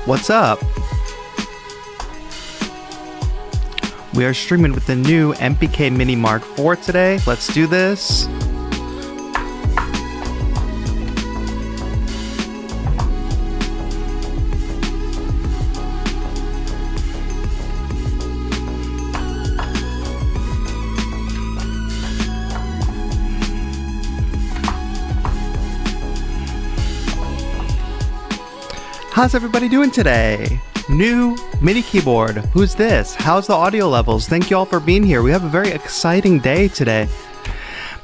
What's up? We are streaming with the new MPK Mini Mark IV today. Let's do this. How's everybody doing today? New MIDI keyboard. Who's this? How's the audio levels? Thank you all for being here. We have a very exciting day today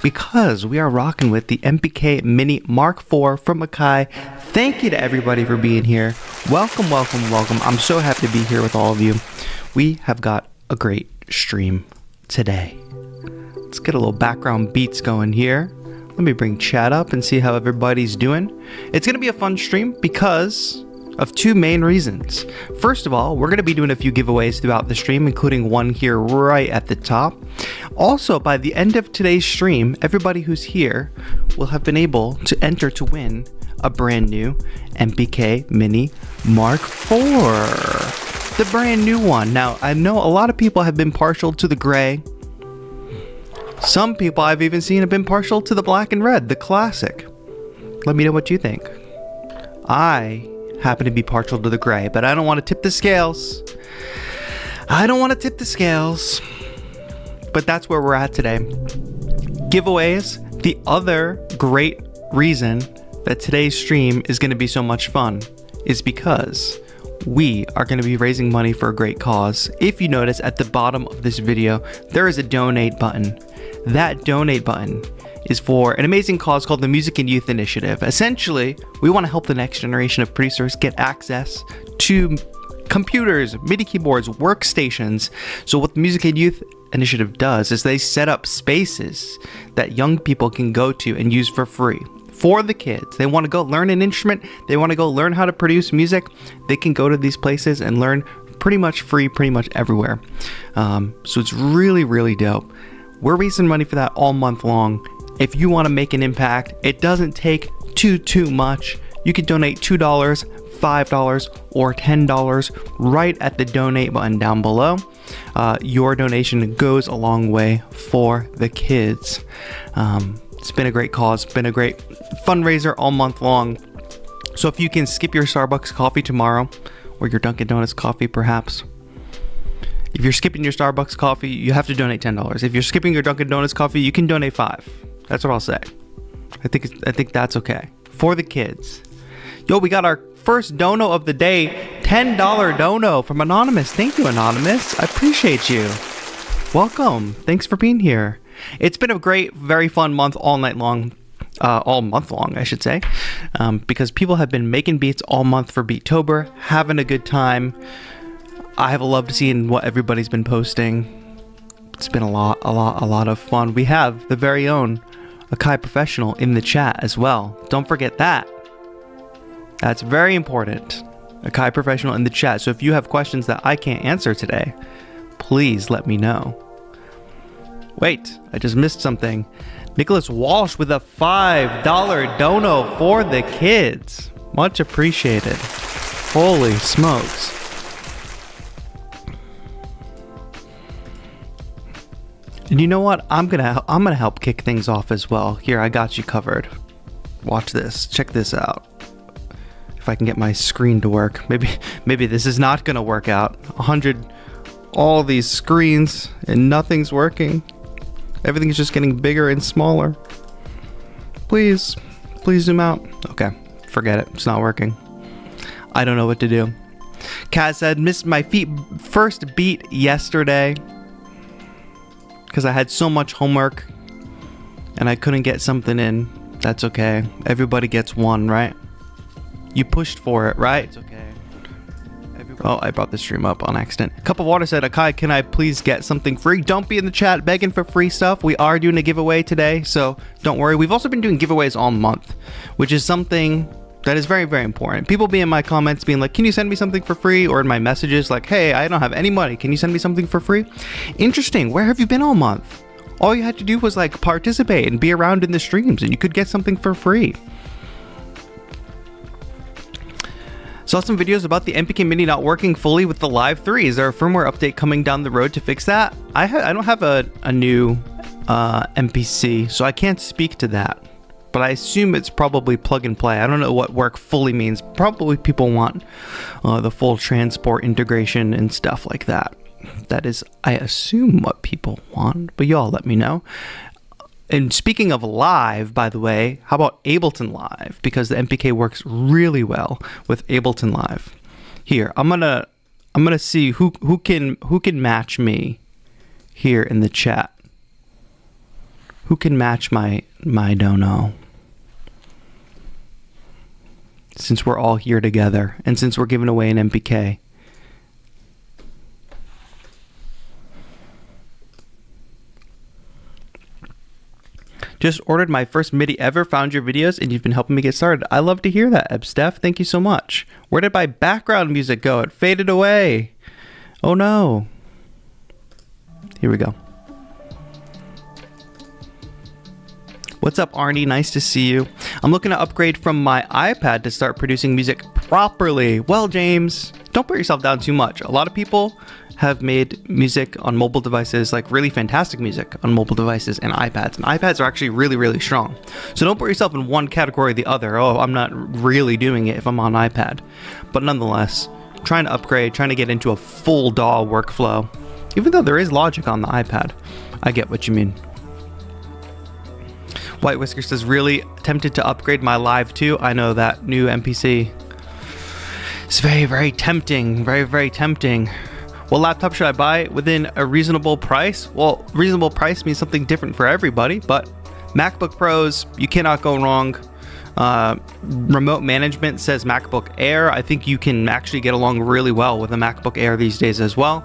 because we are rocking with the MPK Mini Mark IV from Akai. Thank you to everybody for being here. Welcome, welcome, welcome. I'm so happy to be here with all of you. We have got a great stream today. Let's get a little background beats going here. Let me bring chat up and see how everybody's doing. It's going to be a fun stream because of two main reasons. First of all, we're going to be doing a few giveaways throughout the stream, including one here right at the top. Also, by the end of today's stream, everybody who's here will have been able to enter to win a brand new MPK Mini Mark IV. The brand new one. Now, I know a lot of people have been partial to the gray. Some people I've even seen have been partial to the black and red, the classic. Let me know what you think. I happen to be partial to the gray, but I don't want to tip the scales. I don't want to tip the scales. But that's where we're at today. Giveaways. The other great reason that today's stream is going to be so much fun is because we are going to be raising money for a great cause. If you notice at the bottom of this video, there is a donate button. That donate button is for an amazing cause called the Music and Youth Initiative. Essentially, we want to help the next generation of producers get access to computers, MIDI keyboards, workstations. So what the Music and Youth Initiative does is they set up spaces that young people can go to and use for free. For the kids, they want to go learn an instrument, they want to go learn how to produce music, they can go to these places and learn pretty much free, pretty much everywhere. So it's really, really dope. We're raising money for that all month long. If you want to make an impact, it doesn't take too much. You can donate $2, $5, or $10 right at the donate button down below. Your donation goes a long way for the kids. It's been a great cause, been a great fundraiser all month long. So if you can skip your Starbucks coffee tomorrow, or your Dunkin' Donuts coffee perhaps. If you're skipping your Starbucks coffee, you have to donate $10. If you're skipping your Dunkin' Donuts coffee, you can donate $5. That's what I'll say. I think that's okay. For the kids. Yo, we got our first dono of the day. $10 dono from Anonymous. Thank you, Anonymous. I appreciate you. Welcome. Thanks for being here. It's been a great, very fun month all night long. All month long, I should say. Because people have been making beats all month for Beattober, having a good time. I have loved seeing what everybody's been posting. It's been a lot of fun. We have the very own Akai Professional in the chat as well. Don't forget that. That's very important. Akai Professional in the chat. So if you have questions that I can't answer today, please let me know. Wait, I just missed something. Nicholas Walsh with a $5 dono for the kids. Much appreciated. Holy smokes. And you know what? I'm gonna help kick things off as well. Here, I got you covered. Watch this. Check this out. If I can get my screen to work. Maybe this is not gonna work out. All these screens and nothing's working. Everything's just getting bigger and smaller. Please zoom out. Okay, forget it. It's not working. I don't know what to do. Kaz said, missed my first beat yesterday because I had so much homework and I couldn't get something in. That's okay. Everybody gets one, right? You pushed for it, right? It's okay. Oh, I brought the stream up on accident. Cup of Water said, Akai, can I please get something free? Don't be in the chat begging for free stuff. We are doing a giveaway today, so don't worry. We've also been doing giveaways all month, which is something that is very, very important. People be in my comments being like, can you send me something for free? Or in my messages like, hey, I don't have any money. Can you send me something for free? Interesting. Where have you been all month? All you had to do was like participate and be around in the streams and you could get something for free. Saw some videos about the MPK Mini not working fully with the Live 3. Is there a firmware update coming down the road to fix that? I don't have a new MPC, so I can't speak to that. But I assume it's probably plug and play. I don't know what work fully means. Probably people want the full transport integration and stuff like that. That is, I assume, what people want. But y'all let me know. And speaking of Live, by the way, how about Ableton Live? Because the MPK works really well with Ableton Live. Here, I'm gonna see who can match me here in the chat. Who can match my dono? Since we're all here together, and since we're giving away an MPK. Just ordered my first MIDI ever, found your videos, and you've been helping me get started. I love to hear that, Ebsteph. Thank you so much. Where did my background music go? It faded away. Oh no. Here we go. What's up, Arnie? Nice to see you. I'm looking to upgrade from my iPad to start producing music properly. Well, James, don't put yourself down too much. A lot of people have made music on mobile devices, like really fantastic music on mobile devices and iPads. And iPads are actually really, really strong. So don't put yourself in one category or the other. Oh, I'm not really doing it if I'm on iPad. But nonetheless, trying to upgrade, trying to get into a full DAW workflow. Even though there is Logic on the iPad. I get what you mean. White Whisker says, really tempted to upgrade my Live 2. I know that new MPC. It's very, very tempting. Very, very tempting. What laptop should I buy within a reasonable price? Well, reasonable price means something different for everybody, but MacBook Pros, you cannot go wrong. Remote management says MacBook Air. I think you can actually get along really well with a MacBook Air these days as well,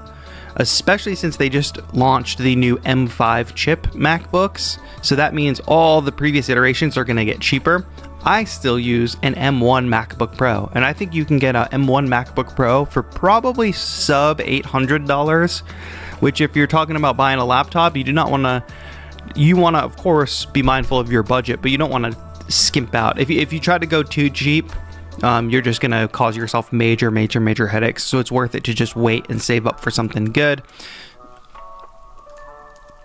especially since they just launched the new M5 chip MacBooks. So that means all the previous iterations are going to get cheaper. I still use an M1 MacBook Pro, and I think you can get a M1 MacBook Pro for probably sub $800, which if you're talking about buying a laptop, you do not want to, you want to, of course, be mindful of your budget, but you don't want to skimp out. If you try to go too cheap, you're just going to cause yourself major headaches, so it's worth it to just wait and save up for something good.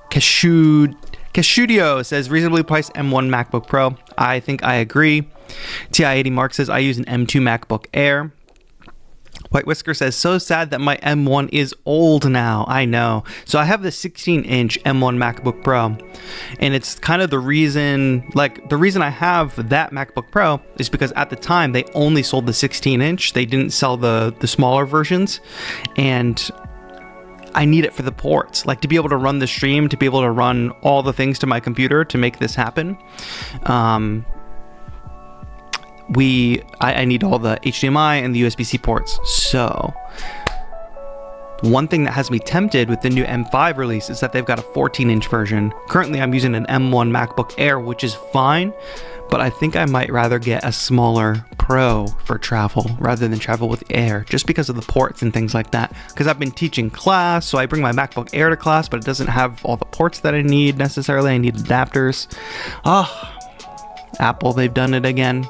Cashudio says, reasonably priced M1 MacBook Pro. I think I agree. TI80 Mark says, I use an M2 MacBook Air. White Whisker says, so sad that my M1 is old now. I know. So I have the 16-inch M1 MacBook Pro, and it's kind of the reason I have that MacBook Pro is because at the time they only sold the 16-inch. They didn't sell the smaller versions, and I need it for the ports, like to be able to run the stream, to be able to run all the things to my computer to make this happen. I need all the HDMI and the USB-C ports. So one thing that has me tempted with the new M5 release is that they've got a 14-inch version. Currently, I'm using an M1 MacBook Air, which is fine, but I think I might rather get a smaller Pro for travel rather than travel with Air, just because of the ports and things like that. Because I've been teaching class, so I bring my MacBook Air to class, but it doesn't have all the ports that I need necessarily. I need adapters. Apple, they've done it again.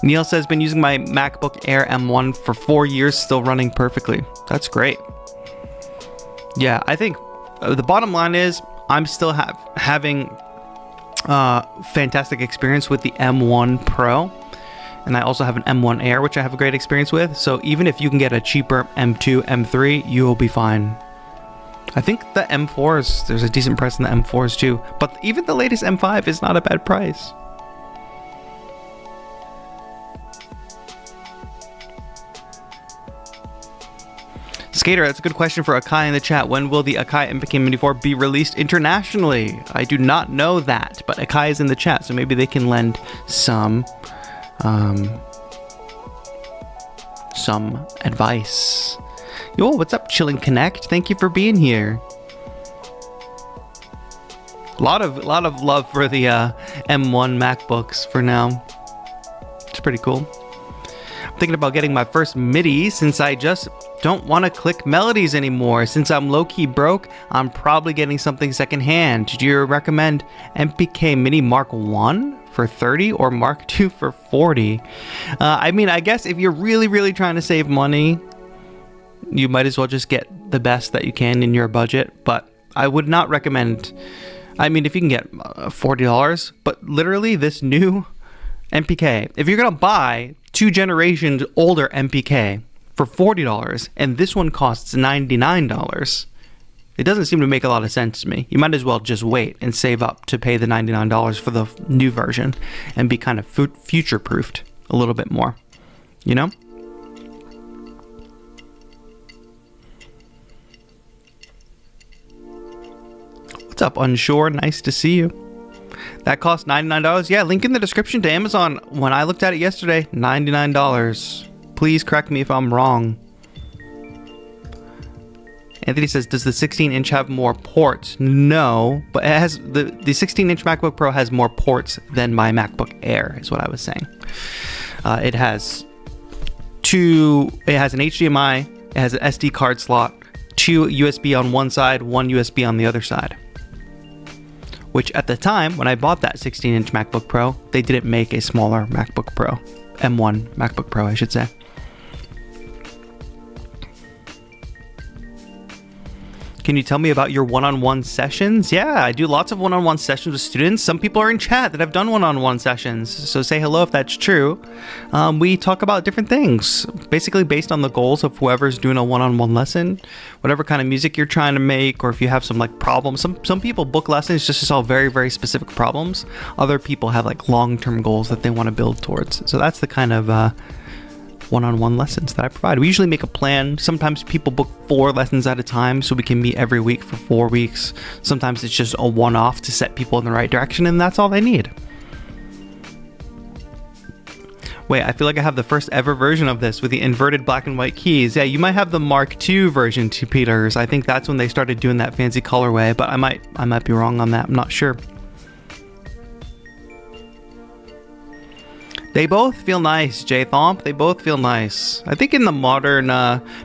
Neil says, been using my MacBook Air M1 for 4 years, still running perfectly. That's great. Yeah, I think the bottom line is I'm still having fantastic experience with the M1 Pro, and I also have an M1 Air, which I have a great experience with. So even if you can get a cheaper M2, M3, you will be fine. I think the M4s, there's a decent price in the M4s too, but even the latest M5 is not a bad price. Skater, that's a good question for Akai in the chat. When will the Akai MPK Mini 4 be released internationally? I do not know that, but Akai is in the chat, so maybe they can lend some advice. Yo, what's up, Chilling Connect? Thank you for being here. A lot of love for the M1 MacBooks for now. It's pretty cool. I'm thinking about getting my first MIDI since I just don't want to click melodies anymore. Since I'm low-key broke, I'm probably getting something secondhand. Do you recommend MPK Mini Mark 1 for 30 or Mark II for 40. I mean, I guess if you're really trying to save money, you might as well just get the best that you can in your budget, but I would not recommend. I mean, if you can get $40, but literally this new MPK, if you're gonna buy 2 generations older MPK for $40 and this one costs $99, it doesn't seem to make a lot of sense to me. You might as well just wait and save up to pay the $99 for the new version and be kind of future-proofed a little bit more, you know? What's up, Unsure? Nice to see you. That cost $99. Yeah, link in the description to Amazon. When I looked at it yesterday, $99. Please correct me if I'm wrong. Anthony says, does the 16-inch have more ports? No, but it has the 16-inch MacBook Pro has more ports than my MacBook Air, is what I was saying. It has an HDMI, it has an SD card slot, 2 USB on one side, 1 USB on the other side. Which at the time, when I bought that 16-inch MacBook Pro, they didn't make a smaller MacBook Pro. M1 MacBook Pro, I should say. Can you tell me about your one-on-one sessions? Yeah, I do lots of one-on-one sessions with students. Some people are in chat that have done one-on-one sessions, so say hello if that's true. We talk about different things, basically based on the goals of whoever's doing a one-on-one lesson, whatever kind of music you're trying to make, or if you have some like problems. Some people book lessons just to solve very specific problems. Other people have like long-term goals that they want to build towards. So that's the kind of one-on-one lessons that I provide. We usually make a plan. Sometimes people book 4 lessons at a time so we can meet every week for 4 weeks. Sometimes it's just a one-off to set people in the right direction, and that's all they need. Wait, I feel like I have the first ever version of this with the inverted black and white keys. Yeah, you might have the Mark II version to Peters. I think that's when they started doing that fancy colorway, but I might be wrong on that. I'm not sure. They both feel nice, Jay Thomp. They both feel nice. I think in the modern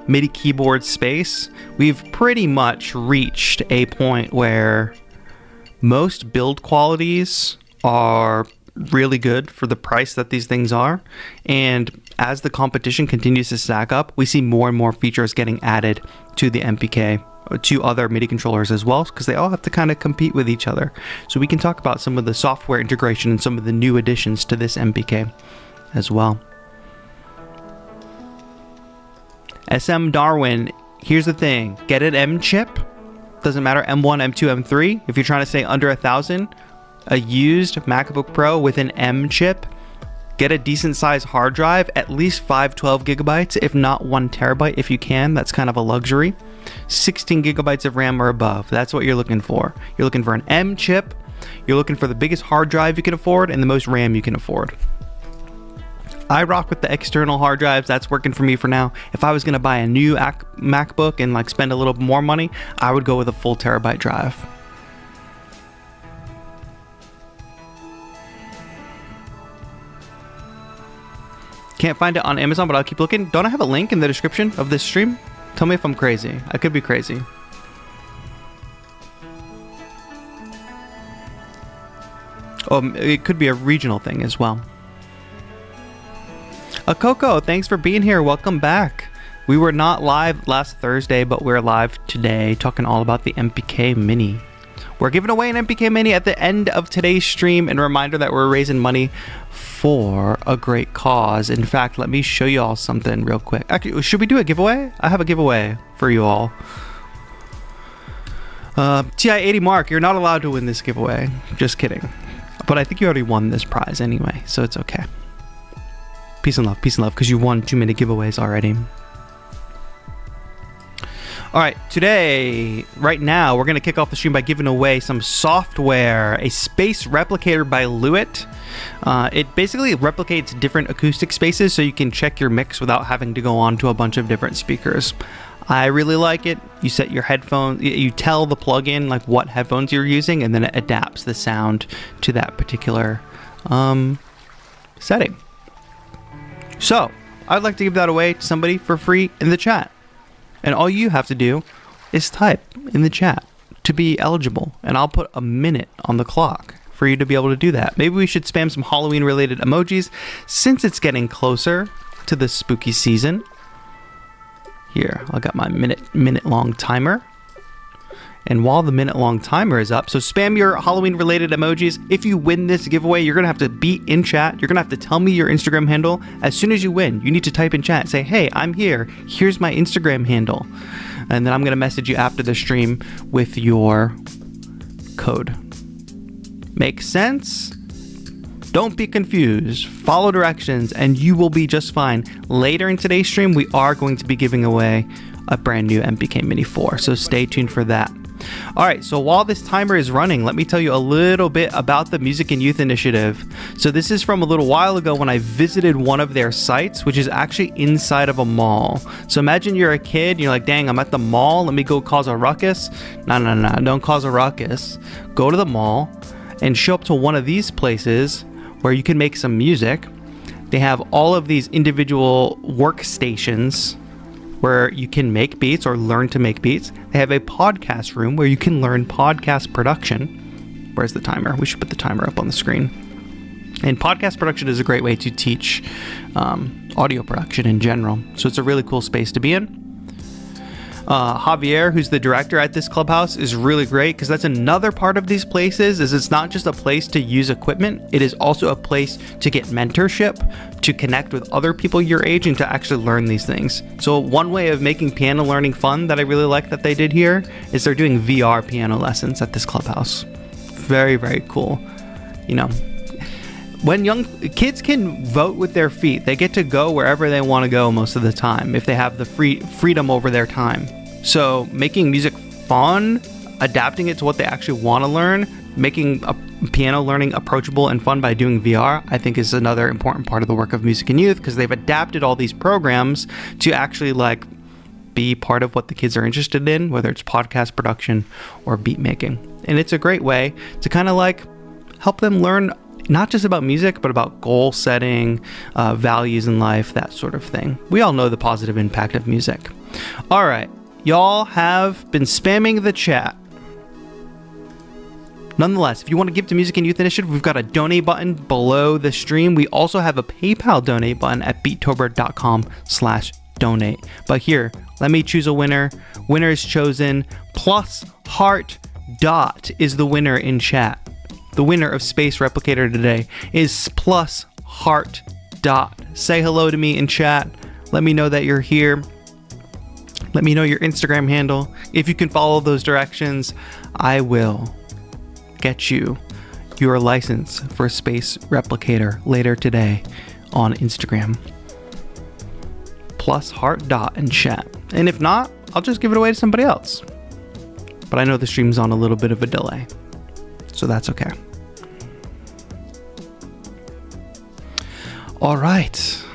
MIDI keyboard space, we've pretty much reached a point where most build qualities are really good for the price that these things are. And as the competition continues to stack up, we see more and more features getting added to the MPK, to other MIDI controllers as well, because they all have to kind of compete with each other. So we can talk about some of the software integration and some of the new additions to this MPK as well. SM Darwin, here's the thing, get an M chip. Doesn't matter, M1, M2, M3. If you're trying to stay under 1,000, a used MacBook Pro with an M chip, get a decent sized hard drive, at least 512 gigabytes, if not 1 terabyte if you can. That's kind of a luxury. 16 gigabytes of RAM or above. That's what you're looking for. You're looking for an M chip. You're looking for the biggest hard drive you can afford and the most RAM you can afford. I rock with the external hard drives. That's working for me for now. If I was going to buy a new MacBook and like spend a little more money, I would go with a full terabyte drive. Can't find it on Amazon, but I'll keep looking. Don't I have a link in the description of this stream? Tell me if I'm crazy. I could be crazy. Oh, it could be a regional thing as well. Coco, thanks for being here. Welcome back. We were not live last Thursday, but we're live today talking all about the MPK Mini. We're giving away an MPK Mini at the end of today's stream, and a reminder that we're raising money for a great cause. In fact, let me show you all something real quick. Actually, should we do a giveaway? I have a giveaway for you all. TI-80 Mark, you're not allowed to win this giveaway. Just kidding. But I think you already won this prize anyway, so it's okay. Peace and love, because you won too many giveaways already. All right, today, right now, we're going to kick off the stream by giving away some software, a space replicator by Lewitt. It basically replicates different acoustic spaces so you can check your mix without having to go on to a bunch of different speakers. I really like it. You set your headphones, you tell the plugin like what headphones you're using, and then it adapts the sound to that particular setting. So, I'd like to give that away to somebody for free in the chat. And all you have to do is type in the chat to be eligible. And I'll put a minute on the clock for you to be able to do that. Maybe we should spam some Halloween related emojis since it's getting closer to the spooky season. Here, I got my minute long timer. And while the minute long timer is up, so spam your Halloween related emojis. If you win this giveaway, you're gonna have to be in chat. You're gonna have to tell me your Instagram handle. As soon as you win, you need to type in chat, say, hey, I'm here. Here's my Instagram handle. And then I'm gonna message you after the stream with your code. Make sense? Don't be confused. Follow directions and you will be just fine. Later in today's stream, we are going to be giving away a brand new MPK Mini 4, so stay tuned for that. All right, so while this timer is running, let me tell you a little bit about the Music and Youth Initiative. So this is from a little while ago when I visited one of their sites, which is actually inside of a mall. So imagine you're a kid, and you're like, dang, I'm at the mall, let me go cause a ruckus. No, don't cause a ruckus. Go to the mall and show up to one of these places where you can make some music. They have all of these individual workstations where you can make beats or learn to make beats. They have a podcast room where you can learn podcast production. Where's the timer? We should put the timer up on the screen. And podcast production is a great way to teach audio production in general. So it's a really cool space to be in. Javier, who's the director at this clubhouse, is really great because that's another part of these places is it's not just a place to use equipment, it is also a place to get mentorship, to connect with other people your age and to actually learn these things. So one way of making piano learning fun that I really like that they did here is they're doing VR piano lessons at this clubhouse. Very, very cool. You know, when young kids can vote with their feet, they get to go wherever they want to go most of the time if they have the freedom over their time. So making music fun, adapting it to what they actually want to learn, making piano learning approachable and fun by doing VR, I think is another important part of the work of Music and Youth because they've adapted all these programs to actually like be part of what the kids are interested in, whether it's podcast production or beat making. And it's a great way to kind of like help them learn not just about music, but about goal setting, values in life, that sort of thing. We all know the positive impact of music. All right, y'all have been spamming the chat. Nonetheless, if you want to give to Music and Youth Initiative, we've got a donate button below the stream. We also have a PayPal donate button at beattober.com/donate. But here, let me choose a winner. Winner is chosen. Plus Heart Dot is the winner in chat. The winner of Space Replicator today is Plus Heart Dot. Say hello to me in chat. Let me know that you're here. Let me know your Instagram handle. If you can follow those directions, I will get you your license for Space Replicator later today on Instagram. Plus Heart Dot in chat. And if not, I'll just give it away to somebody else. But I know the stream's on a little bit of a delay, so that's okay. All right.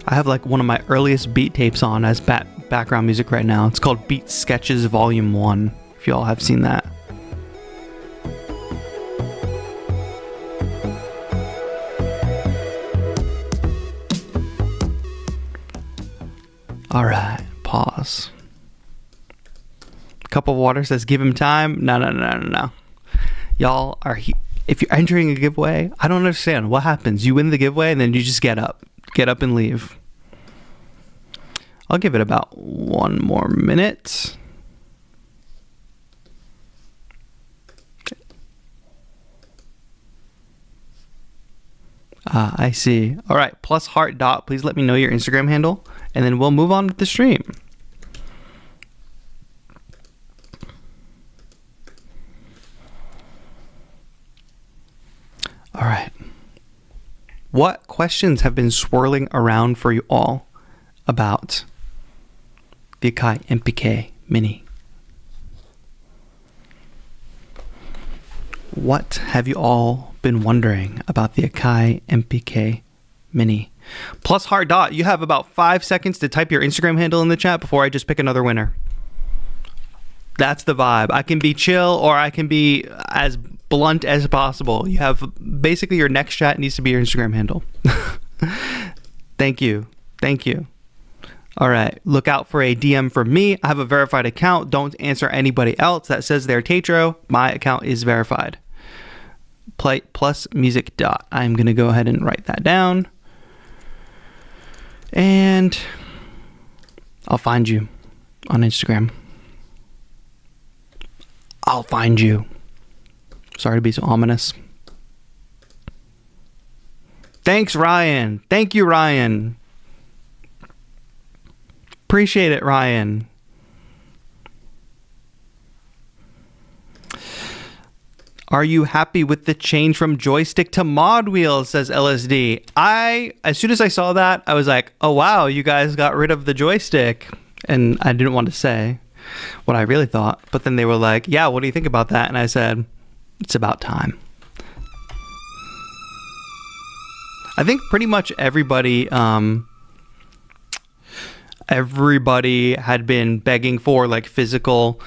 I have like one of my earliest beat tapes on as background music right now. It's called Beat Sketches Volume 1, if y'all have seen that. All right, pause. Cup of water says give him time. No. Y'all are if you're entering a giveaway, I don't understand what happens. You win the giveaway and then you just get up and leave. I'll give it about 1 more minute. I see. All right, Plus Heart Dot, please let me know your Instagram handle and then we'll move on with the stream. All right. What questions have been swirling around for you all about the Akai MPK Mini? What have you all been wondering about the Akai MPK Mini? Plus Heart Dot, you have about 5 seconds to type your Instagram handle in the chat before I just pick another winner. That's the vibe. I can be chill or I can be as blunt as possible. You have basically your next chat needs to be your Instagram handle. Thank you. All right, look out for a DM from me. I have a verified account. Don't answer anybody else that says they're TAETRO. My account is verified. plus music dot. I'm going to go ahead and write that down. And I'll find you on Instagram. I'll find you. Sorry to be so ominous. Thanks, Ryan. Thank you, Ryan. Appreciate it, Ryan. Are you happy with the change from joystick to mod wheels, says LSD. As soon as I saw that, I was like, oh wow, you guys got rid of the joystick. And I didn't want to say what I really thought. But then they were like, yeah, what do you think about that? And I said, it's about time. I think pretty much everybody had been begging for like physical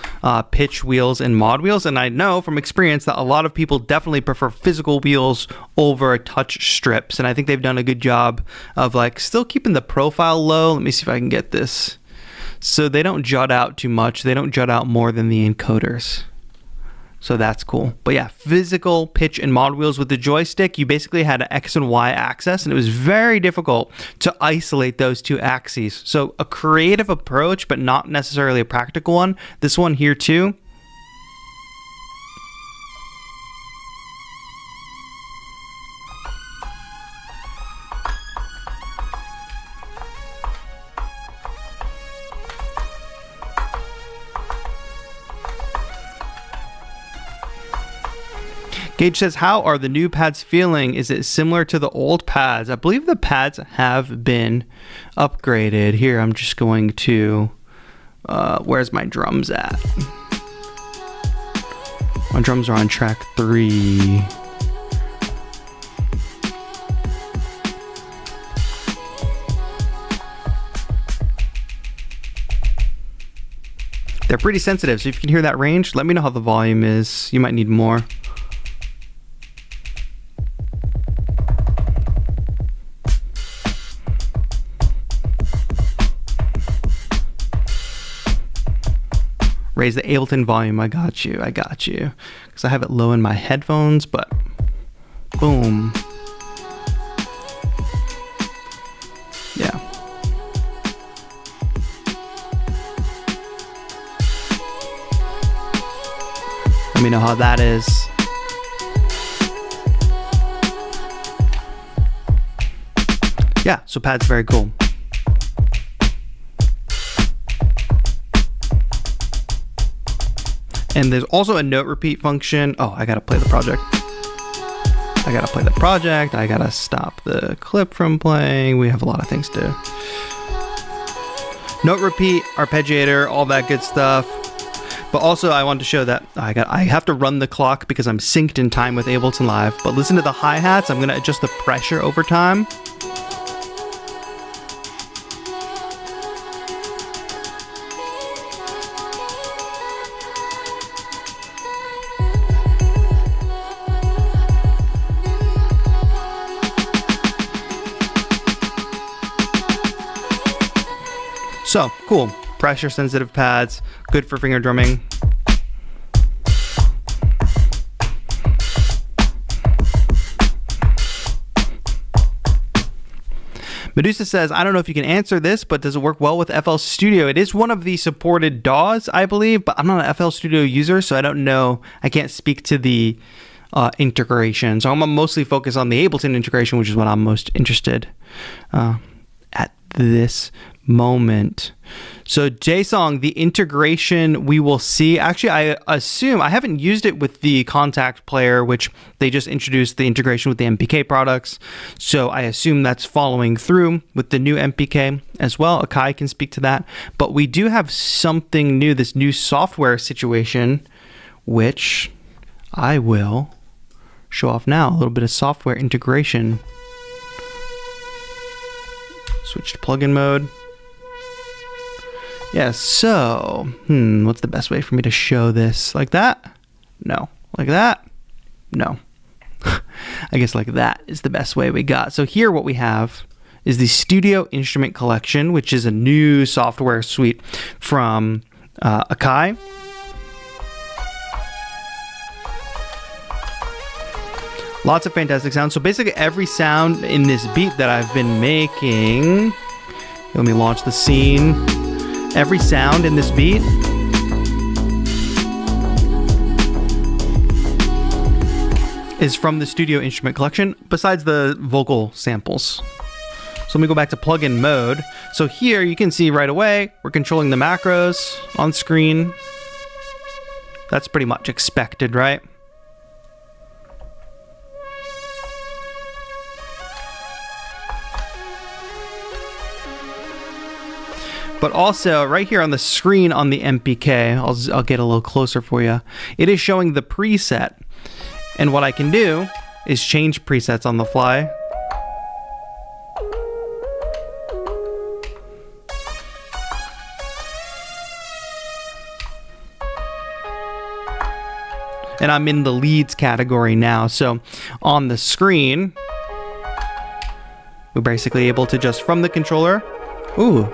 pitch wheels and mod wheels, and I know from experience that a lot of people definitely prefer physical wheels over touch strips, and I think they've done a good job of like still keeping the profile low. Let me see if I can get this so they don't jut out too much. They don't jut out more than the encoders. So that's cool. But yeah, physical pitch and mod wheels with the joystick, you basically had an X and Y axis, and it was very difficult to isolate those two axes. So a creative approach, but not necessarily a practical one. This one here too. Gage says, how are the new pads feeling? Is it similar to the old pads? I believe the pads have been upgraded. Here, I'm just going to, where's my drums at? My drums are on track 3. They're pretty sensitive, so if you can hear that range, let me know how the volume is. You might need more. Raise the Ableton volume. I got you. Because I have it low in my headphones, but boom. Yeah. Let me know how that is. Yeah, so pad's very cool. And there's also a note repeat function. Oh, I gotta play the project. I gotta stop the clip from playing. We have a lot of things to do. Note repeat, arpeggiator, all that good stuff. But also I wanted to show that I have to run the clock because I'm synced in time with Ableton Live. But listen to the hi-hats. I'm gonna adjust the pressure over time. So, cool. Pressure sensitive pads, good for finger drumming. Medusa says, I don't know if you can answer this, but does it work well with FL Studio? It is one of the supported DAWs, I believe, but I'm not an FL Studio user, so I don't know. I can't speak to the integration. So I'm gonna mostly focus on the Ableton integration, which is what I'm most interested at this moment. So JSong, the integration we will see. Actually, I assume I haven't used it with the Contact player, which they just introduced the integration with the MPK products. So I assume that's following through with the new MPK as well. Akai can speak to that. But we do have something new, this new software situation, which I will show off now. A little bit of software integration. Switch to plugin mode. Yeah, so, what's the best way for me to show this? Like that? No. Like that? No. I guess like that is the best way we got. So here what we have is the Studio Instrument Collection, which is a new software suite from Akai. Lots of fantastic sounds. So basically every sound in this beat that I've been making, let me launch the scene. Every sound in this beat is from the Studio Instrument Collection, besides the vocal samples. So let me go back to plugin mode. So here you can see right away, we're controlling the macros on screen. That's pretty much expected, right? But also right here on the screen on the MPK, I'll get a little closer for you. It is showing the preset. And what I can do is change presets on the fly. And I'm in the leads category now. So on the screen, we're basically able to just from the controller, ooh.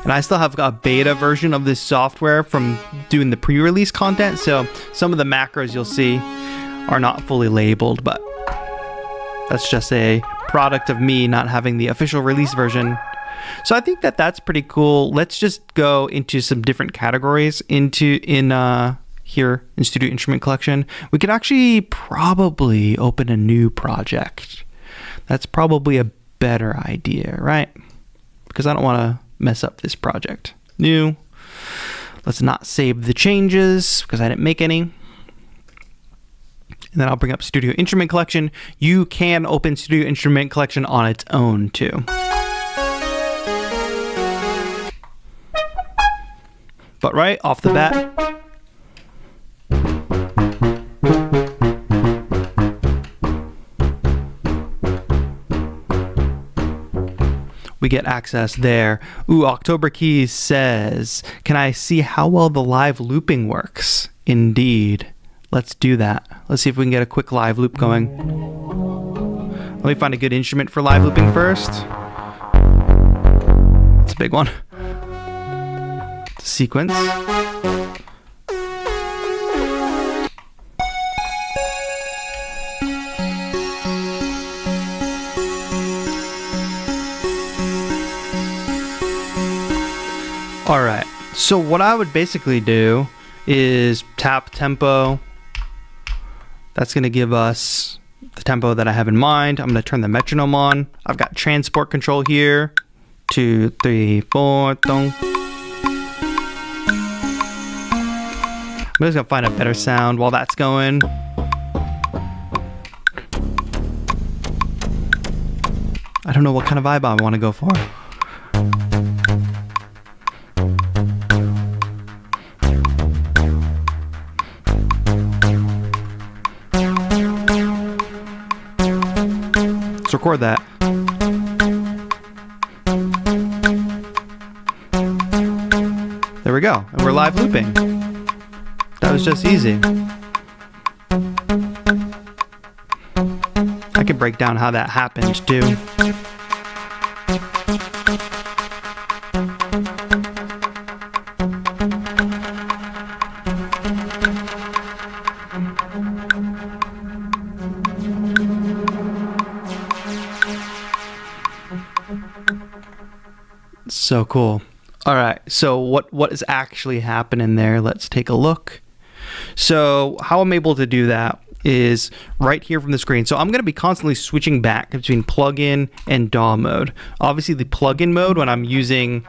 And I still have a beta version of this software from doing the pre-release content, so some of the macros you'll see are not fully labeled, but that's just a product of me not having the official release version. So I think that that's pretty cool. Let's just go into some different categories here in Studio Instrument Collection. We could actually probably open a new project. That's probably a better idea, right? Because I don't want to mess up this project. New. Let's not save the changes because I didn't make any. And then I'll bring up Studio Instrument Collection. You can open Studio Instrument Collection on its own too. But right off the bat, we get access there. Ooh, October Keys says, can I see how well the live looping works? Indeed. Let's do that. Let's see if we can get a quick live loop going. Let me find a good instrument for live looping first. It's a big one. Sequence. All right, so what I would basically do is tap tempo. That's gonna give us the tempo that I have in mind. I'm gonna turn the metronome on. I've got transport control here. 2, 3, 4, dong. I'm just gonna find a better sound while that's going. I don't know what kind of vibe I wanna go for. Let's record that. There we go. And we're live looping. That was just easy. I could break down how that happened too. So cool. All right, so what is actually happening there? Let's take a look. So how I'm able to do that is right here from the screen. So I'm going to be constantly switching back between plugin and DAW mode. Obviously the plugin mode, when I'm using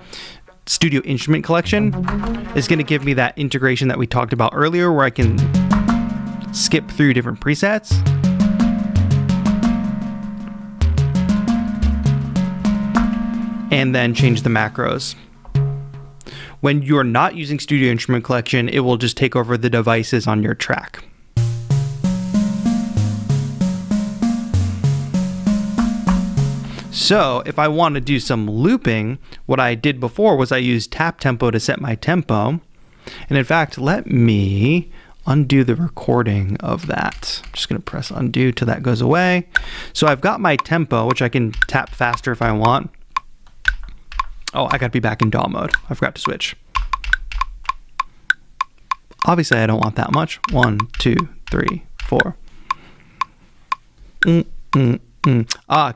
Studio Instrument Collection, is going to give me that integration that we talked about earlier where I can skip through different presets. And then change the macros. When you're not using Studio Instrument Collection, it will just take over the devices on your track. So if I want to do some looping, what I did before was I used tap tempo to set my tempo. And in fact, let me undo the recording of that. I'm just going to press undo till that goes away. So I've got my tempo, which I can tap faster if I want. Oh, I got to be back in DAW mode. I forgot to switch. Obviously, I don't want that much. 1, 2, 3, 4.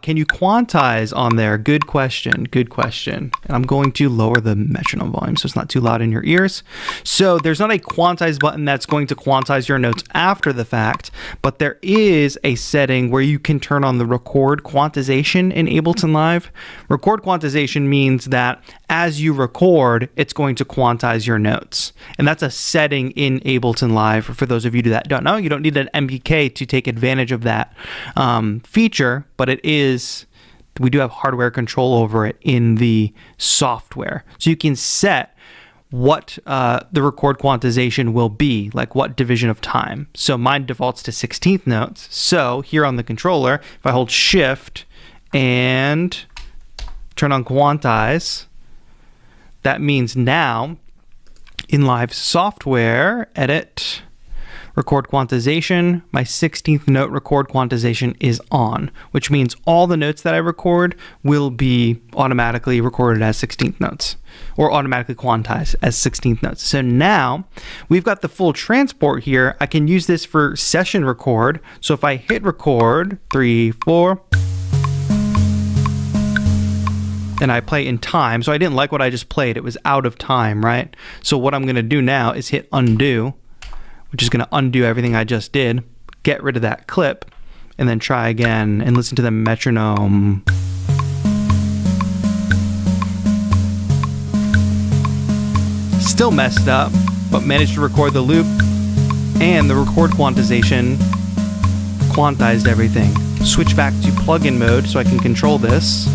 Can you quantize on there? Good question. Good question. And I'm going to lower the metronome volume so it's not too loud in your ears. So there's not a quantize button that's going to quantize your notes after the fact, but there is a setting where you can turn on the record quantization in Ableton Live. Record quantization means that as you record, it's going to quantize your notes. And that's a setting in Ableton Live. For those of you that don't know, you don't need an MPK to take advantage of that feature, but we do have hardware control over it in the software. So you can set what the record quantization will be, like what division of time. So mine defaults to 16th notes. So here on the controller, if I hold Shift and turn on quantize, that means now in Live software, edit, record quantization, my 16th note record quantization is on, which means all the notes that I record will be automatically recorded as 16th notes or automatically quantized as 16th notes. So now we've got the full transport here. I can use this for session record. So if I hit record, 3, 4, and I play in time. So I didn't like what I just played. It was out of time, right? So what I'm gonna do now is hit undo, which is going to undo everything I just did, get rid of that clip, and then try again and listen to the metronome. Still messed up, but managed to record the loop, and the record quantization quantized everything. Switch back to plugin mode so I can control this.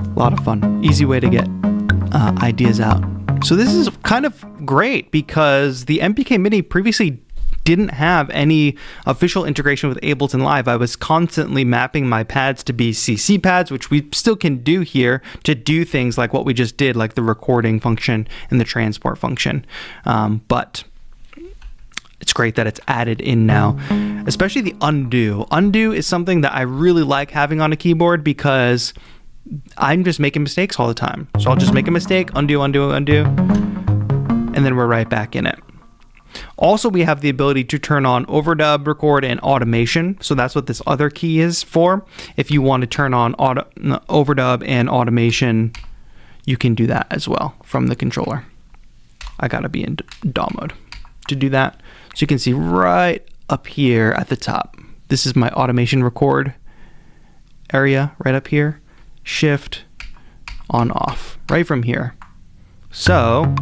A lot of fun. Easy way to get ideas out. So this is kind of great because the MPK MIDI previously didn't have any official integration with Ableton Live. I was constantly mapping my pads to be CC pads, which we still can do here to do things like what we just did, like the recording function and the transport function. But it's great that it's added in now, especially the undo. Undo is something that I really like having on a keyboard because I'm just making mistakes all the time. So I'll just make a mistake, undo, undo, undo, and then we're right back in it. Also, we have the ability to turn on overdub, record, and automation. So that's what this other key is for. If you want to turn on overdub and automation, you can do that as well from the controller. I gotta be in DAW mode to do that. So you can see right up here at the top, this is my automation record area right up here. Shift on off right from here. So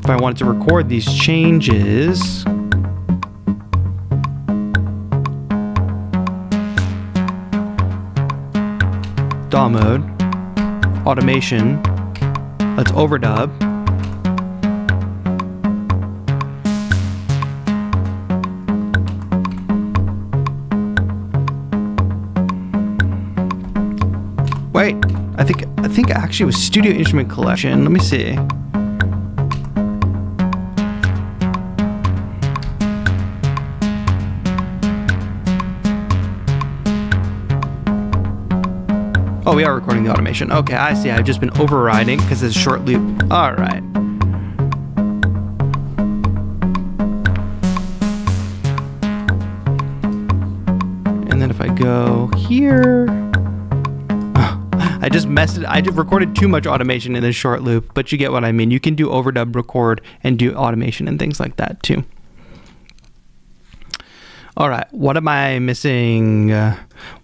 if I wanted to record these changes, DAW mode, automation, let's overdub. Wait, I think actually it was Studio Instrument Collection. Let me see. Oh, we are recording the automation. Okay, I see. I've just been overriding because it's a short loop. All right. And then if I go here, I just messed it. I just recorded too much automation in this short loop, but you get what I mean. You can do overdub, record, and do automation and things like that too. All right, what am I missing?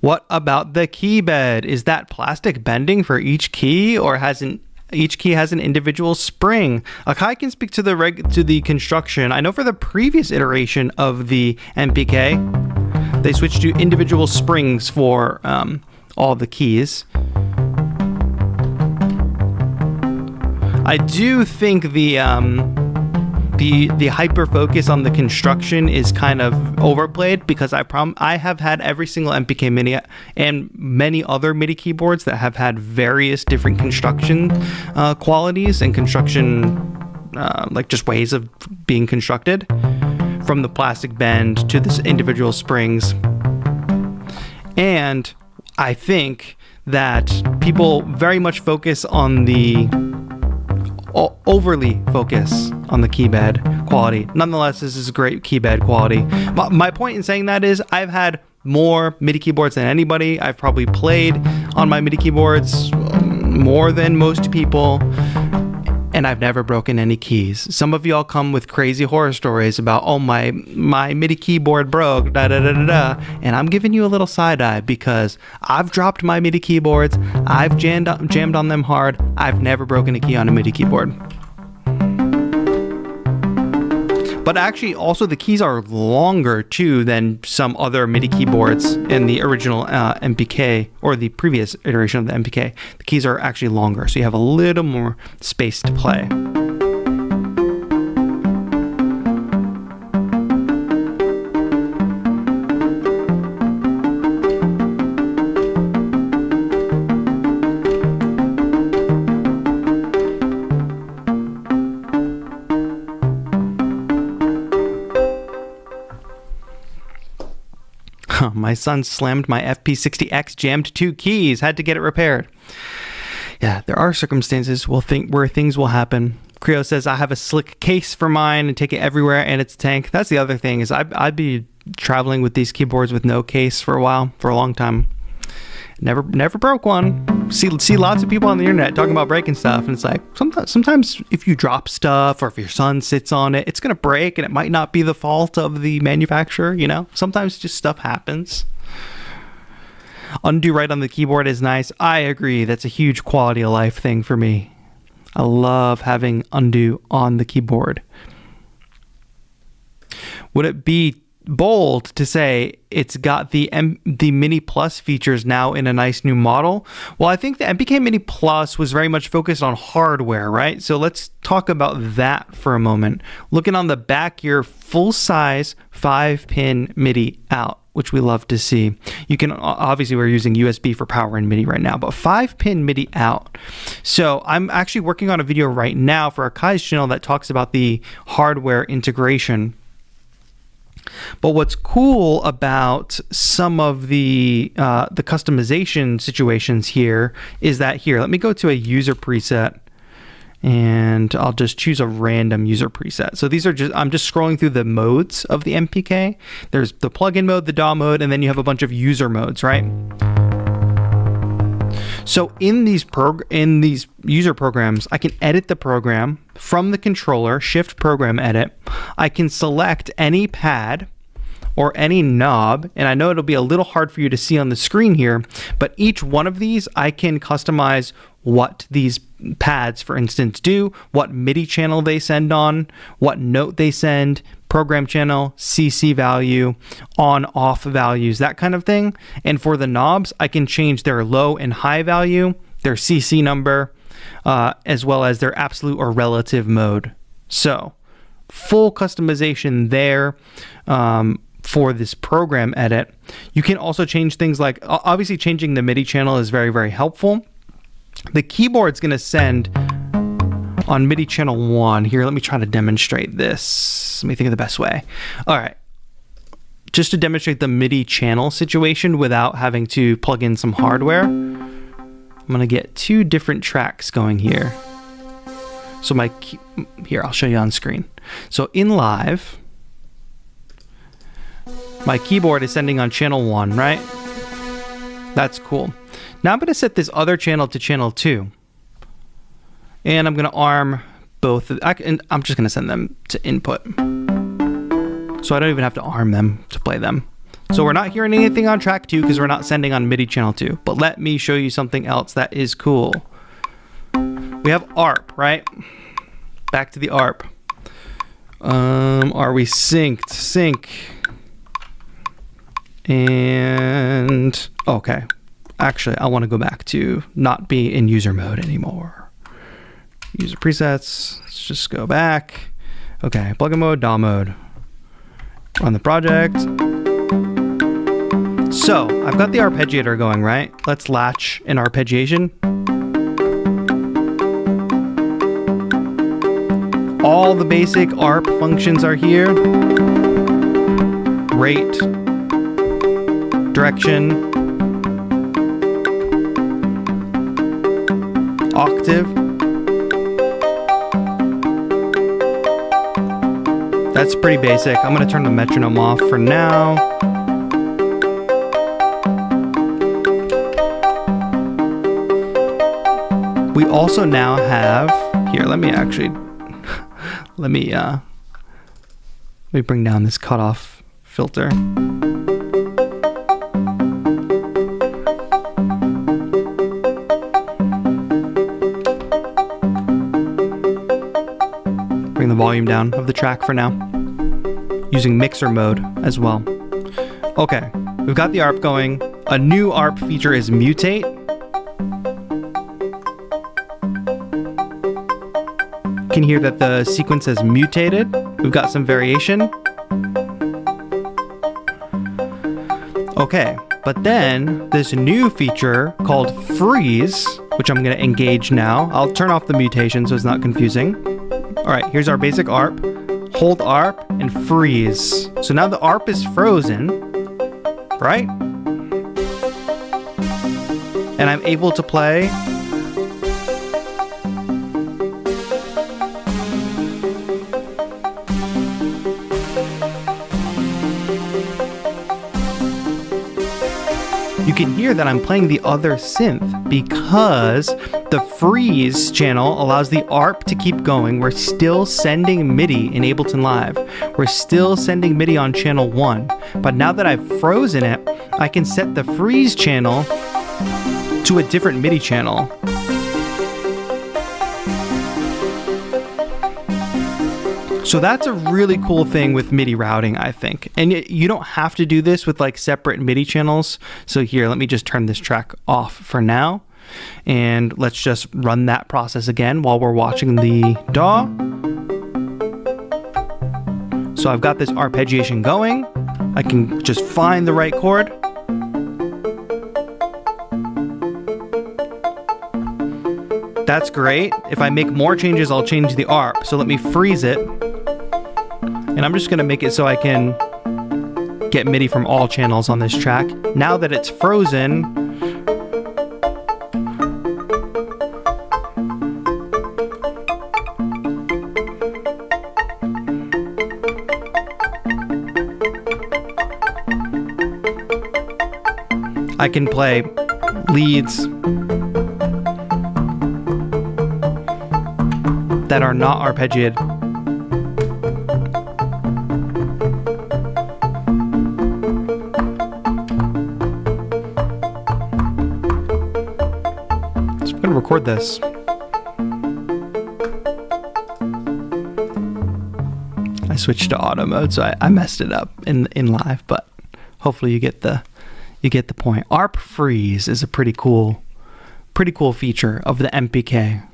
What about the key bed? Is that plastic bending for each key, or hasn't Each key has an individual spring. Akai can speak to the construction. I know for the previous iteration of the MPK, they switched to individual springs for all the keys. I do think the hyper focus on the construction is kind of overplayed, because I have had every single MPK Mini and many other MIDI keyboards that have had various different construction qualities and construction like just ways of being constructed, from the plastic bend to the individual springs. And I think that people very much focus on overly focus on the Keybed quality. Nonetheless, this is great Keybed quality. My point in saying that is I've had more MIDI keyboards than anybody. I've probably played on my MIDI keyboards more than most people, and I've never broken any keys. Some of y'all come with crazy horror stories about, oh, my MIDI keyboard broke, da da da da da, and I'm giving you a little side eye, because I've dropped my MIDI keyboards, I've jammed on them hard, I've never broken a key on a MIDI keyboard. But actually, also the keys are longer too than some other MIDI keyboards in the original MPK, or the previous iteration of the MPK. The keys are actually longer, so you have a little more space to play. My son slammed my FP60X, jammed 2 keys, had to get it repaired. Yeah, there are circumstances where things will happen. Creo says, I have a slick case for mine and take it everywhere, and it's a tank. That's the other thing, is I'd be traveling with these keyboards with no case for a long time. Never broke one. See lots of people on the internet talking about breaking stuff, and it's like, sometimes if you drop stuff, or if your son sits on it, it's gonna break, and it might not be the fault of the manufacturer, you know? Sometimes just stuff happens. Undo right on the keyboard is nice. I agree, that's a huge quality of life thing for me. I love having undo on the keyboard. Would it be bold to say it's got the Mini Plus features now in a nice new model? Well, I think the MPK Mini Plus was very much focused on hardware, right? So let's talk about that for a moment. Looking on the back, your full-size 5-pin MIDI out, which we love to see. You can, obviously we're using USB for power and MIDI right now, but 5-pin MIDI out. So I'm actually working on a video right now for Akai's channel that talks about the hardware integration. But what's cool about some of the customization situations here is that here, let me go to a user preset, and I'll just choose a random user preset. So these are I'm just scrolling through the modes of the MPK. There's the plugin mode, the DAW mode, and then you have a bunch of user modes, right? So in these user programs, I can edit the program from the controller, shift program edit. I can select any pad or any knob, and I know it'll be a little hard for you to see on the screen here, but each one of these I can customize what these pads, for instance, do, what MIDI channel they send on, what note they send, program channel, CC value, on off values, that kind of thing. And for the knobs, I can change their low and high value, their CC number, as well as their absolute or relative mode. So full customization there for this program edit. You can also change things like, obviously changing the MIDI channel is very, very helpful. The keyboard's going to send on MIDI channel 1. Here, let me try to demonstrate this. Let me think of the best way. All right. Just to demonstrate the MIDI channel situation without having to plug in some hardware, I'm going to get 2 different tracks going here. So here, I'll show you on screen. So in live, my keyboard is sending on channel 1, right? That's cool. Now I'm going to set this other channel to channel 2. And I'm going to arm both. And I'm just going to send them to input. So I don't even have to arm them to play them. So we're not hearing anything on track 2 because we're not sending on MIDI channel 2. But let me show you something else that is cool. we have ARP, right? Back to the ARP. Are we synced? Sync. And okay. Actually, I want to go back to not be in user mode anymore. User presets. Let's just go back. Okay, plugin mode, DAW mode. Run the project. So I've got the arpeggiator going, right? Let's latch an arpeggiation. All the basic ARP functions are here. Rate, direction, octave. That's pretty basic. I'm going to turn the metronome off for now. We also now have, here, let me bring down this cutoff filter. Bring the volume down of the track for now, using mixer mode as well. Okay, we've got the ARP going. A new ARP feature is mutate. You can hear that the sequence has mutated. We've got some variation. Okay, but then this new feature called freeze, which I'm going to engage now. I'll turn off the mutation so it's not confusing. All right, here's our basic ARP. Hold ARP and freeze. So now the ARP is frozen, right? And I'm able to play. You can hear that I'm playing the other synth because the freeze channel allows the ARP to keep going. We're still sending MIDI in Ableton Live. We're still sending MIDI on channel 1. But now that I've frozen it, I can set the freeze channel to a different MIDI channel. So that's a really cool thing with MIDI routing, I think. And you don't have to do this with like separate MIDI channels. So here, let me just turn this track off for now. And let's just run that process again while we're watching the DAW. So I've got this arpeggiation going. I can just find the right chord. That's great. If I make more changes, I'll change the ARP. So let me freeze it. And I'm just going to make it so I can get MIDI from all channels on this track. Now that it's frozen, I can play leads that are not arpeggiated. So I'm going to record this. I switched to auto mode, so I messed it up in live, but hopefully you get the point. ARP freeze is a pretty cool feature of the MPK.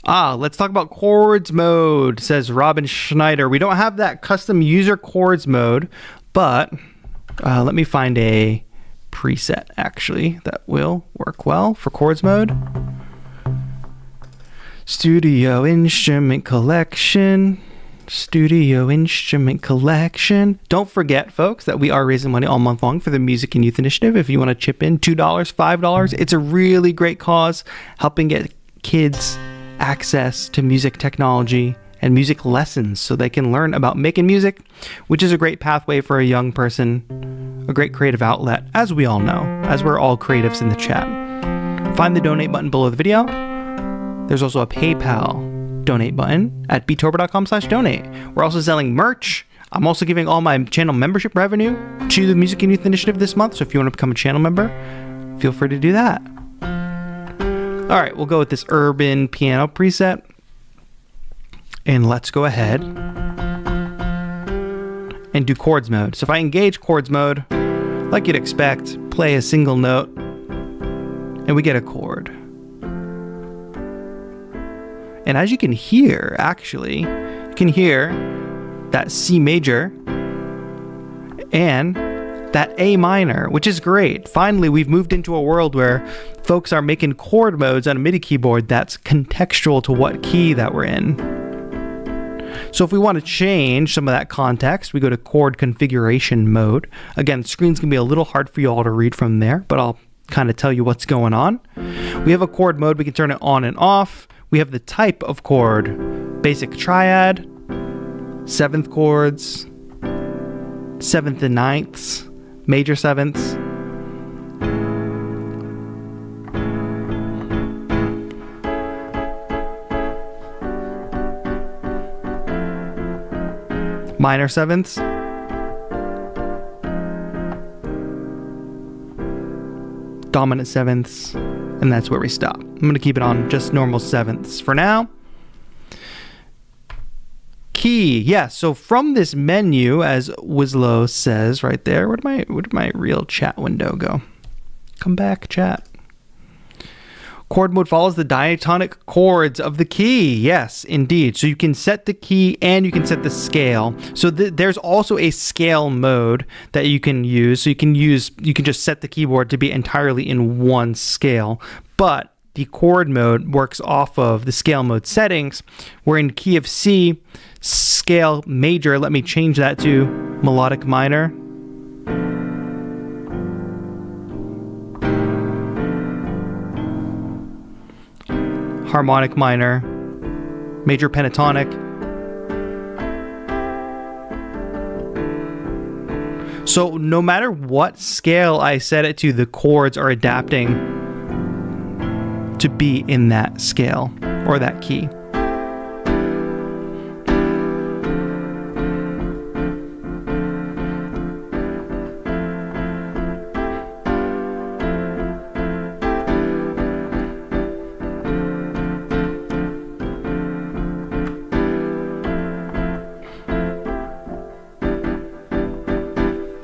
Let's talk about chords mode, says Robin Schneider. We don't have that custom user chords mode, but let me find a preset actually that will work well for chords mode. Studio instrument collection. Studio instrument collection. Don't forget, folks, that we are raising money all month long for the Music and Youth Initiative. If you want to chip in $2, $5, it's a really great cause, helping get kids access to music technology and music lessons so they can learn about making music, which is a great pathway for a young person, a great creative outlet, as we all know, as we're all creatives in the chat. Find the donate button below the video. There's also a PayPal donate button at beattober.com/donate. We're also selling merch. I'm also giving all my channel membership revenue to the Music and Youth Initiative this month. So if you want to become a channel member, feel free to do that. All right, we'll go with this urban piano preset. And let's go ahead and do chords mode. So if I engage chords mode, like you'd expect, play a single note, and we get a chord. And as you can hear, actually, you can hear that C major and that A minor, which is great. Finally, we've moved into a world where folks are making chord modes on a MIDI keyboard that's contextual to what key that we're in. So if we want to change some of that context, we go to chord configuration mode. Again, the screen's going to be a little hard for you all to read from there, but I'll kind of tell you what's going on. We have a chord mode. We can turn it on and off. We have the type of chord, basic triad, 7th chords, 7th and 9ths, major 7ths. Minor 7ths. Dominant 7ths. And that's where we stop. I'm going to keep it on just normal 7ths for now. Key. Yeah, so from this menu, as Wislow says right there, where did my real chat window go? Come back, chat. Chord mode follows the diatonic chords of the key. Yes, indeed. So you can set the key and you can set the scale. So there's also a scale mode that you can use. So you can just set the keyboard to be entirely in one scale. But the chord mode works off of the scale mode settings. We're in key of C, scale major. Let me change that to melodic minor. Harmonic minor, major pentatonic. So no matter what scale I set it to, the chords are adapting to be in that scale or that key.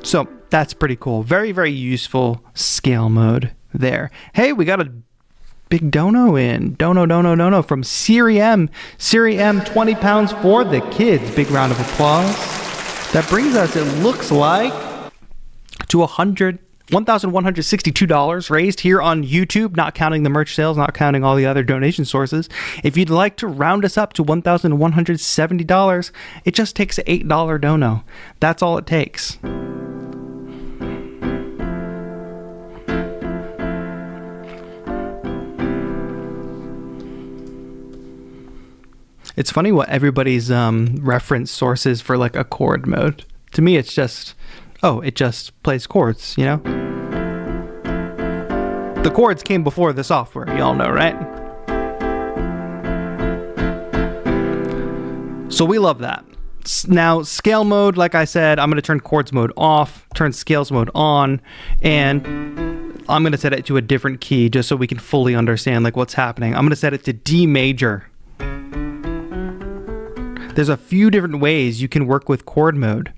So that's pretty cool. Very, very useful scale mode there. Hey, we got a big dono in. Dono from Siri M. Siri M, 20 pounds for the kids. Big round of applause. That brings us, it looks like, to $1,162 raised here on YouTube, not counting the merch sales, not counting all the other donation sources. If you'd like to round us up to $1,170, it just takes an $8 dono. That's all it takes. It's funny what everybody's reference source is for like a chord mode. To me, it's just, oh, it just plays chords, you know? The chords came before the software, y'all know, right? So we love that. Now, scale mode, like I said, I'm going to turn chords mode off, turn scales mode on, and I'm going to set it to a different key just so we can fully understand like what's happening. I'm going to set it to D major. There's a few different ways you can work with chord mode.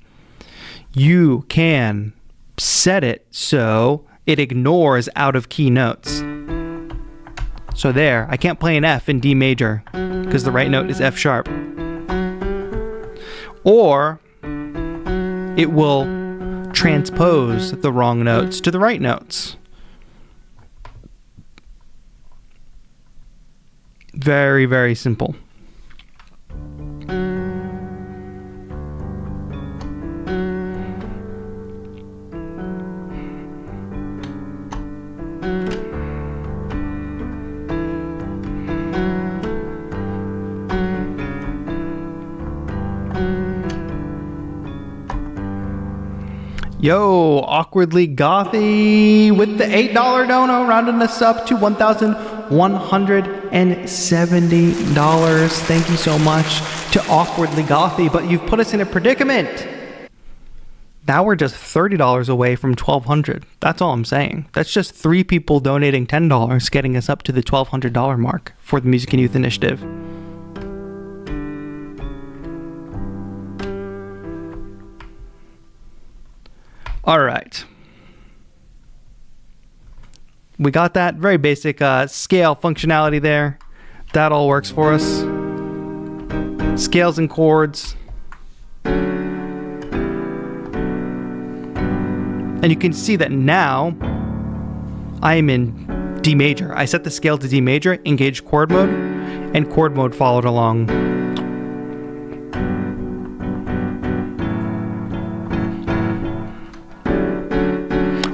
You can set it so it ignores out of key notes. So there, I can't play an F in D major because the right note is F sharp. Or it will transpose the wrong notes to the right notes. Very, very simple. Yo, Awkwardly Gothy with the $8 dono, rounding us up to $1,170. Thank you so much to Awkwardly Gothy, but you've put us in a predicament. Now we're just $30 away from $1,200. That's all I'm saying. That's just 3 people donating $10, getting us up to the $1,200 mark for the Music and Youth Initiative. All right. We got that very basic scale functionality there. That all works for us. Scales and chords. And you can see that now I am in D major. I set the scale to D major, engaged chord mode, and chord mode followed along.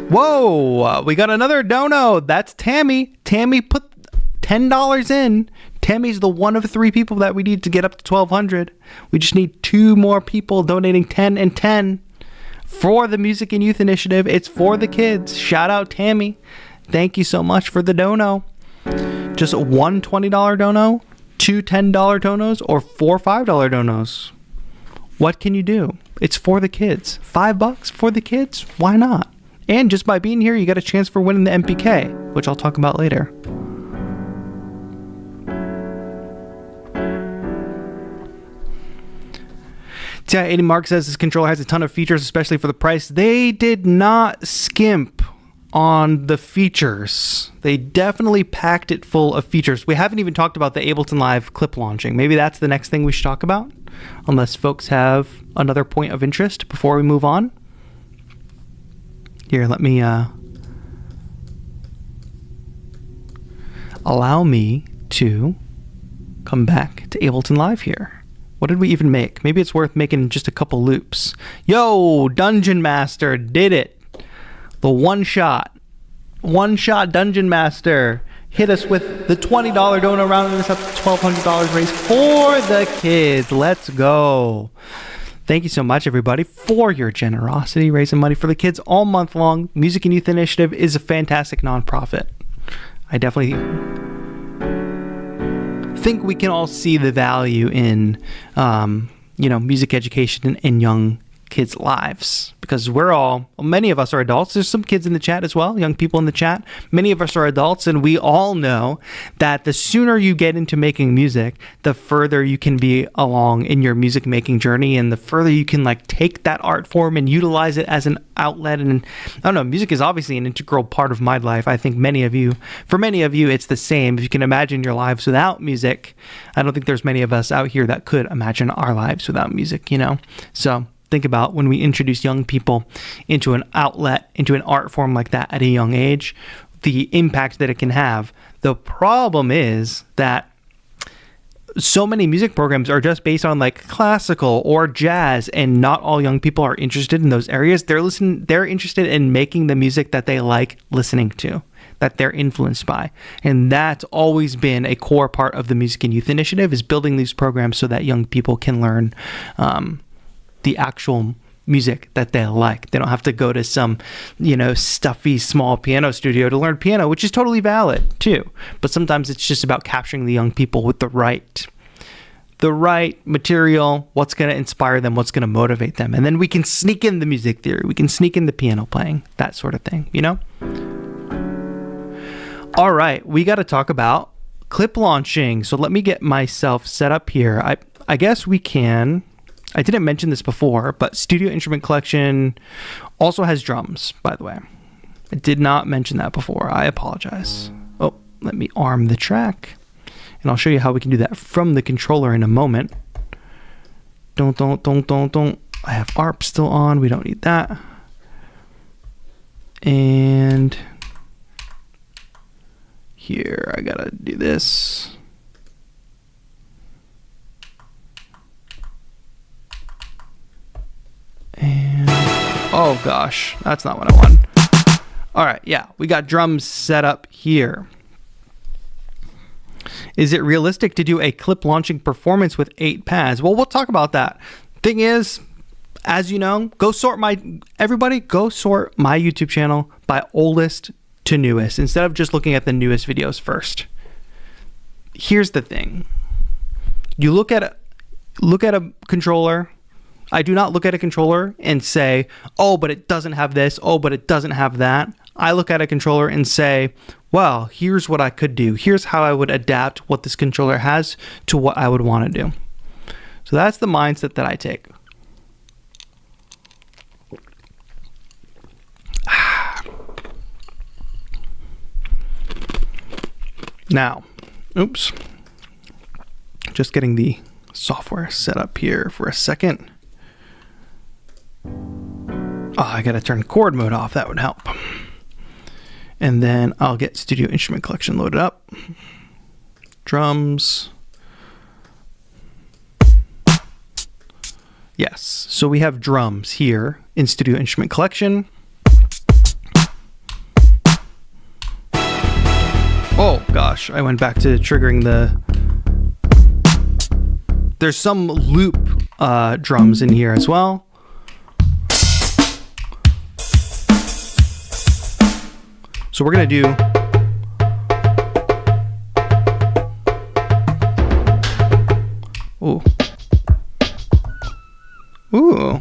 Whoa, we got another dono. That's Tammy. Tammy put $10 in. Tammy's the one of 3 people that we need to get up to 1,200. We just need 2 more people donating 10 and 10 for the Music and Youth Initiative. It's for the kids. Shout out Tammy. Thank you so much for the dono. Just 1 $20 dono, 2 $10 donos, or 4 $5 donos. What can you do? It's for the kids. $5 for the kids? Why not? And just by being here, you got a chance for winning the MPK, which I'll talk about later. TI-80 Mark says this controller has a ton of features, especially for the price. They did not skimp on the features. They definitely packed it full of features. We haven't even talked about the Ableton Live clip launching. Maybe that's the next thing we should talk about, unless folks have another point of interest before we move on. Here, let me allow me to come back to Ableton Live here. What did we even make? Maybe it's worth making just a couple loops. Yo, Dungeon Master did it. The one-shot Dungeon Master hit us with the $20 dono, rounding us up to $1,200 raised for the kids. Let's go. Thank you so much, everybody, for your generosity, raising money for the kids all month long. Music and Youth Initiative is a fantastic nonprofit. I definitely think we can all see the value in, music education in young kids' lives, because many of us are adults. There's some kids in the chat as well, young people in the chat. Many of us are adults, and we all know that the sooner you get into making music, the further you can be along in your music making journey, and the further you can take that art form and utilize it as an outlet. And I don't know, music is obviously an integral part of my life. I think for many of you, it's the same. If you can imagine your lives without music, I don't think there's many of us out here that could imagine our lives without music, So think about when we introduce young people into an outlet, into an art form like that at a young age, the impact that it can have. The problem is that so many music programs are just based on classical or jazz, and not all young people are interested in those areas. They're interested in making the music that they like listening to, that they're influenced by. And that's always been a core part of the Music and Youth Initiative, is building these programs so that young people can learn the actual music that they like. They don't have to go to some, stuffy small piano studio to learn piano, which is totally valid too. But sometimes it's just about capturing the young people with the right material, what's going to inspire them, what's going to motivate them. And then we can sneak in the music theory. We can sneak in the piano playing, that sort of thing, All right, we got to talk about clip launching. So let me get myself set up here. I guess we can. I didn't mention this before, but Studio Instrument Collection also has drums, by the way. I did not mention that before. I apologize. Oh, let me arm the track, and I'll show you how we can do that from the controller in a moment. Don't. I have ARP still on. We don't need that. And here, I gotta do this. And oh gosh, that's not what I want. All right, yeah, we got drums set up here. Is it realistic to do a clip launching performance with 8 pads? Well, we'll talk about that. Thing is, as you know, go sort my YouTube channel by oldest to newest, instead of just looking at the newest videos first. Here's the thing. You look at a controller, I do not look at a controller and say, oh, but it doesn't have this. Oh, but it doesn't have that. I look at a controller and say, well, here's what I could do. Here's how I would adapt what this controller has to what I would want to do. So that's the mindset that I take. Now, oops, just getting the software set up here for a second. Oh, I gotta turn chord mode off. That would help. And then I'll get Studio Instrument Collection loaded up. Drums. Yes, so we have drums here in Studio Instrument Collection. Oh gosh, I went back to triggering the... There's some loop drums in here as well. So we're gonna do ooh. Ooh.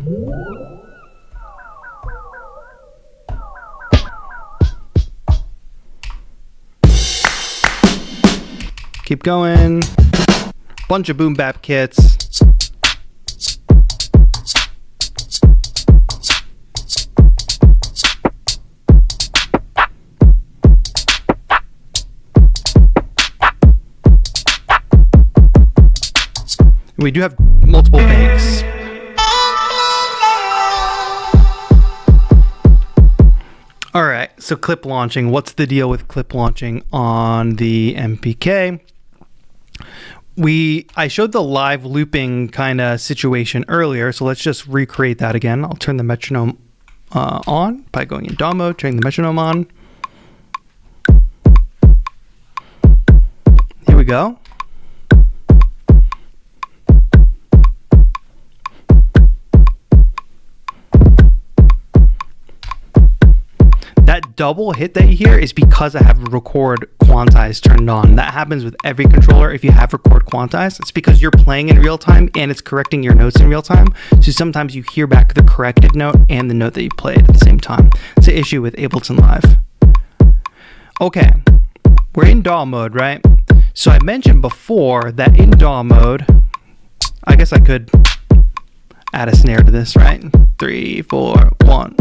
Keep going. Bunch of boom bap kits. We do have multiple banks. All right, so clip launching. What's the deal with clip launching on the MPK? I showed the live looping kind of situation earlier, so let's just recreate that again. I'll turn the metronome on by going in DAW mode, turning the metronome on. Here we go. That double hit that you hear is because I have record quantize turned on. That happens with every controller if you have record quantize. It's because you're playing in real time and it's correcting your notes in real time. So sometimes you hear back the corrected note and the note that you played at the same time. It's an issue with Ableton Live. Okay, we're in DAW mode, right? So I mentioned before that in DAW mode, I guess I could add a snare to this, right? 3, 4, 1.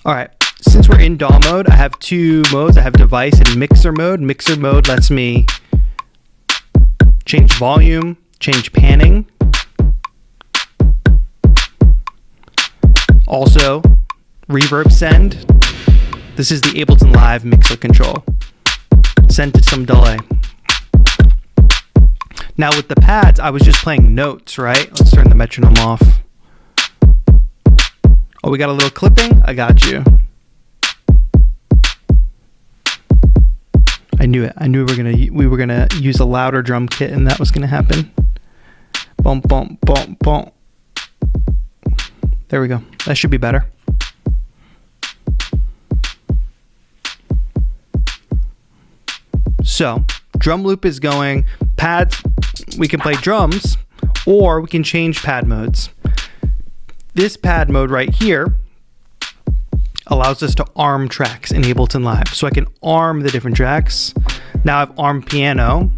All right, since we're in DAW mode, I have two modes. I have device and mixer mode. Mixer mode lets me change volume, change panning. Also, reverb send. This is the Ableton Live mixer control. Send to some delay. Now with the pads, I was just playing notes, right? Let's turn the metronome off. Oh, we got a little clipping? I got you. I knew it. I knew we were gonna use a louder drum kit and that was gonna happen. Bump, bump, bump, bump. There we go. That should be better. So, drum loop is going. Pads, we can play drums or we can change pad modes. This pad mode right here allows us to arm tracks in Ableton Live. So I can arm the different tracks. Now I've armed piano.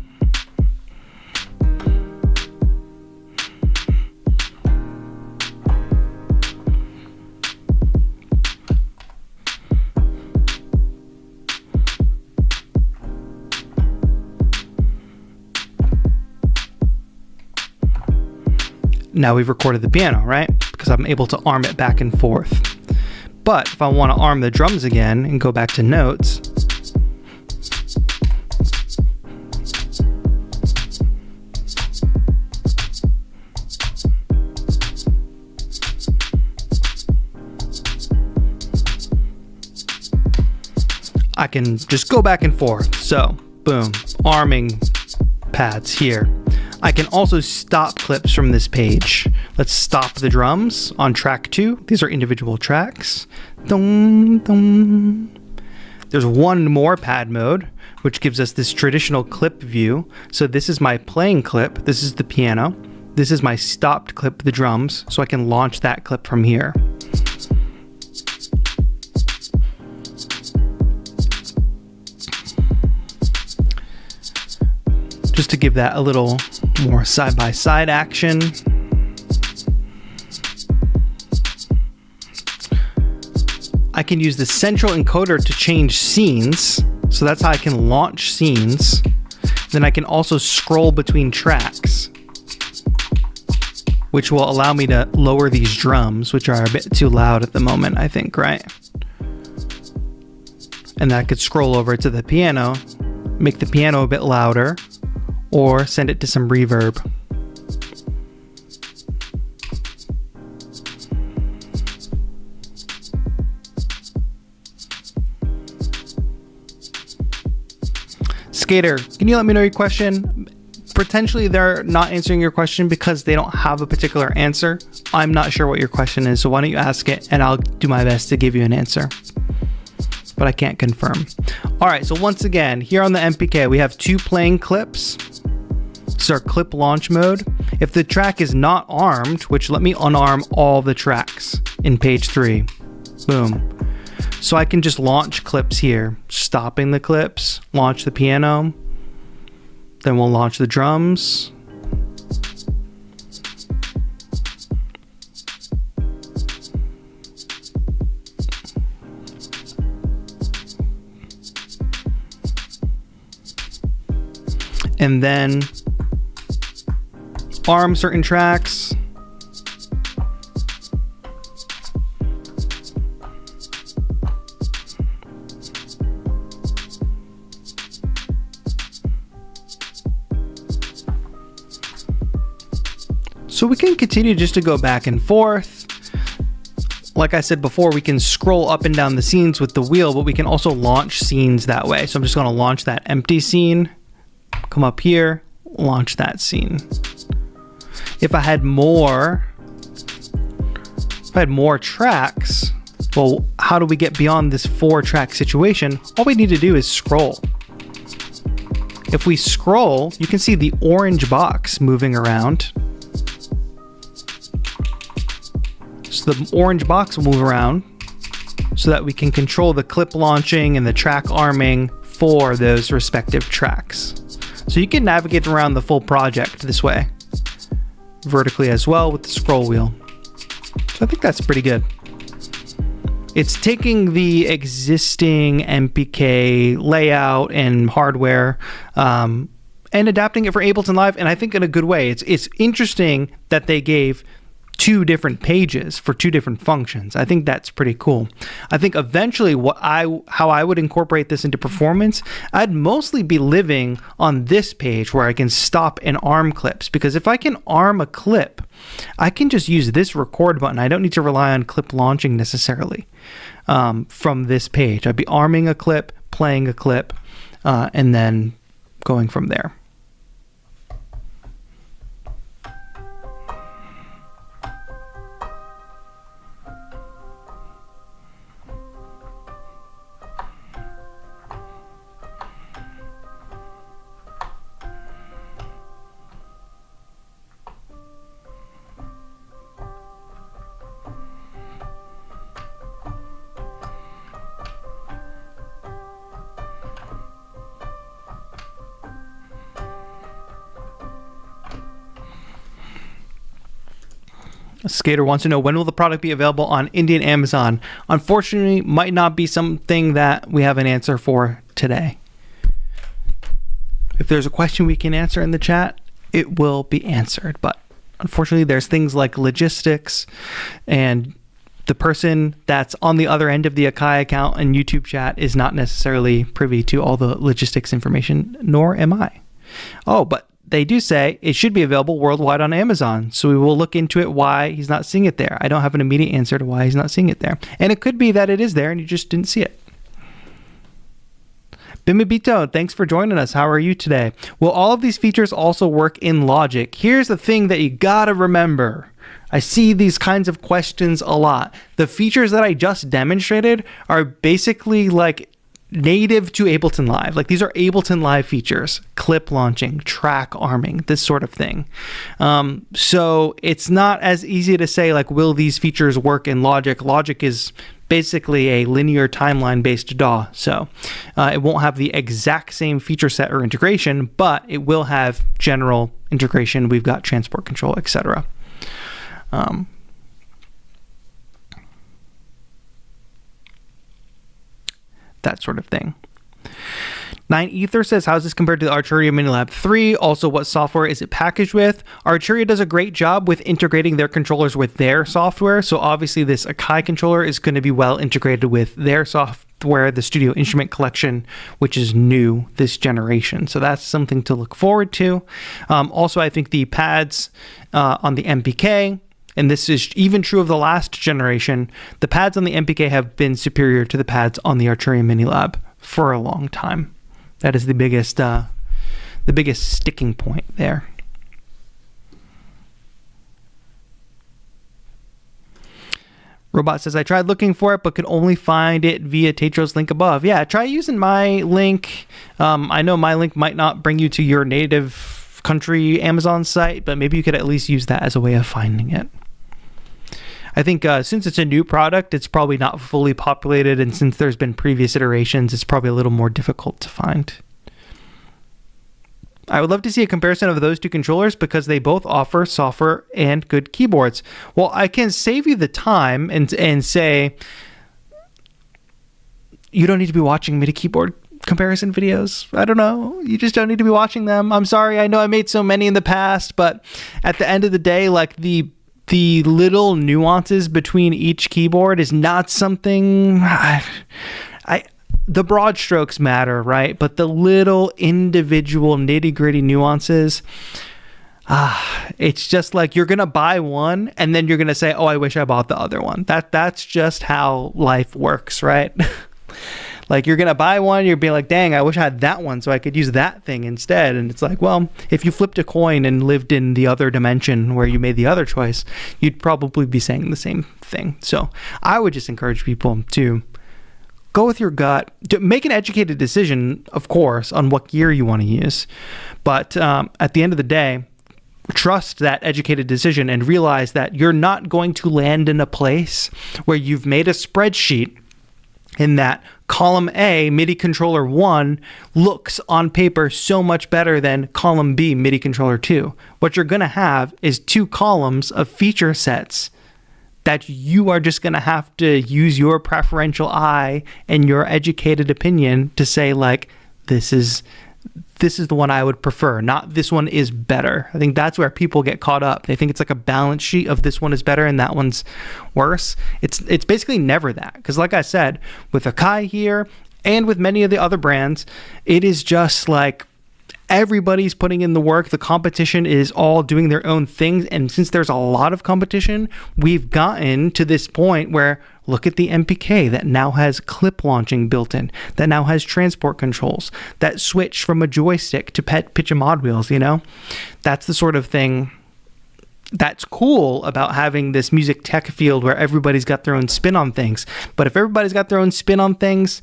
Now we've recorded the piano, right? Because I'm able to arm it back and forth. But if I want to arm the drums again and go back to notes, I can just go back and forth. So, boom, arming pads here. I can also stop clips from this page. Let's stop the drums on track 2. These are individual tracks. Dum, dum. There's one more pad mode, which gives us this traditional clip view. So this is my playing clip. This is the piano. This is my stopped clip, the drums. So I can launch that clip from here. Just to give that a little more side-by-side action. I can use the central encoder to change scenes. So that's how I can launch scenes. Then I can also scroll between tracks, which will allow me to lower these drums, which are a bit too loud at the moment, I think, right? And then I could scroll over to the piano, make the piano a bit louder, or send it to some reverb. Skater, can you let me know your question? Potentially they're not answering your question because they don't have a particular answer. I'm not sure what your question is, so why don't you ask it and I'll do my best to give you an answer. But I can't confirm. All right, so once again, here on the MPK, we have 2 playing clips. This is our clip launch mode. If the track is not armed, which let me unarm all the tracks in page 3. Boom. So I can just launch clips here, stopping the clips, launch the piano, then we'll launch the drums. And then arm certain tracks. So we can continue just to go back and forth. Like I said before, we can scroll up and down the scenes with the wheel, but we can also launch scenes that way. So I'm just going to launch that empty scene, come up here, launch that scene. If I had more tracks, well, how do we get beyond this 4-track situation? All we need to do is scroll. If we scroll, you can see the orange box moving around. So the orange box will move around so that we can control the clip launching and the track arming for those respective tracks. So you can navigate around the full project this way, vertically as well with the scroll wheel. So I think that's pretty good. It's taking the existing MPK layout and hardware and adapting it for Ableton Live, and I think in a good way. It's interesting that they gave 2 different pages for 2 different functions. I think that's pretty cool. I think eventually how I would incorporate this into performance, I'd mostly be living on this page where I can stop and arm clips, because if I can arm a clip, I can just use this record button. I don't need to rely on clip launching necessarily from this page. I'd be arming a clip, playing a clip, and then going from there. Skater wants to know, when will the product be available on India and Amazon? Unfortunately, might not be something that we have an answer for today. If there's a question we can answer in the chat, it will be answered. But unfortunately, there's things like logistics, and the person that's on the other end of the Akai account and YouTube chat is not necessarily privy to all the logistics information, nor am I. Oh, but they do say it should be available worldwide on Amazon. So we will look into it, why he's not seeing it there. I don't have an immediate answer to why he's not seeing it there. And it could be that it is there and you just didn't see it. Bimibito, thanks for joining us. How are you today? Will all of these features also work in Logic? Here's the thing that you gotta remember. I see these kinds of questions a lot. The features that I just demonstrated are basically like native to Ableton Live. Like these are Ableton Live features, clip launching, track arming, this sort of thing. So it's not as easy to say like, will these features work in Logic? Logic is basically a linear timeline based DAW. So it won't have the exact same feature set or integration, but it will have general integration. We've got transport control, etc. That sort of thing. 9ether says, how's this compared to the Arturia Minilab 3? Also, what software is it packaged with? Arturia does a great job with integrating their controllers with their software. So obviously this Akai controller is going to be well integrated with their software, the Studio Instrument Collection, which is new this generation. So that's something to look forward to. Also, I think the pads on the MPK, and this is even true of the last generation, the pads on the MPK have been superior to the pads on the Arturia Minilab for a long time. That is the biggest sticking point there. Robot says, I tried looking for it, but could only find it via TAETRO's link above. Yeah, try using my link. I know my link might not bring you to your native country Amazon site, but maybe you could at least use that as a way of finding it. I think since it's a new product, it's probably not fully populated, and since there's been previous iterations, it's probably a little more difficult to find. I would love to see a comparison of those two controllers because they both offer software and good keyboards. Well, I can save you the time and say you don't need to be watching MIDI keyboard comparison videos. I don't know. You just don't need to be watching them. I'm sorry. I know I made so many in the past, but at the end of the day, like the little nuances between each keyboard is not something the broad strokes matter, right? But the little individual nitty-gritty nuances, it's just like you're gonna buy one and then you're gonna say, oh, I wish I bought the other one. That's just how life works, right? Like you're gonna buy one, you're being like, dang, I wish I had that one so I could use that thing instead. And it's like, well, if you flipped a coin and lived in the other dimension where you made the other choice, you'd probably be saying the same thing. So I would just encourage people to go with your gut, to make an educated decision, of course, on what gear you want to use. But at the end of the day, trust that educated decision and realize that you're not going to land in a place where you've made a spreadsheet in that column A, MIDI controller 1, looks on paper so much better than column B, MIDI controller 2. What you're going to have is two columns of feature sets that you are just going to have to use your preferential eye and your educated opinion to say, like, this is the one I would prefer, not this one is better. I think that's where people get caught up. They think it's like a balance sheet of this one is better and that one's worse. It's basically never that. Because like I said, with Akai here and with many of the other brands, it is just like everybody's putting in the work. The competition is all doing their own things. And since there's a lot of competition, we've gotten to this point where look at the MPK that now has clip launching built in, that now has transport controls, that switch from a joystick to pitch and mod wheels, you know? That's the sort of thing that's cool about having this music tech field where everybody's got their own spin on things. But if everybody's got their own spin on things,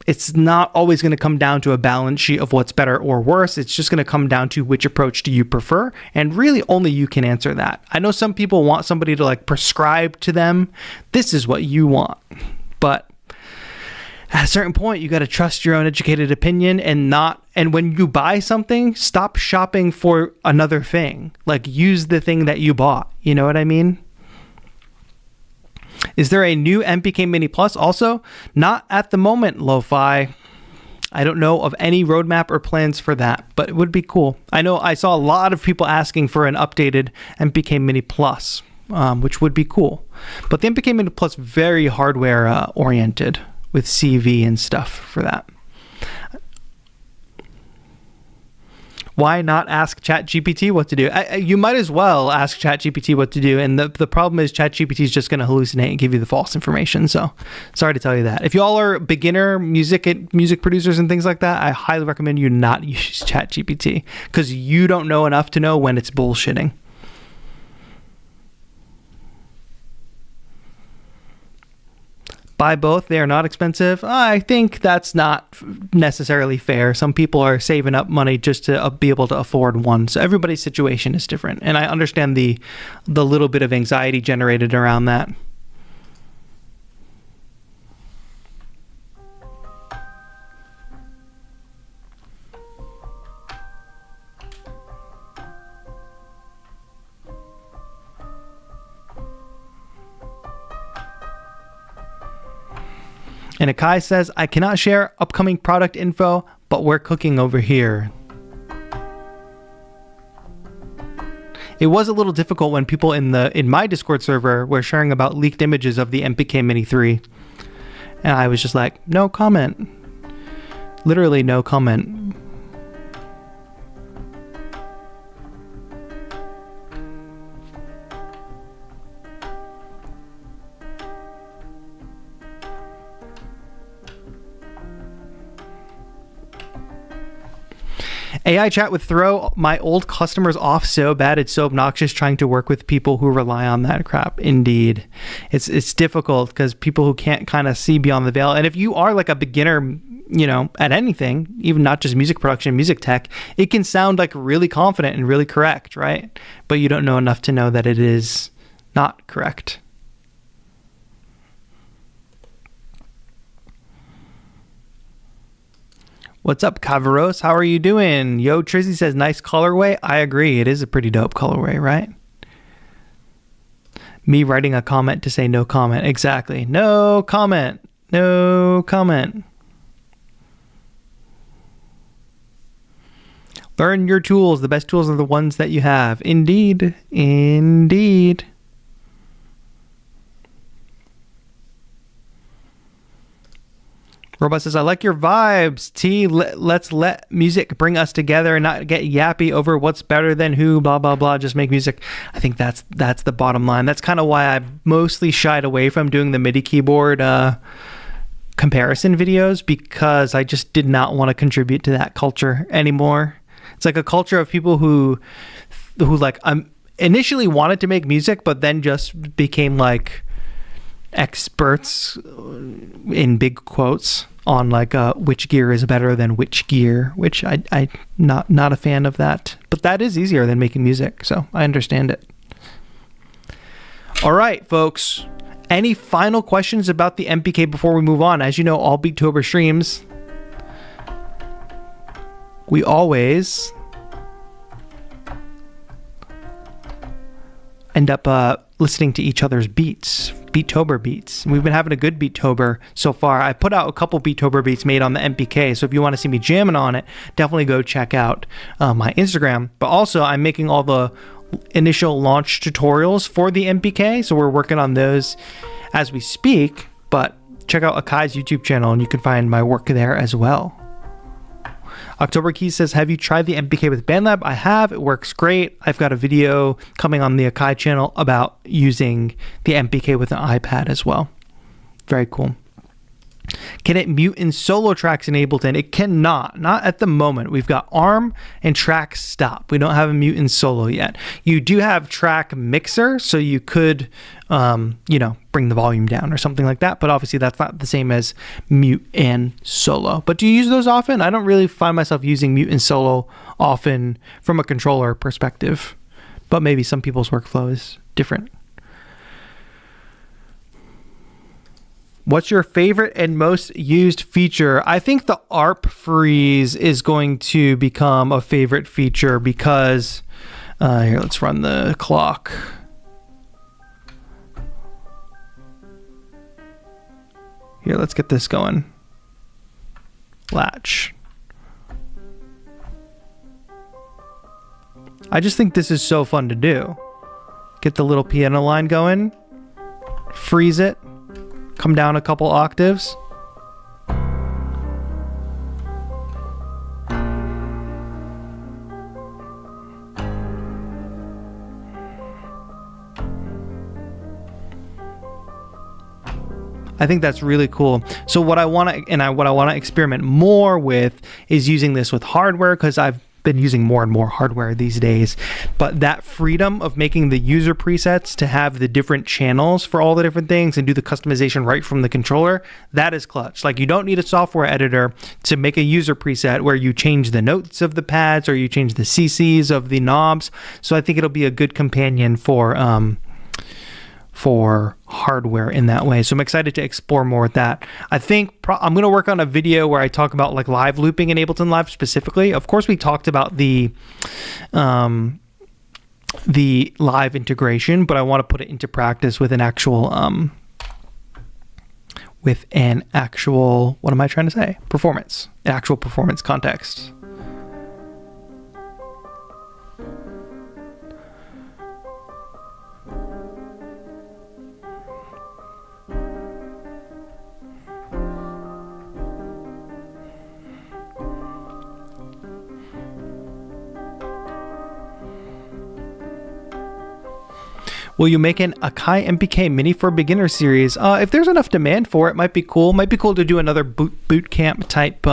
it's not always going to come down to a balance sheet of what's better or worse. It's just going to come down to which approach do you prefer, and really only you can answer that. I know some people want somebody to like prescribe to them, this is what you want, but at a certain point you got to trust your own educated opinion and when you buy something, stop shopping for another thing. Like use the thing that you bought. You know what I mean? Is there a new MPK Mini Plus also? Not at the moment, Lo-Fi. I don't know of any roadmap or plans for that, but it would be cool. I know I saw a lot of people asking for an updated MPK Mini Plus, which would be cool. But the MPK Mini Plus, very hardware oriented with CV and stuff for that. Why not ask ChatGPT what to do? You might as well ask ChatGPT what to do. And the problem is ChatGPT is just going to hallucinate and give you the false information. So sorry to tell you that. If you all are beginner music producers and things like that, I highly recommend you not use ChatGPT because you don't know enough to know when it's bullshitting. Buy both. They are not expensive. I think that's not necessarily fair. Some people are saving up money just to be able to afford one. So everybody's situation is different. And I understand the little bit of anxiety generated around that. And Akai says, I cannot share upcoming product info, but we're cooking over here. It was a little difficult when people in my Discord server were sharing about leaked images of the MPK Mini 3. And I was just like, no comment. Literally no comment. AI chat would throw my old customers off so bad. It's so obnoxious trying to work with people who rely on that crap. Indeed. It's difficult because people who can't kind of see beyond the veil. And if you are like a beginner, you know, at anything, even not just music production, music tech, it can sound like really confident and really correct, right? But you don't know enough to know that it is not correct. What's up, Cavaros? How are you doing? Yo, Trizzy says, nice colorway. I agree. It is a pretty dope colorway, right? Me writing a comment to say no comment. Exactly. No comment. No comment. Learn your tools. The best tools are the ones that you have. Indeed. Indeed. Robot says, I like your vibes. T, let's let music bring us together and not get yappy over what's better than who, blah, blah, blah. Just make music. I think that's the bottom line. That's kind of why I mostly shied away from doing the MIDI keyboard comparison videos, because I just did not want to contribute to that culture anymore. It's like a culture of people who like initially wanted to make music, but then just became like experts in big quotes on like which gear is better than which gear, which I not a fan of that, but that is easier than making music, so I understand it. All right, folks, any final questions about the MPK before we move on? As you know, all Beattober streams, we always end up listening to each other's beats, Beattober beats. We've been having a good Beattober so far. I put out a couple Beattober beats made on the MPK, so if you want to see me jamming on it, definitely go check out my Instagram. But also, I'm making all the initial launch tutorials for the MPK, so we're working on those as we speak. But check out Akai's YouTube channel, and you can find my work there as well. October Key says, have you tried the MPK with BandLab? I have. It works great. I've got a video coming on the Akai channel about using the MPK with an iPad as well. Very cool. Can it mute in solo tracks in Ableton? It cannot. Not at the moment. We've got ARM and track stop. We don't have a mute in solo yet. You do have track mixer, so you could, bring the volume down or something like that. But obviously, that's not the same as mute and solo. But do you use those often? I don't really find myself using mute and solo often from a controller perspective. But maybe some people's workflow is different. What's your favorite and most used feature? I think the ARP freeze is going to become a favorite feature because, here, let's run the clock. Here, let's get this going. Latch. I just think this is so fun to do. Get the little piano line going, freeze it, come down a couple octaves. I think that's really cool. So what I want to experiment more with is using this with hardware, because I've been using more and more hardware these days. But that freedom of making the user presets to have the different channels for all the different things and do the customization right from the controller, that is clutch. Like, you don't need a software editor to make a user preset where you change the notes of the pads or you change the CCs of the knobs. So I think it'll be a good companion for hardware in that way. So I'm excited to explore more with that. I think I'm going to work on a video where I talk about like live looping in Ableton Live specifically. Of course, we talked about the live integration, but I want to put it into practice with an actual what am I trying to say? Performance, an actual performance context. Will you make an Akai MPK Mini for Beginner series? If there's enough demand for it, might be cool. Might be cool to do another boot camp type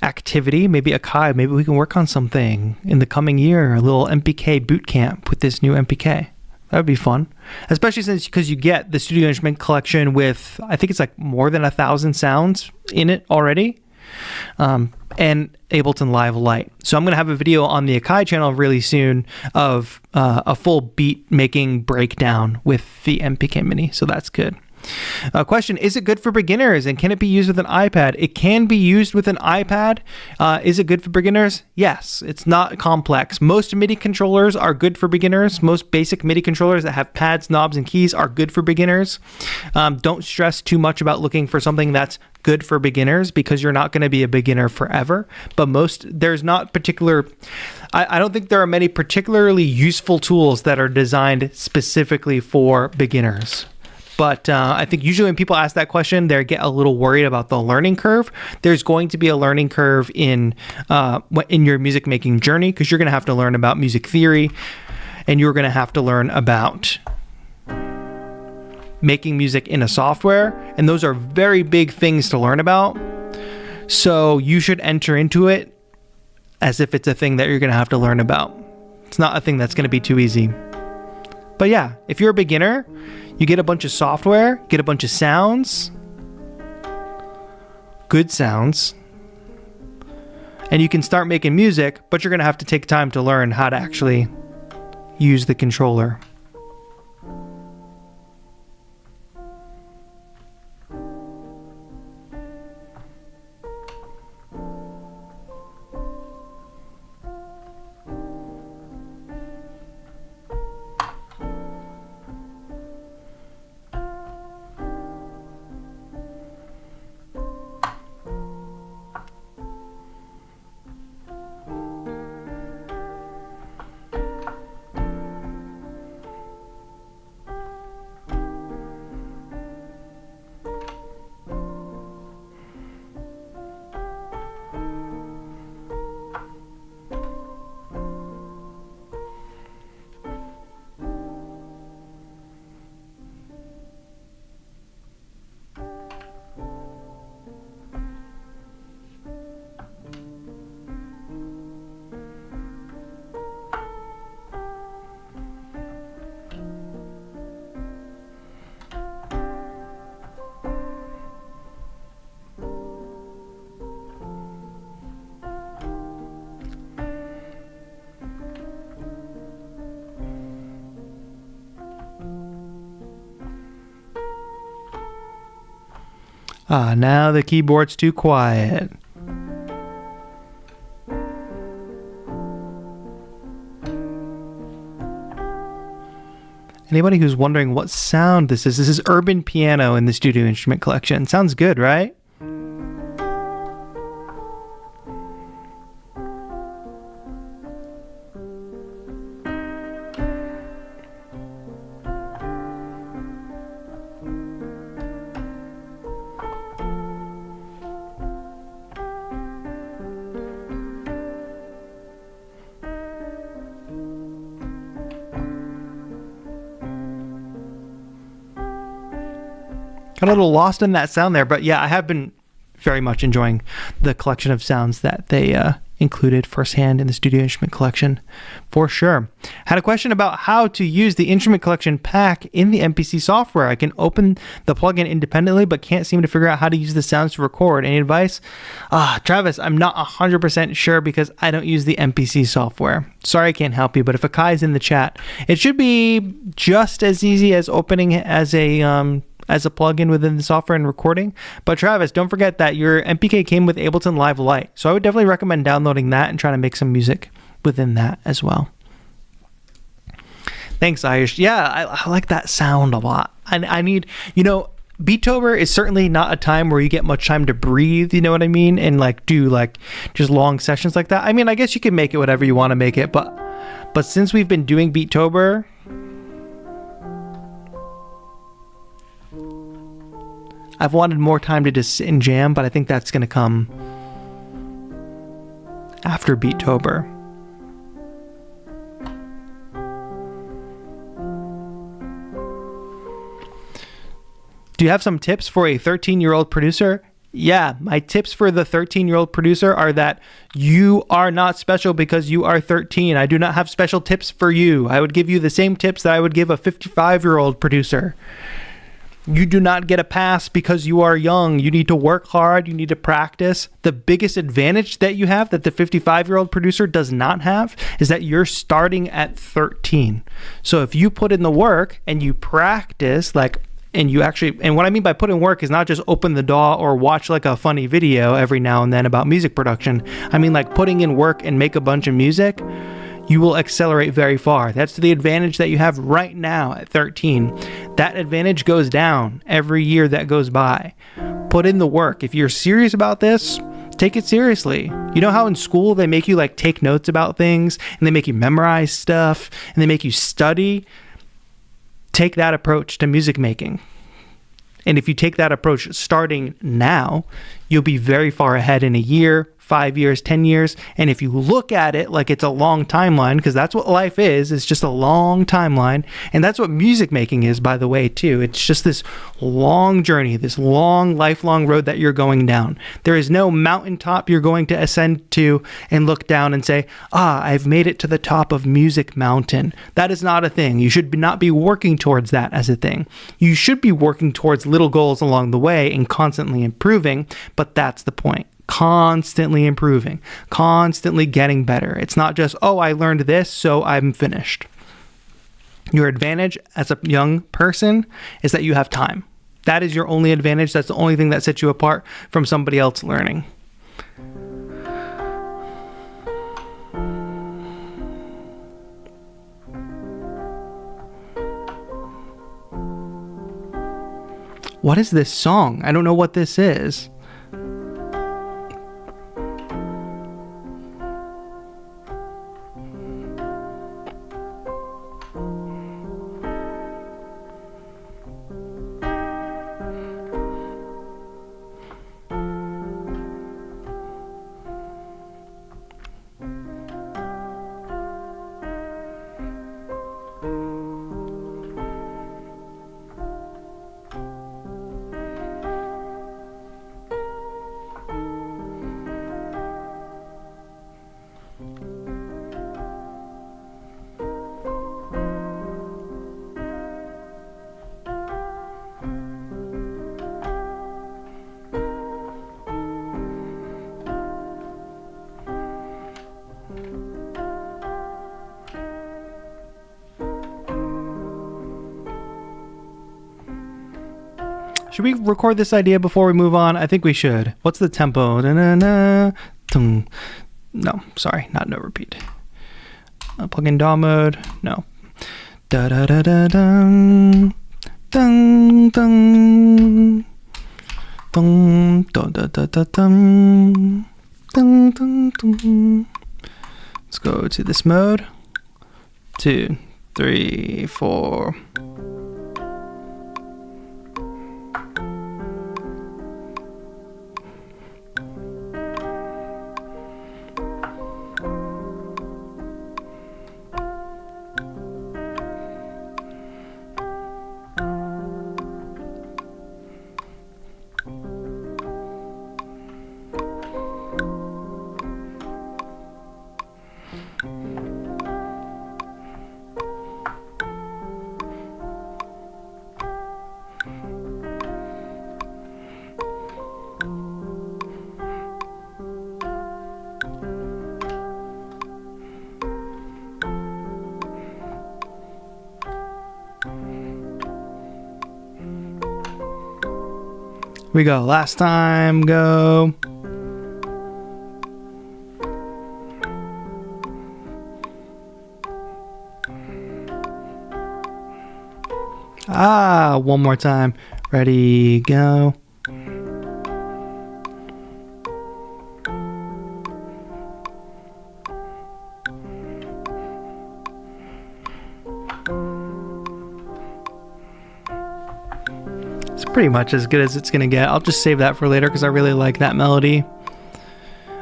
activity. Maybe Akai, maybe we can work on something in the coming year. A little MPK boot camp with this new MPK. That would be fun. Especially because you get the Studio Instrument Collection with, I think it's like more than 1,000 sounds in it already. And Ableton Live Lite. So I'm going to have a video on the Akai channel really soon of a full beat making breakdown with the MPK Mini. So that's good. Question, is it good for beginners and can it be used with an iPad? It can be used with an iPad. Is it good for beginners? Yes, it's not complex. Most MIDI controllers are good for beginners. Most basic MIDI controllers that have pads, knobs, and keys are good for beginners. Don't stress too much about looking for something that's good for beginners because you're not going to be a beginner forever. But there's not particular, I don't think there are many particularly useful tools that are designed specifically for beginners. But I think usually when people ask that question, they get a little worried about the learning curve. There's going to be a learning curve in your music making journey because you're going to have to learn about music theory and you're going to have to learn about making music in a software. And those are very big things to learn about. So you should enter into it as if it's a thing that you're going to have to learn about. It's not a thing that's going to be too easy. But yeah, if you're a beginner, you get a bunch of software, get a bunch of sounds, good sounds, and you can start making music, but you're going to have to take time to learn how to actually use the controller. Now the keyboard's too quiet. Anybody who's wondering what sound this is urban piano in the Studio Instrument Collection. Sounds good, right? Got a little lost in that sound there, but yeah, I have been very much enjoying the collection of sounds that they included firsthand in the studio instrument collection for sure. Had a question about how to use the instrument collection pack in the MPC software. I can open the plugin independently but can't seem to figure out how to use the sounds to record. Any advice? Travis, I'm not 100% sure because I don't use the MPC software. Sorry I can't help you, but if Akai's in the chat, it should be just as easy as opening it as a plugin within the software and recording. But Travis, don't forget that your MPK came with Ableton Live Lite. So I would definitely recommend downloading that and trying to make some music within that as well. Thanks, Ayush. Yeah, I like that sound a lot. I need, Beattober is certainly not a time where you get much time to breathe, you know what I mean? And do just long sessions like that. I mean, I guess you can make it whatever you want to make it, but since we've been doing Beattober, I've wanted more time to just sit and jam, but I think that's going to come after Beattober. Do you have some tips for a 13-year-old producer? Yeah, my tips for the 13-year-old producer are that you are not special because you are 13. I do not have special tips for you. I would give you the same tips that I would give a 55-year-old producer. You do not get a pass because you are young. You need to work hard. You need to practice. The biggest advantage that you have that the 55-year-old producer does not have is that you're starting at 13. So if you put in the work and you practice, and what I mean by put in work is not just open the DAW or watch a funny video every now and then about music production. I mean putting in work and make a bunch of music. You will accelerate very far. That's the advantage that you have right now at 13. That advantage goes down every year that goes by. Put in the work. If you're serious about this, take it seriously. You know how in school they make you take notes about things and they make you memorize stuff and they make you study? Take that approach to music making. And if you take that approach starting now, you'll be very far ahead in a year, 5 years, 10 years. And if you look at it like it's a long timeline, because that's what life is, it's just a long timeline. And that's what music making is, by the way, too. It's just this long journey, this long, lifelong road that you're going down. There is no mountaintop you're going to ascend to and look down and say, I've made it to the top of Music Mountain. That is not a thing. You should not be working towards that as a thing. You should be working towards little goals along the way and constantly improving, but that's the point. Constantly improving, constantly getting better. It's not just, I learned this, so I'm finished. Your advantage as a young person is that you have time. That is your only advantage. That's the only thing that sets you apart from somebody else learning. What is this song? I don't know what this is. Should we record this idea before we move on? I think we should. What's the tempo? No, sorry, not no repeat. Plug in DAW mode. No. Da da da da dum dum dum dum da da da da dum dum dum dum. Let's go to this mode. 2, 3, 4. We go. Last time, go. One more time. Ready, go. Pretty much as good as it's gonna get. I'll just save that for later because I really like that melody.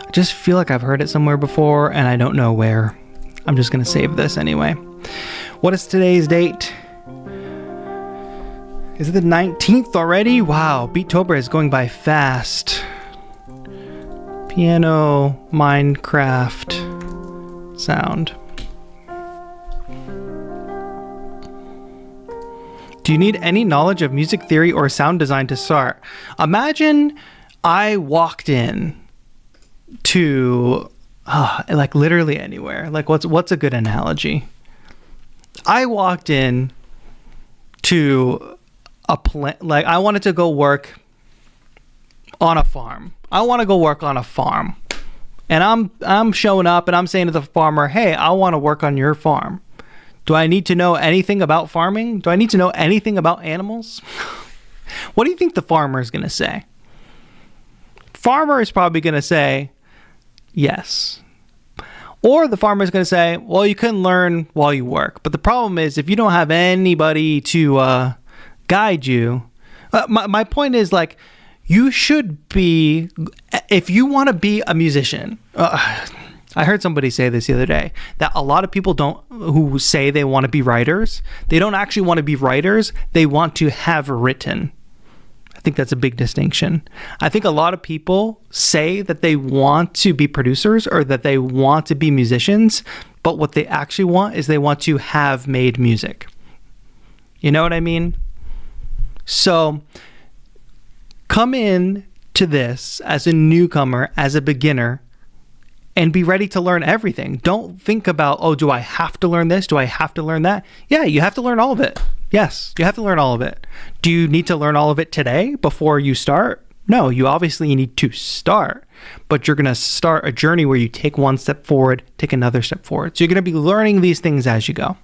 I just feel like I've heard it somewhere before and I don't know where. I'm just gonna save this anyway. What is today's date? Is it the 19th already? Wow, Beattober is going by fast. Piano, Minecraft, sound. Do you need any knowledge of music theory or sound design to start? Imagine I walked in to like literally anywhere. Like what's a good analogy? I walked in to a plant. Like I wanted to go work on a farm. I want to go work on a farm, and I'm showing up and I'm saying to the farmer, "Hey, I want to work on your farm." Do I need to know anything about farming? Do I need to know anything about animals? What do you think the farmer is going to say? Farmer is probably going to say, yes. Or the farmer is going to say, well, you couldn't learn while you work. But the problem is, if you don't have anybody to guide you, my point is, like, you should be, if you want to be a musician, I heard somebody say this the other day, that a lot of people who say they want to be writers, they don't actually want to be writers, they want to have written. I think that's a big distinction. I think a lot of people say that they want to be producers or that they want to be musicians, but what they actually want is they want to have made music. You know what I mean? So come in to this as a newcomer, as a beginner, and be ready to learn everything. Don't think about, oh, do I have to learn this? Do I have to learn that? Yeah, you have to learn all of it. Yes, you have to learn all of it. Do you need to learn all of it today before you start? No, you obviously need to start, but you're going to start a journey where you take one step forward, take another step forward. So you're going to be learning these things as you go.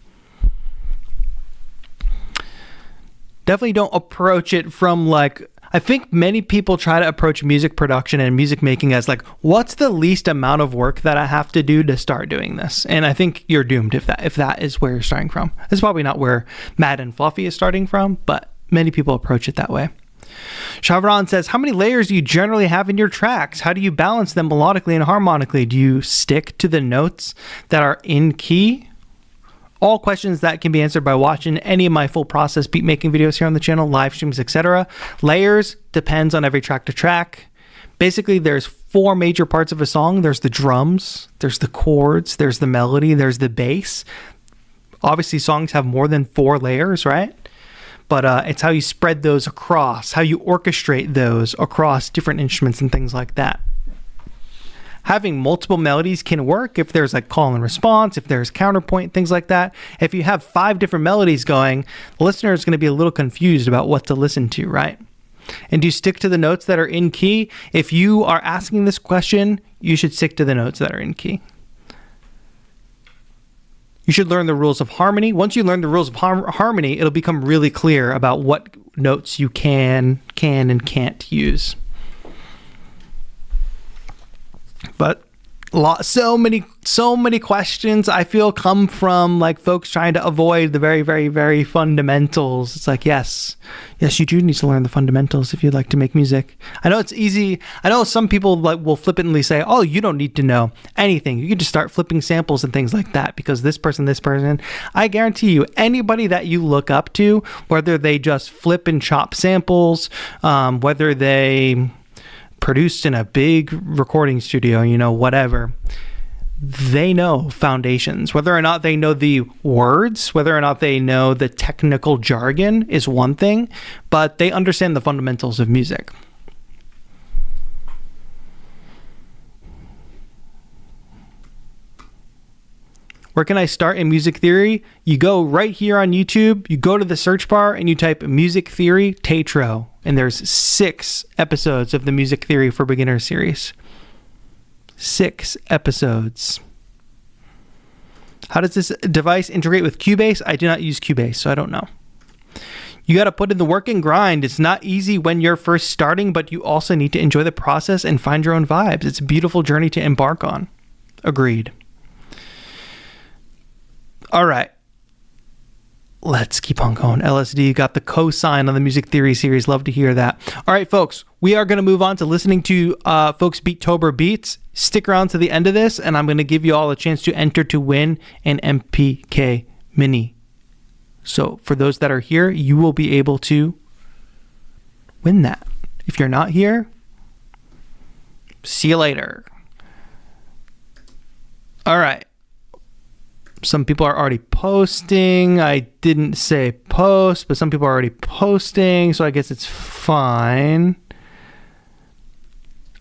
Definitely don't approach it from like, I think many people try to approach music production and music making as like, what's the least amount of work that I have to do to start doing this? And I think you're doomed if that is where you're starting from. This is probably not where Mad and Fluffy is starting from, but many people approach it that way. Chavron says, how many layers do you generally have in your tracks? How do you balance them melodically and harmonically? Do you stick to the notes that are in key? All questions that can be answered by watching any of my full process beat making videos here on the channel, live streams, etc. Layers depends on every track to track. Basically, there's 4 major parts of a song. There's the drums, there's the chords, there's the melody, there's the bass. Obviously, songs have more than 4 layers, right? But it's how you spread those across, how you orchestrate those across different instruments and things like that. Having multiple melodies can work if there's like call and response, if there's counterpoint, things like that. If you have 5 different melodies going, the listener is going to be a little confused about what to listen to, right? And do you stick to the notes that are in key? If you are asking this question, you should stick to the notes that are in key. You should learn the rules of harmony. Once you learn the rules of harmony, it'll become really clear about what notes you can and can't use. But so many questions I feel come from like folks trying to avoid the very, very, very fundamentals. It's like, yes, you do need to learn the fundamentals if you'd like to make music. I know it's easy. I know some people like will flippantly say, oh, you don't need to know anything. You can just start flipping samples and things like that because this person. I guarantee you, anybody that you look up to, whether they just flip and chop samples, whether they produced in a big recording studio, whatever, they know foundations. Whether or not they know the words, whether or not they know the technical jargon is one thing, but they understand the fundamentals of music. Where can I start in music theory? You go right here on YouTube, you go to the search bar and you type music theory TAETRO, and there's 6 episodes of the music theory for beginners series. 6 episodes. How does this device integrate with Cubase? I do not use Cubase, so I don't know. You got to put in the work and grind. It's not easy when you're first starting, but you also need to enjoy the process and find your own vibes. It's a beautiful journey to embark on. Agreed. All right. Let's keep on going. LSD got the cosign on the music theory series. Love to hear that. All right, folks, we are going to move on to listening to folks' Beattober beats. Stick around to the end of this, and I'm going to give you all a chance to enter to win an MPK Mini. So for those that are here, you will be able to win that. If you're not here, see you later. All right. Some people are already posting. I didn't say post, but some people are already posting, so I guess it's fine.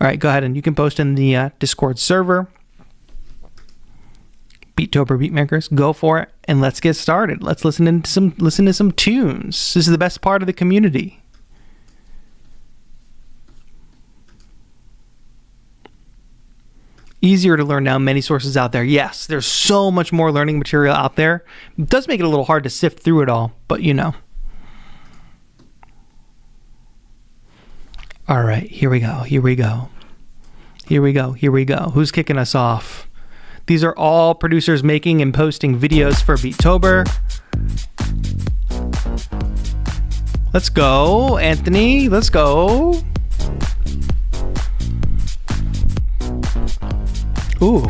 All right, go ahead and you can post in the Discord server. Beattober Beatmakers, go for it, and let's get started. Let's listen to some tunes. This is the best part of the community. Easier to learn now, many sources out there. Yes, there's so much more learning material out there. It does make it a little hard to sift through it all, but you know. All right, here we go. Who's kicking us off? These are all producers making and posting videos for Beattober. Let's go, Anthony. Let's go. Ooh,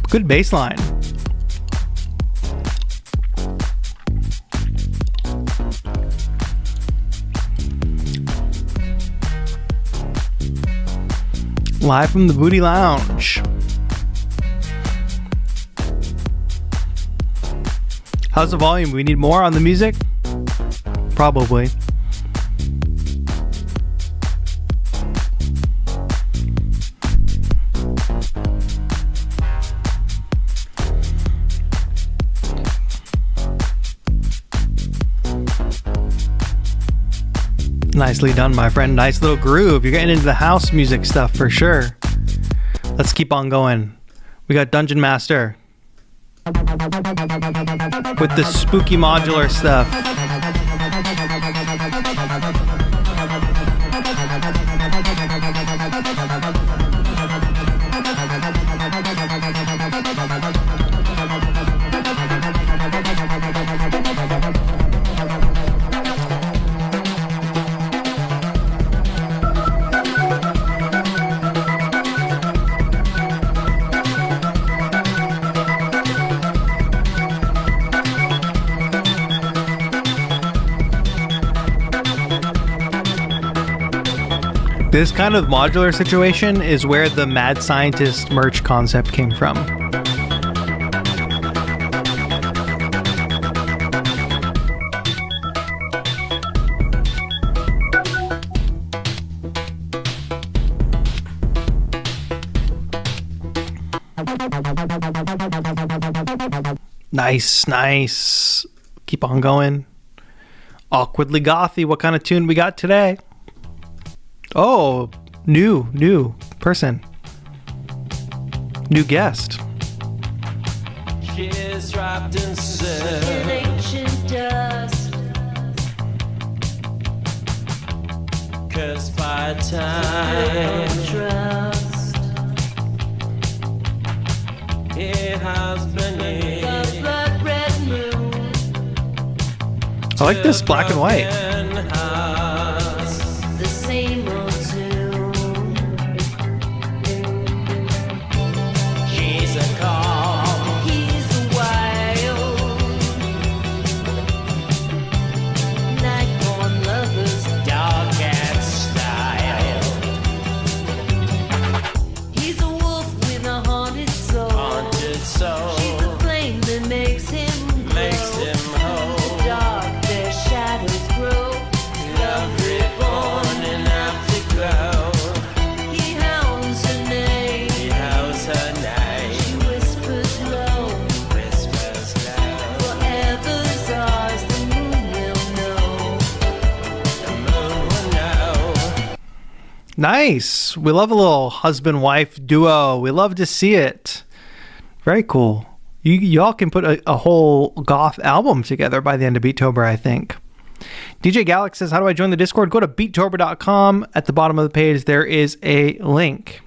good bass line. Live from the Booty Lounge. How's the volume? We need more on the music? Probably. Nicely done, my friend. Nice little groove. You're getting into the house music stuff for sure. Let's keep on going. We got Dungeon Master with the spooky modular stuff. This kind of modular situation is where the Mad Scientist merch concept came from. Nice. Keep on going. Awkwardly Gothy, what kind of tune we got today? Oh, new person. New guest. She's wrapped in ancient dust. 'Cause by time trust, it has been the blood red moon. I like this black and white. The same old tune. She's a calm, he's a wild. Nightborn lovers, dog and style. He's a wolf with a haunted soul. Nice. We love a little husband-wife duo. We love to see it. Very cool. Y'all can put a whole goth album together by the end of Beattober, I think. DJ Galax says, how do I join the Discord? Go to beattober.com. At the bottom of the page, there is a link.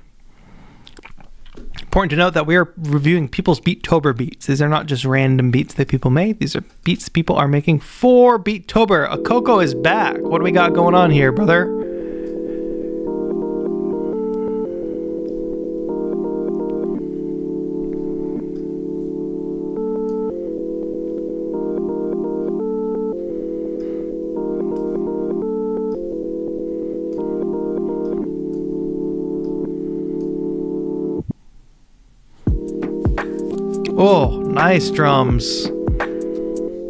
Important to note that we are reviewing people's Beattober beats. These are not just random beats that people make. These are beats people are making for Beattober. Akoko is back. What do we got going on here, brother? Oh, nice drums.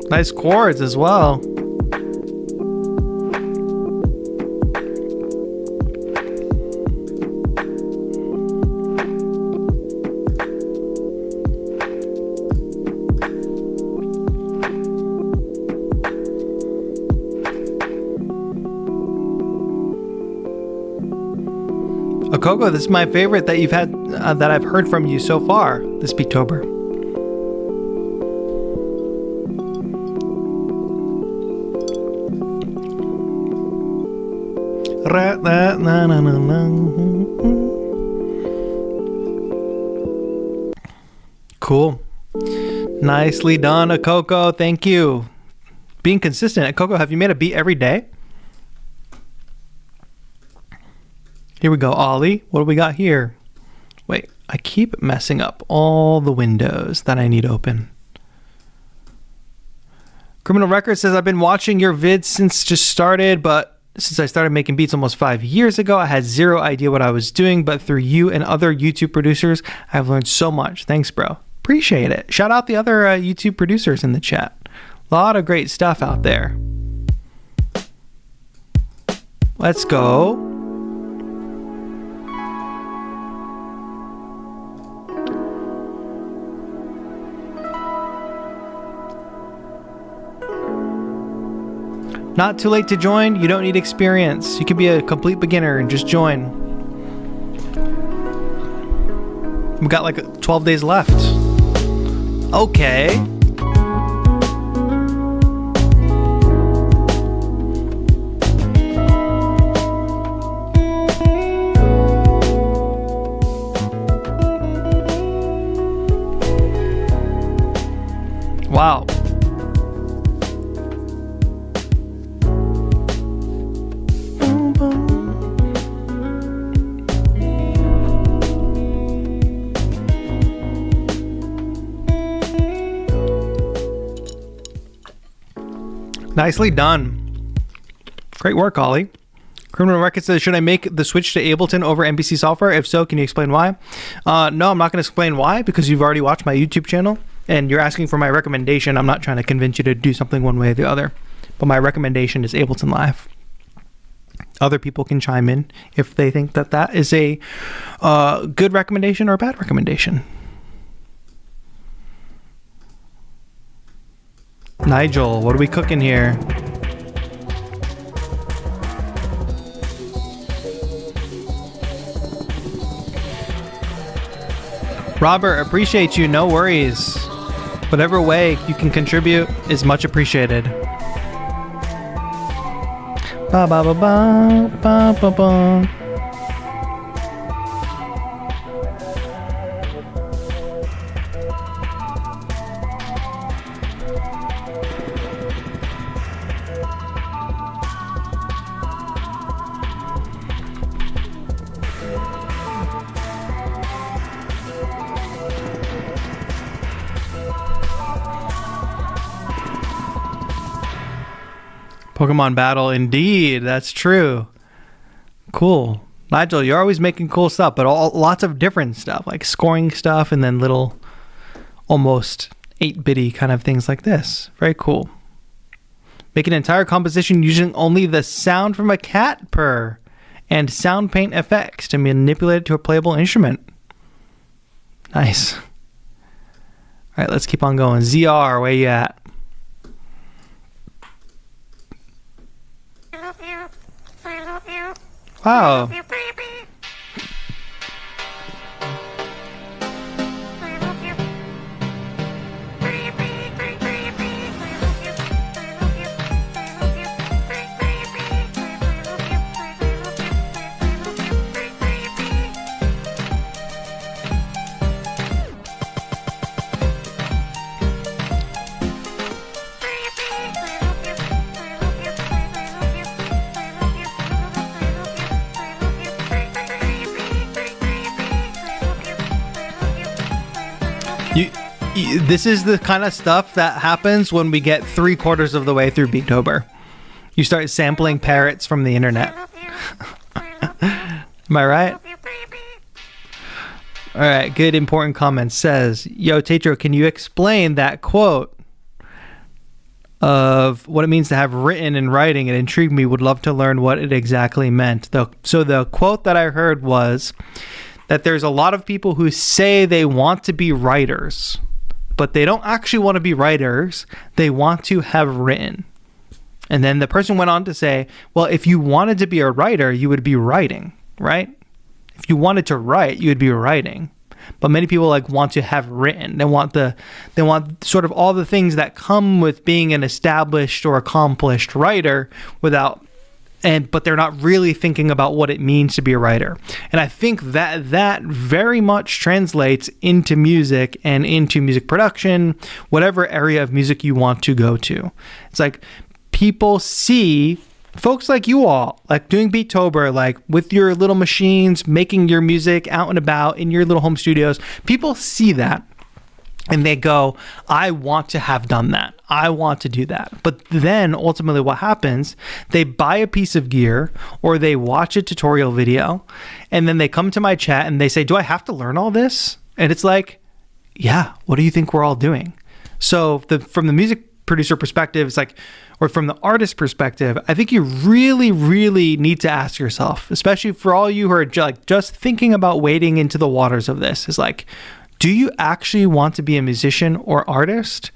Nice chords as well. Akoko, this is my favorite that you've had, that I've heard from you so far this Beattober. Cool. Nicely done, Akoko. Thank you. Being consistent. Akoko, have you made a beat every day? Here we go, Ollie. What do we got here? Wait, I keep messing up all the windows that I need open. Criminal Record says, I've been watching your vids since just started, but since I started making beats almost 5 years ago, I had zero idea what I was doing, but through you and other YouTube producers, I've learned so much. Thanks, bro. Appreciate it. Shout out the other YouTube producers in the chat. A lot of great stuff out there. Let's go. Not too late to join. You don't need experience. You can be a complete beginner and just join. We've got like 12 days left. Okay. Wow. Nicely done. Great work, Ollie. Criminal Record says, should I make the switch to Ableton over MPC software? If so, can you explain why? No, I'm not going to explain why, because you've already watched my YouTube channel and you're asking for my recommendation. I'm not trying to convince you to do something one way or the other, but my recommendation is Ableton Live. Other people can chime in if they think that that is a good recommendation or a bad recommendation. Nigel, what are we cooking here? Robert, appreciate you. No worries. Whatever way you can contribute is much appreciated. Ba ba ba ba ba ba ba. Pokemon Battle, indeed. That's true. Cool. Nigel, you're always making cool stuff, but lots of different stuff, like scoring stuff and then little almost 8-bitty kind of things like this. Very cool. Make an entire composition using only the sound from a cat purr and sound paint effects to manipulate it to a playable instrument. Nice. All right, let's keep on going. ZR, where you at? Wow. This is the kind of stuff that happens when we get 3/4 of the way through Beattober. You start sampling parrots from the internet. Am I right? All right, good important comment says, yo, TAETRO, can you explain that quote of what it means to have written and writing? It intrigued me. Would love to learn what it exactly meant. So the quote that I heard was that there's a lot of people who say they want to be writers, but they don't actually want to be writers. They want to have written. And then the person went on to say, well, if you wanted to be a writer, you would be writing, right? If you wanted to write, you would be writing. But many people want to have written. They want sort of all the things that come with being an established or accomplished writer but they're not really thinking about what it means to be a writer. And I think that very much translates into music and into music production, whatever area of music you want to go to. It's like people see folks like you all, doing Beattober, with your little machines, making your music out and about in your little home studios. People see that and they go, I want to have done that. I want to do that. But then ultimately what happens, they buy a piece of gear or they watch a tutorial video and then they come to my chat and they say, do I have to learn all this? And it's like, yeah, what do you think we're all doing? So from the music producer perspective, it's or from the artist perspective, I think you really, really need to ask yourself, especially for all you who are just thinking about wading into the waters of this, is do you actually want to be a musician or artist?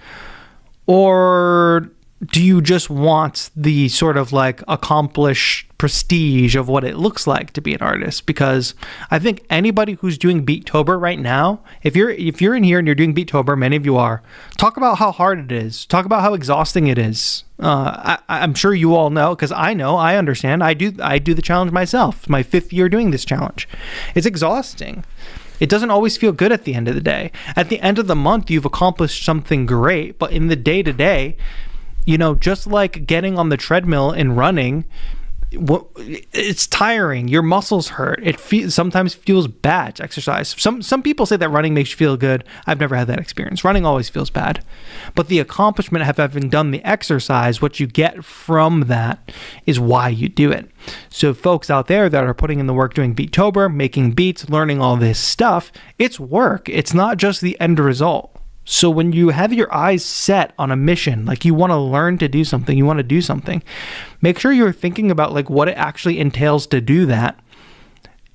Or do you just want the sort of accomplished prestige of what it looks like to be an artist? Because I think anybody who's doing Beattober right now, if you're in here and you're doing Beattober, many of you are, talk about how hard it is. Talk about how exhausting it is. I'm sure you all know, because I know, I understand. I do the challenge myself. It's my 5th year doing this challenge. It's exhausting. It doesn't always feel good at the end of the day. At the end of the month, you've accomplished something great, but in the day-to-day, just like getting on the treadmill and running, it's tiring. Your muscles hurt. It sometimes feels bad to exercise. Some people say that running makes you feel good. I've never had that experience. Running always feels bad. But the accomplishment of having done the exercise, what you get from that is why you do it. So folks out there that are putting in the work doing Beattober, making beats, learning all this stuff, it's work. It's not just the end result. So when you have your eyes set on a mission, you want to learn to do something, you want to do something, make sure you're thinking about what it actually entails to do that.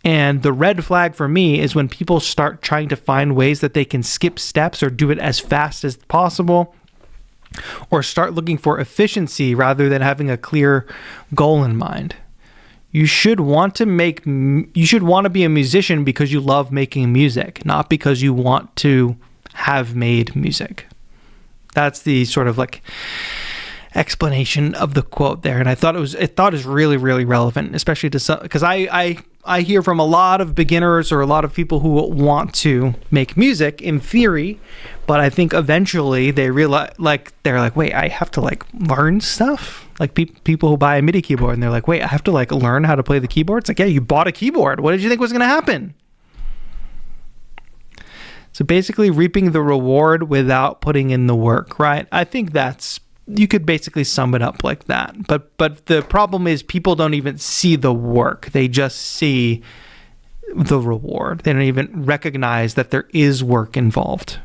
And the red flag for me is when people start trying to find ways that they can skip steps or do it as fast as possible, or start looking for efficiency rather than having a clear goal in mind. You should want to be a musician because you love making music, not because you want to have made music. That's the sort of explanation of the quote there, and I thought it was really, really relevant, especially to some, because I hear from a lot of beginners or a lot of people who want to make music in theory, but I think eventually they realize they're wait, I have to learn stuff. People who buy a MIDI keyboard and they're wait, I have to learn how to play the keyboard. It's yeah, you bought a keyboard. What did you think was going to happen? So basically reaping the reward without putting in the work, right? I think you could basically sum it up like that. But the problem is people don't even see the work. They just see the reward. They don't even recognize that there is work involved.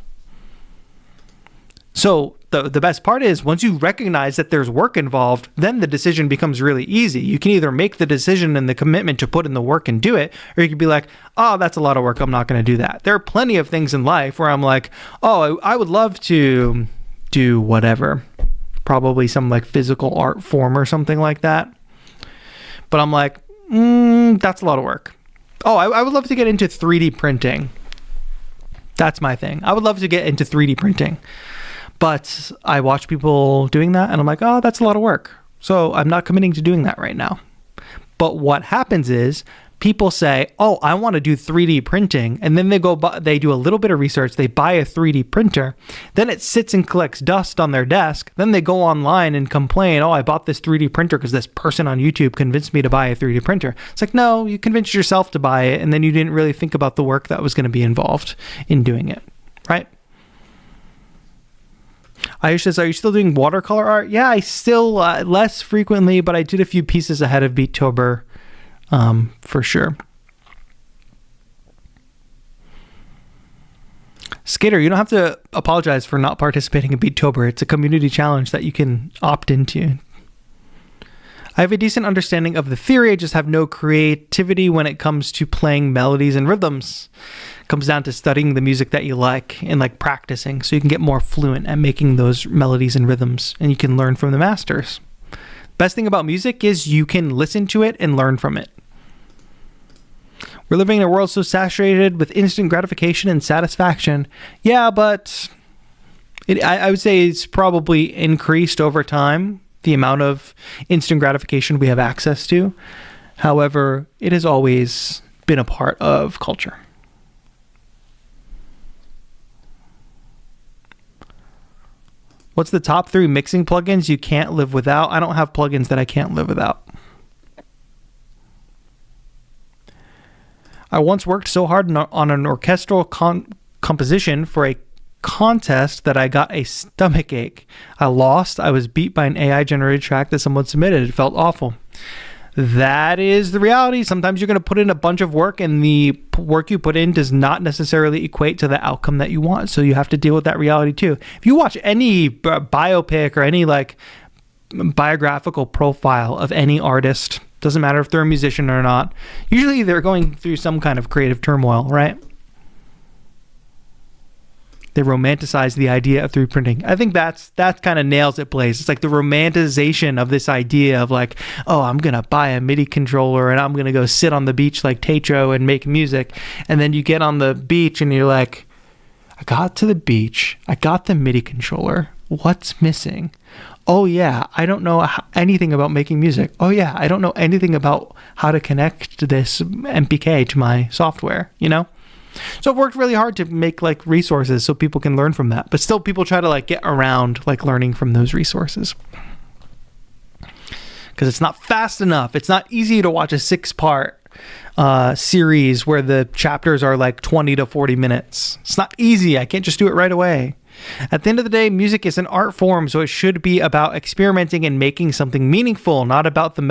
So the best part is once you recognize that there's work involved, then the decision becomes really easy. You can either make the decision and the commitment to put in the work and do it, or you could be oh, that's a lot of work. I'm not going to do that. There are plenty of things in life where I'm oh, I would love to do whatever, probably some physical art form or something like that. But I'm that's a lot of work. Oh, I would love to get into 3D printing. That's my thing. I would love to get into 3D printing. But I watch people doing that and I'm oh, that's a lot of work. So I'm not committing to doing that right now. But what happens is people say, oh, I want to do 3D printing. And then they do a little bit of research. They buy a 3D printer. Then it sits and collects dust on their desk. Then they go online and complain, oh, I bought this 3D printer because this person on YouTube convinced me to buy a 3D printer. It's no, you convinced yourself to buy it. And then you didn't really think about the work that was going to be involved in doing it, right? Ayush says, are you still doing watercolor art? Yeah, I still less frequently, but I did a few pieces ahead of Beattober for sure. Skater, you don't have to apologize for not participating in Beattober. It's a community challenge that you can opt into. I have a decent understanding of the theory. I just have no creativity when it comes to playing melodies and rhythms. It comes down to studying the music that you like and like practicing so you can get more fluent at making those melodies and rhythms, and you can learn from the masters. Best thing about music is you can listen to it and learn from it. We're living in a world so saturated with instant gratification and satisfaction. Yeah, but I would say it's probably increased over time, the amount of instant gratification we have access to. However, it has always been a part of culture. What's the top 3 mixing plugins you can't live without? I don't have plugins that I can't live without. I once worked so hard on an orchestral composition for a contest that I got a stomach ache. I lost. I was beat by an AI generated track that someone submitted. It felt awful. That is the reality. Sometimes you're going to put in a bunch of work, and the work you put in does not necessarily equate to the outcome that you want. So you have to deal with that reality too. If you watch any biopic or any like biographical profile of any artist, doesn't matter if they're a musician or not, usually they're going through some kind of creative turmoil, right? They romanticize the idea of 3D printing. I think that kind of nails it, Blaze. It's like the romanticization of this idea of like, oh, I'm going to buy a MIDI controller and I'm going to go sit on the beach like TAETRO and make music. And then you get on the beach and you're like, I got to the beach. I got the MIDI controller. What's missing? Oh yeah, I don't know anything about making music. Oh yeah, I don't know anything about how to connect this MPK to my software, you know? So I've worked really hard to make like resources so people can learn from that, but still people try to like get around like learning from those resources because it's not fast enough. It's not easy to watch a 6-part series where the chapters are like 20 to 40 minutes. It's not easy. I can't just do it right away. At the end of the day, music is an art form, so it should be about experimenting and making something meaningful, not about the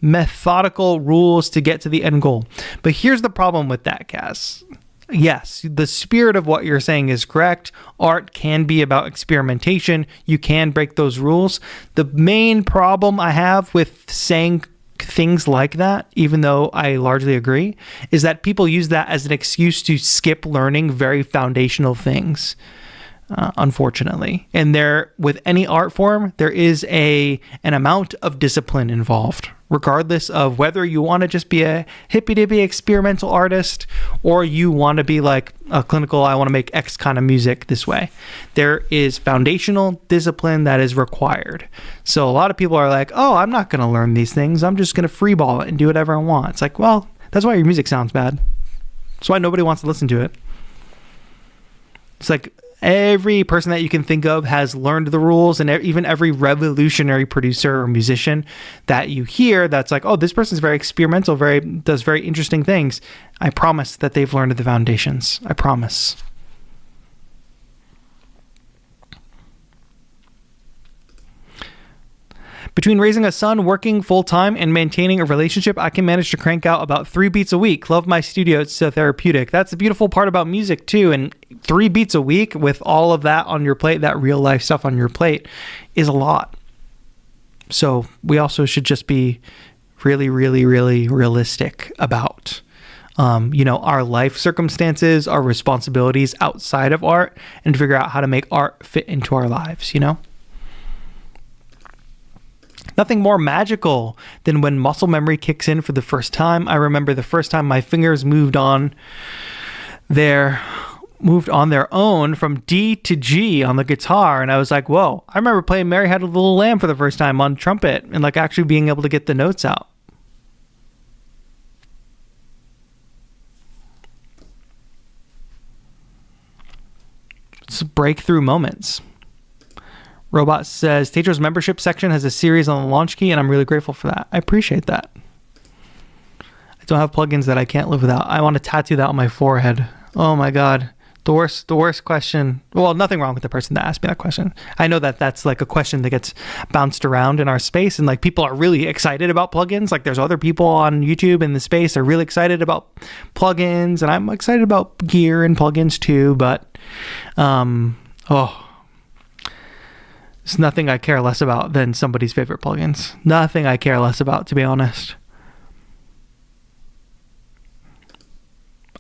methodical rules to get to the end goal. But here's the problem with that, Cass. Yes, the spirit of what you're saying is correct. Art can be about experimentation. You can break those rules. The main problem I have with saying things like that, even though I largely agree, is that people use that as an excuse to skip learning very foundational things. Unfortunately. And with any art form, there is an amount of discipline involved, regardless of whether you want to just be a hippy-dippy experimental artist or you want to be like a clinical, I want to make X kind of music this way. There is foundational discipline that is required. So a lot of people are like, oh, I'm not going to learn these things. I'm just going to freeball it and do whatever I want. It's like, well, that's why your music sounds bad. That's why nobody wants to listen to it. It's like, every person that you can think of has learned the rules, and even every revolutionary producer or musician that you hear that's like, oh, this person's very experimental, does very interesting things. I promise that they've learned the foundations. I promise. Between raising a son, working full-time, and maintaining a relationship, I can manage to crank out about 3 beats a week. Love my studio. It's so therapeutic. That's the beautiful part about music, too. And 3 beats a week with all of that on your plate, that real-life stuff on your plate, is a lot. So we also should just be really, really, really realistic about our life circumstances, our responsibilities outside of art, and figure out how to make art fit into our lives, Nothing more magical than when muscle memory kicks in for the first time. I remember the first time my fingers moved on their own from D to G on the guitar, and I was like, whoa. I remember playing Mary Had a Little Lamb for the first time on trumpet and like actually being able to get the notes out. It's breakthrough moments. Robot says, TAETRO's membership section has a series on the launch key, and I'm really grateful for that. I appreciate that. I don't have plugins that I can't live without. I want to tattoo that on my forehead. Oh my God. The worst question. Well, nothing wrong with the person that asked me that question. I know that that's like a question that gets bounced around in our space, and like people are really excited about plugins. Like there's other people on YouTube in the space that are really excited about plugins, and I'm excited about gear and plugins too. But it's nothing I care less about than somebody's favorite plugins. Nothing I care less about, to be honest.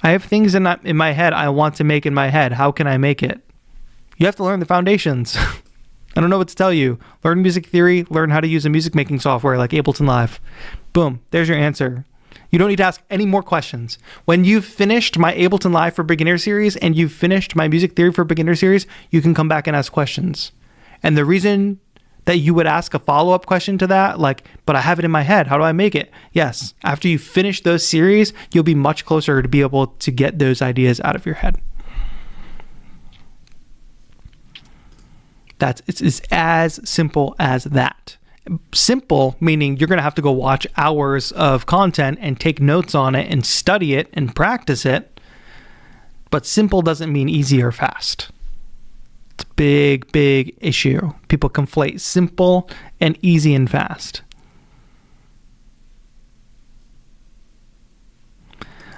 I have things in my head I want to make in my head. How can I make it? You have to learn the foundations. I don't know what to tell you. Learn music theory. Learn how to use a music making software like Ableton Live. Boom. There's your answer. You don't need to ask any more questions. When you've finished my Ableton Live for Beginner series and you've finished my music theory for Beginner series, you can come back and ask questions. And the reason that you would ask a follow-up question to that, like, but I have it in my head, how do I make it? Yes, after you finish those series, you'll be much closer to be able to get those ideas out of your head. It's as simple as that. Simple meaning you're going to have to go watch hours of content and take notes on it and study it and practice it. But simple doesn't mean easy or fast. It's a big, big issue. People conflate simple and easy and fast.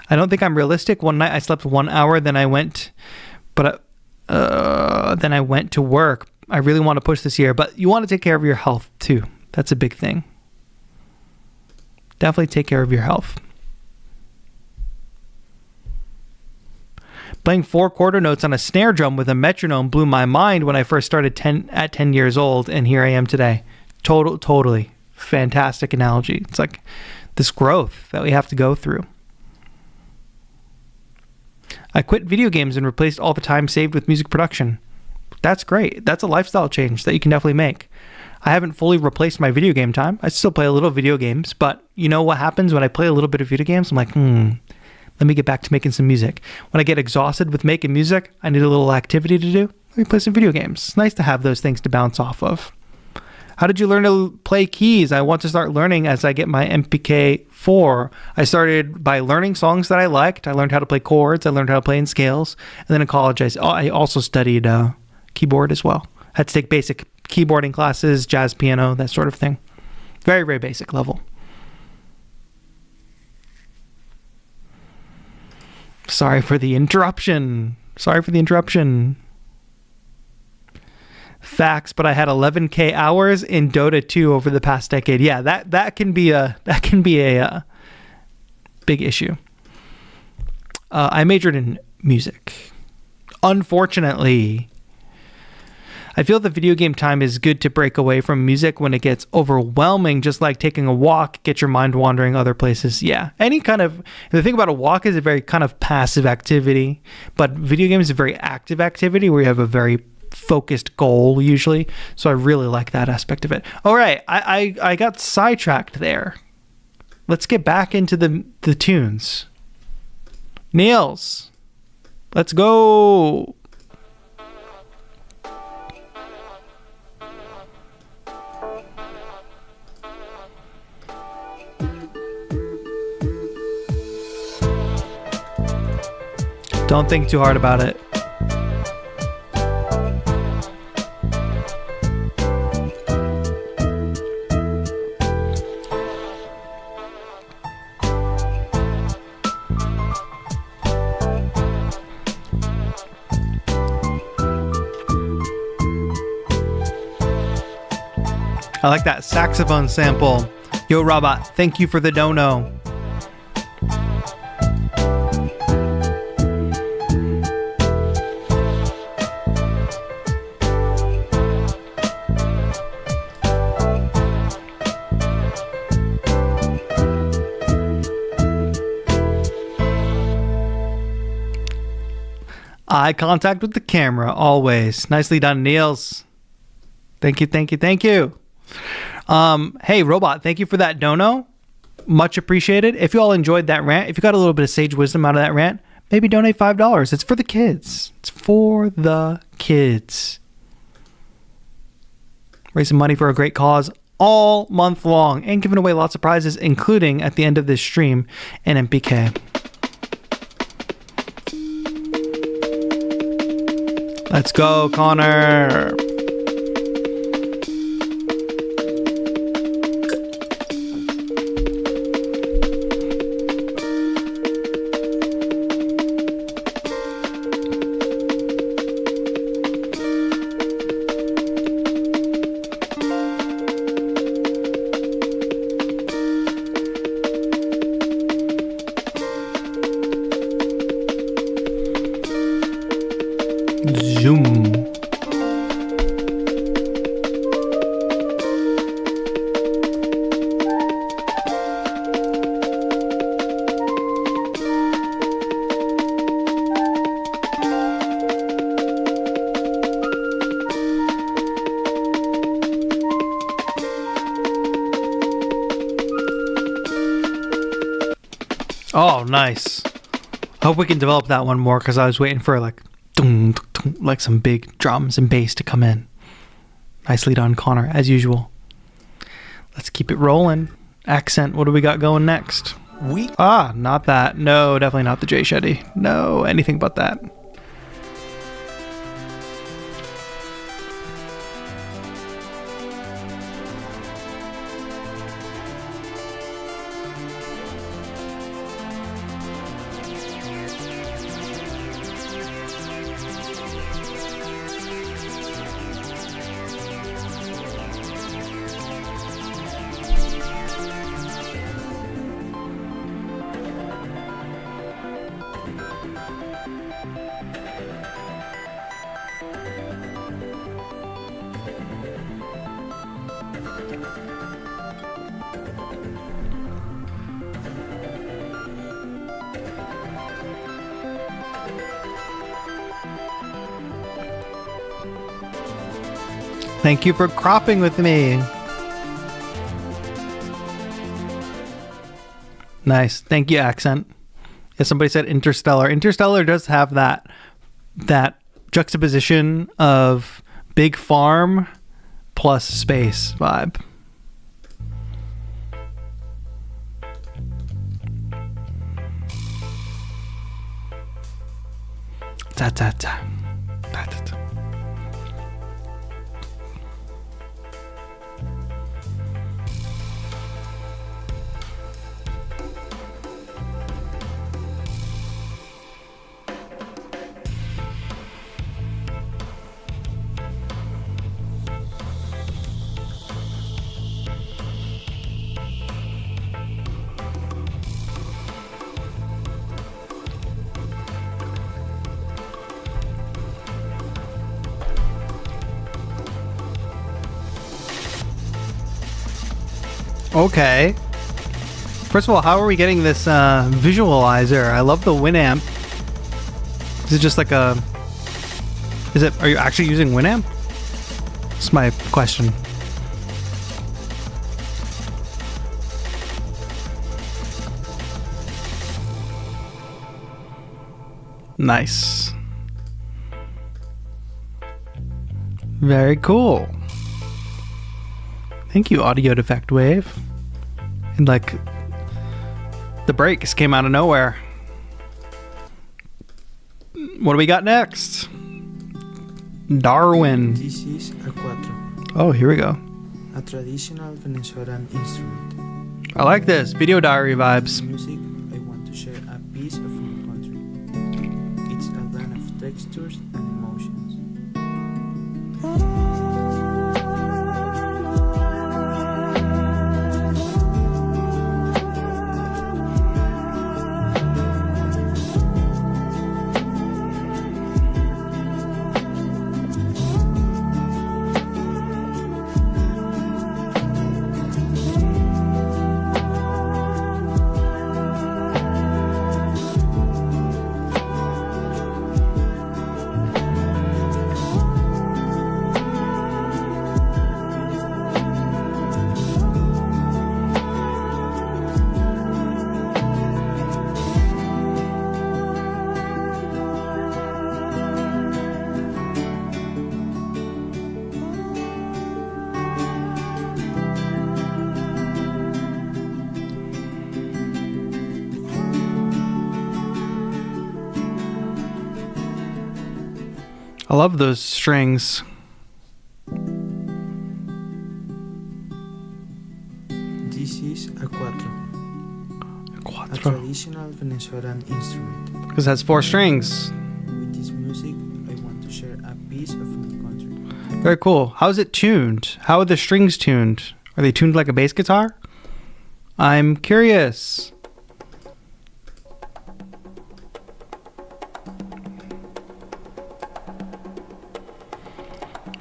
I don't think I'm realistic. One night I slept 1 hour, then I went to work. I really want to push this year, but you want to take care of your health too. That's a big thing. Definitely take care of your health. Playing 4 quarter notes on a snare drum with a metronome blew my mind when I first started at 10 years old, and here I am today. Totally fantastic analogy. It's like this growth that we have to go through. I quit video games and replaced all the time saved with music production. That's great. That's a lifestyle change that you can definitely make. I haven't fully replaced my video game time. I still play a little video games, but you know what happens when I play a little bit of video games? I'm like, let me get back to making some music. When I get exhausted with making music, I need a little activity to do. Let me play some video games. It's nice to have those things to bounce off of. How did you learn to play keys? I want to start learning as I get my MPK 4. I started by learning songs that I liked. I learned how to play chords. I learned how to play in scales. And then in college, I also studied keyboard as well. Had to take basic keyboarding classes, jazz piano, that sort of thing. Very, very basic level. Sorry for the interruption. Facts, but I had 11K hours in Dota 2 over the past decade. Yeah, that can be a big issue. I majored in music. Unfortunately, I feel the video game time is good to break away from music when it gets overwhelming, just like taking a walk, get your mind wandering other places. Yeah, the thing about a walk is a very kind of passive activity, but video games is a very active activity where you have a very focused goal usually. So I really like that aspect of it. All right, I got sidetracked there. Let's get back into the tunes. Niels, let's go. Don't think too hard about it. I like that saxophone sample. Yo, Robot, thank you for the dono. Eye contact with the camera, always. Nicely done, Niels. Thank you. Hey, Robot, thank you for that dono. Much appreciated. If you all enjoyed that rant, if you got a little bit of sage wisdom out of that rant, maybe donate $5. It's for the kids. Raising money for a great cause all month long and giving away lots of prizes, including at the end of this stream, an MPK. Let's go, Connor. Zoom. Oh, nice. I hope we can develop that one more because I was waiting for like some big drums and bass to come in. Nicely done, Connor, as usual. Let's keep it rolling. Accent, what do we got going next? Not that. No, definitely not the J Shetty. No, anything but that. Thank you for cropping with me. Nice. Thank you, Accent. If somebody said Interstellar. Interstellar does have that juxtaposition of big farm plus space vibe. Ta ta ta. Ta ta ta. Okay. First of all, how are we getting this visualizer? I love the Winamp. Is it just like a... Are you actually using Winamp? That's my question. Nice. Very cool. Thank you, Audio Defect Wave. And like, the breaks came out of nowhere. What do we got next? Darwin. This is a quattro. Oh, here we go. A traditional Venezuelan instrument. I like this. Video diary vibes. In music, I want to share a piece of my country. It's a blend of textures and emotions. I love those strings. This is a cuatro, a Quattro. traditional Venezuelan instrument. Because it has 4 strings. With this music, I want to share a piece of my country. Very cool. How is it tuned? How are the strings tuned? Are they tuned like a bass guitar? I'm curious.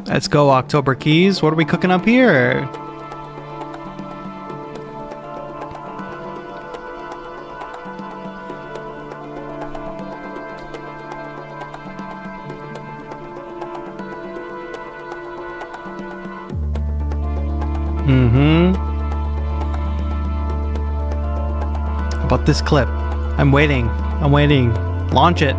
Let's go, October Keys. What are we cooking up here? How about this clip? I'm waiting. Launch it.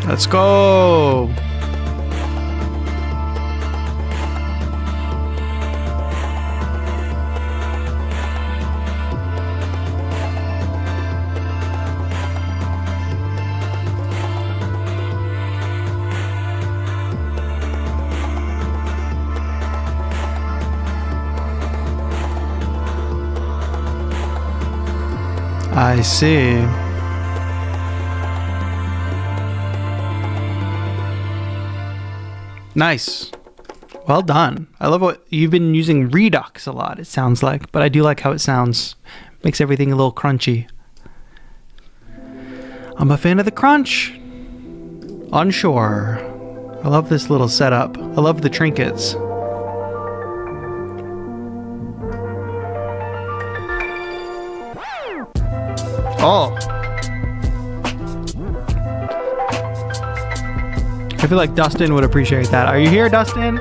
Let's go. I see. Nice. Well done. I love what you've been using Redux a lot, it sounds like, but I do like how it sounds. Makes everything a little crunchy. I'm a fan of the crunch. Onshore. I love this little setup. I love the trinkets. Oh. I feel like Dustin would appreciate that. Are you here, Dustin?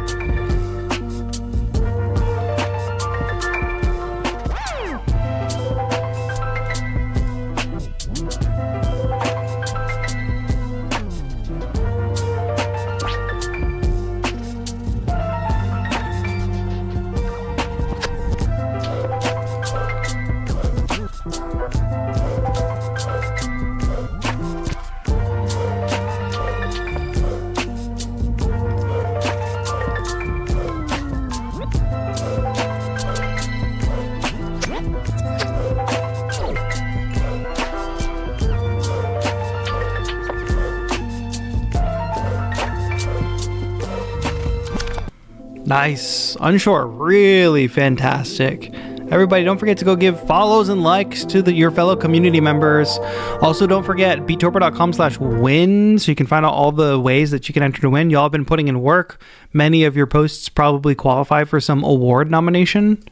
Nice. Onshore, really fantastic. Everybody, don't forget to go give follows and likes to your fellow community members. Also, don't forget beattober.com/win so you can find out all the ways that you can enter to win. Y'all have been putting in work. Many of your posts probably qualify for some award nomination.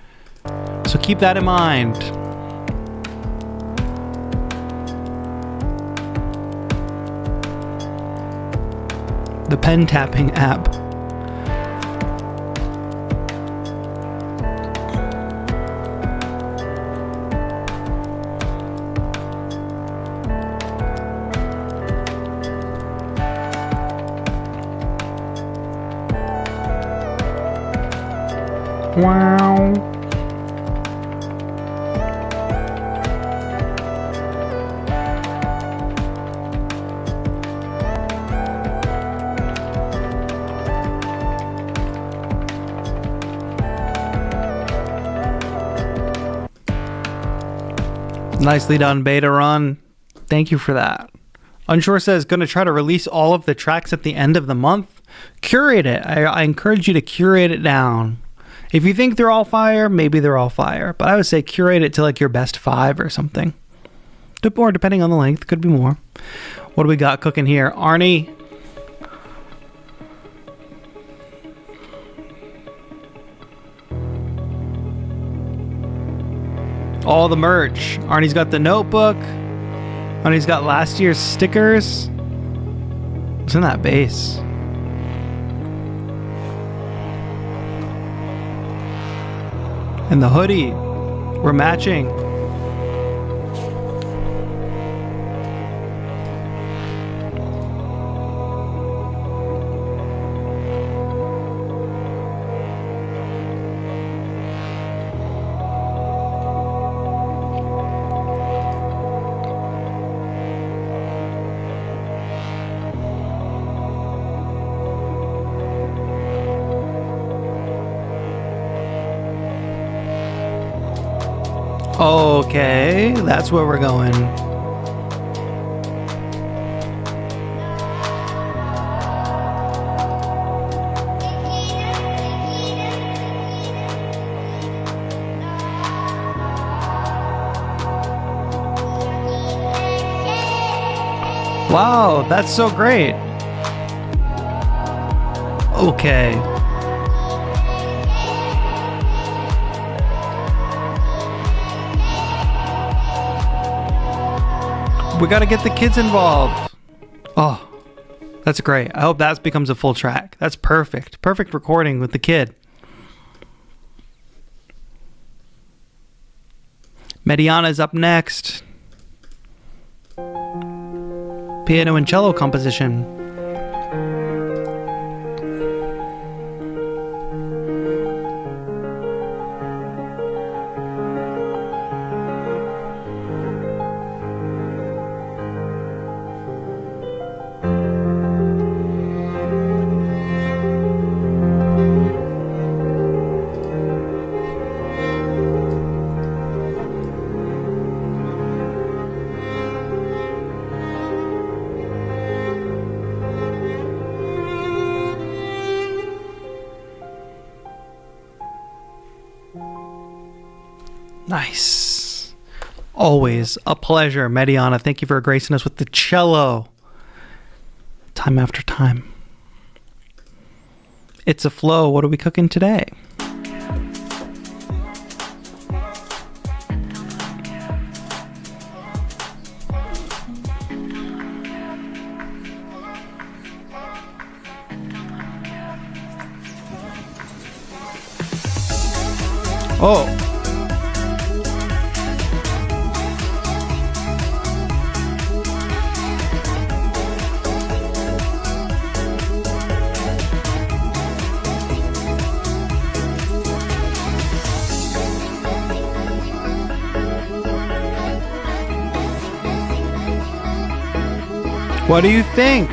So keep that in mind. The pen tapping app. Wow. Nicely done, Beta Run. Thank you for that. Onshore says, going to try to release all of the tracks at the end of the month. Curate it. I encourage you to curate it down. If you think they're all fire, maybe they're all fire. But I would say curate it to like your best 5 or something. Or depending on the length, could be more. What do we got cooking here? Arnie. All the merch. Arnie's got the notebook. Arnie's got last year's stickers. What's in that bass? And the hoodie. We're matching. Okay, that's where we're going. Wow, that's so great. Okay. We gotta get the kids involved. Oh, that's great. I hope that becomes a full track. That's perfect. Perfect recording with the kid. Mediana is up next. Piano and cello composition. Nice. Always a pleasure, Mediana. Thank you for gracing us with the cello. Time after time. It's a flow. What are we cooking today? Oh. What do you think?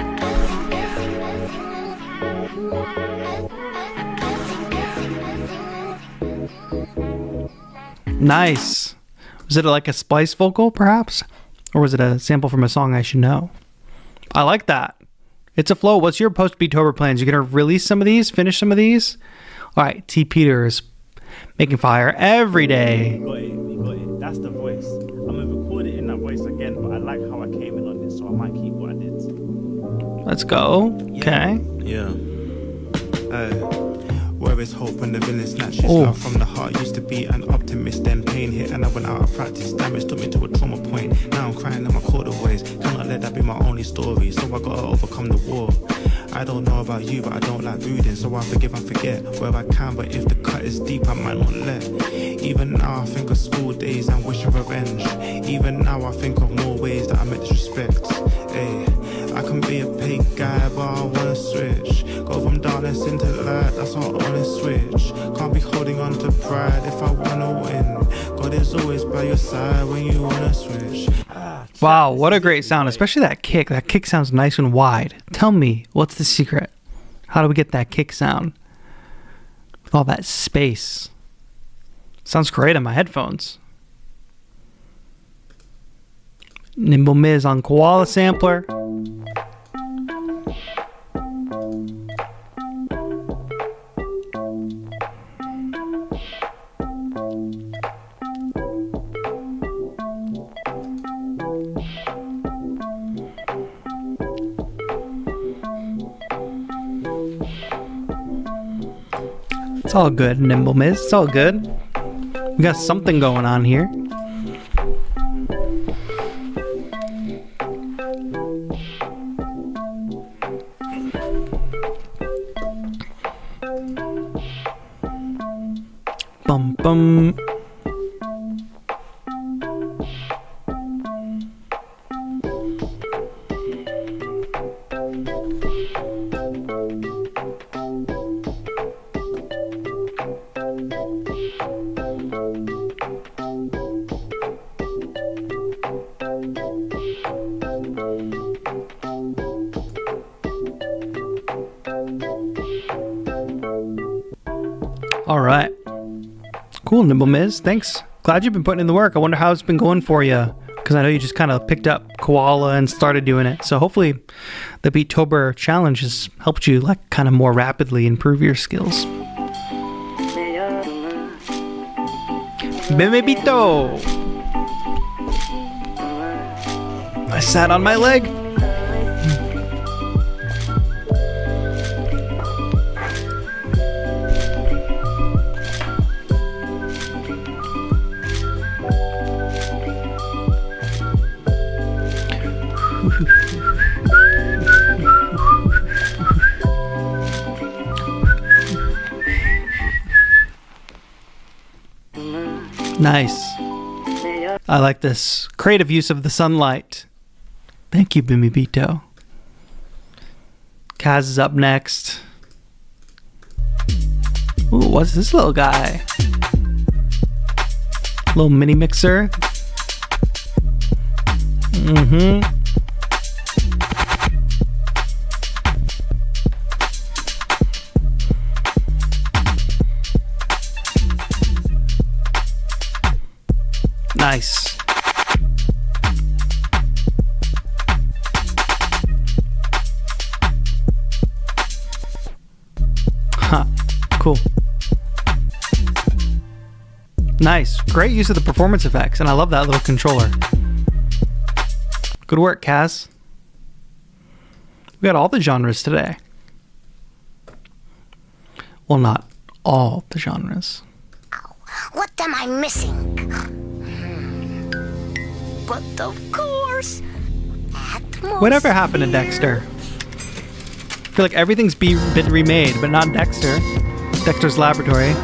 Nice. Was it like a splice vocal, perhaps? Or was it a sample from a song I should know? I like that. It's a flow. What's your post-Beattober plans? You gonna release some of these? Finish some of these? All right, T. Peter is making fire every day. You got it. That's the voice. I'm gonna record it in that voice again, but I like how I came in on this, so I might keep what I did. Let's go. Okay. Yeah. Where is hope when the villain snatches Oh. love from the heart? Used to be an optimist, then pain hit and I went out of practice. Damage took me to a trauma point. Now I'm crying in my corduroys. Cannot let that be my only story, so I gotta overcome the war. I don't know about you, but I don't like brooding, so I forgive and forget where I can. But if the cut is deep, I might not let. Even now I think of school days and wishing revenge. Even now I think of more ways that I met disrespect. Hey, I can be a paid guy, but I wanna switch. Go from darkness into light, that's our honest switch. Can't be holding on to pride if I wanna win. God is always by your side when you wanna switch. Wow, what a great sound, especially that kick. That kick sounds nice and wide. Tell me, what's the secret? How do we get that kick sound? With all that space. Sounds great on my headphones. Nimble Miz on Koala Sampler. It's all good, Nimble Miz. It's all good. We got something going on here. Bum bum. All right. Cool, Nimble Miz. Thanks. Glad you've been putting in the work. I wonder how it's been going for you, because I know you just kind of picked up Koala and started doing it. So hopefully the Beattober challenge has helped you like kind of more rapidly improve your skills. Bimibito! I sat on my leg. Nice. I like this creative use of the sunlight. Thank you, Bimibito. Kaz is up next. Ooh, what's this little guy? Little mini mixer. Mm-hmm. Nice. Huh. Cool. Nice. Great use of the performance effects, and I love that little controller. Good work, Kaz. We got all the genres today. Well, not all the genres. What am I missing? But of course, at most. Whatever happened to Dexter? I feel like everything's been remade, but not Dexter. Dexter's Laboratory.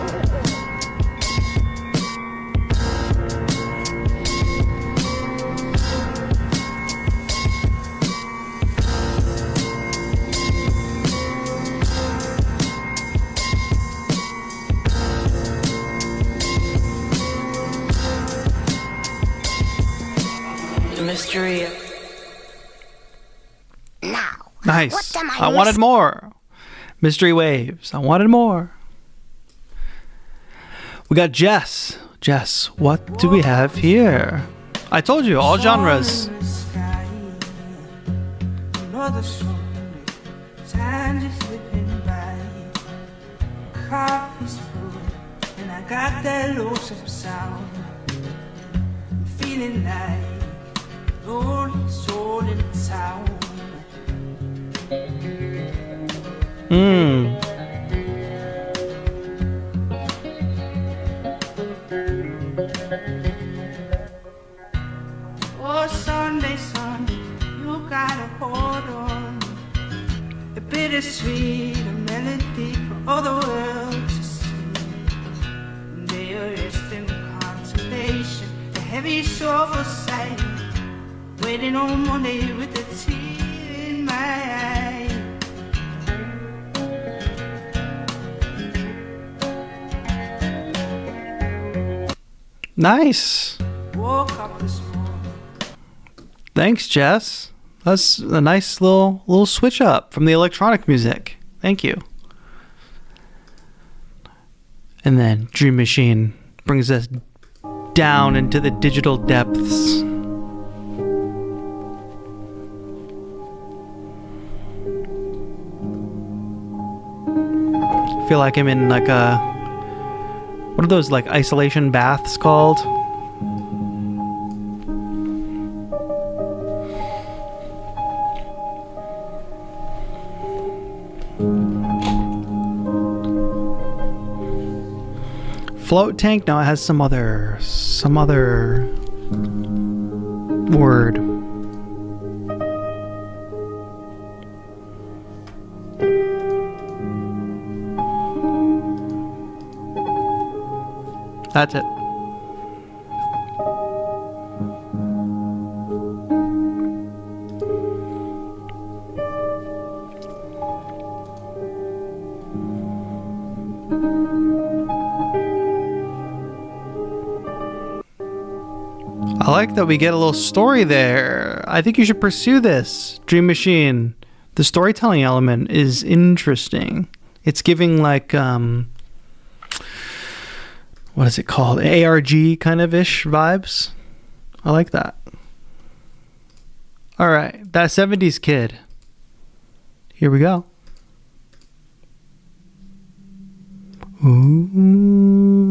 Mystery. Now. Nice. What am I wanted more. Mystery Waves. I wanted more. We got Jess. Jess, what do we have here? I told you, all genres. Another Sunday, time just slipping by. Coffee's full, and I got that lonesome sound. I'm feeling like the only soul in town. Oh, Sunday, Sunday, you gotta hold on. A bittersweet melody for all the world to see. They are rest in consolation, the heavy soulful sight, waiting on Monday with a tear in my eye. Nice. Woke up this morning. Thanks, Jess. That's a nice little switch up from the electronic music. Thank you. And then Dream Machine brings us down into the digital depths. I feel like I'm in like what are those like isolation baths called? Float tank? No, it has some other word. That's it. I like that we get a little story there. I think you should pursue this, Dream Machine. The storytelling element is interesting. It's giving like what is it called? ARG kind of ish vibes. I like that. All right, that 70s kid. Here we go. Ooh.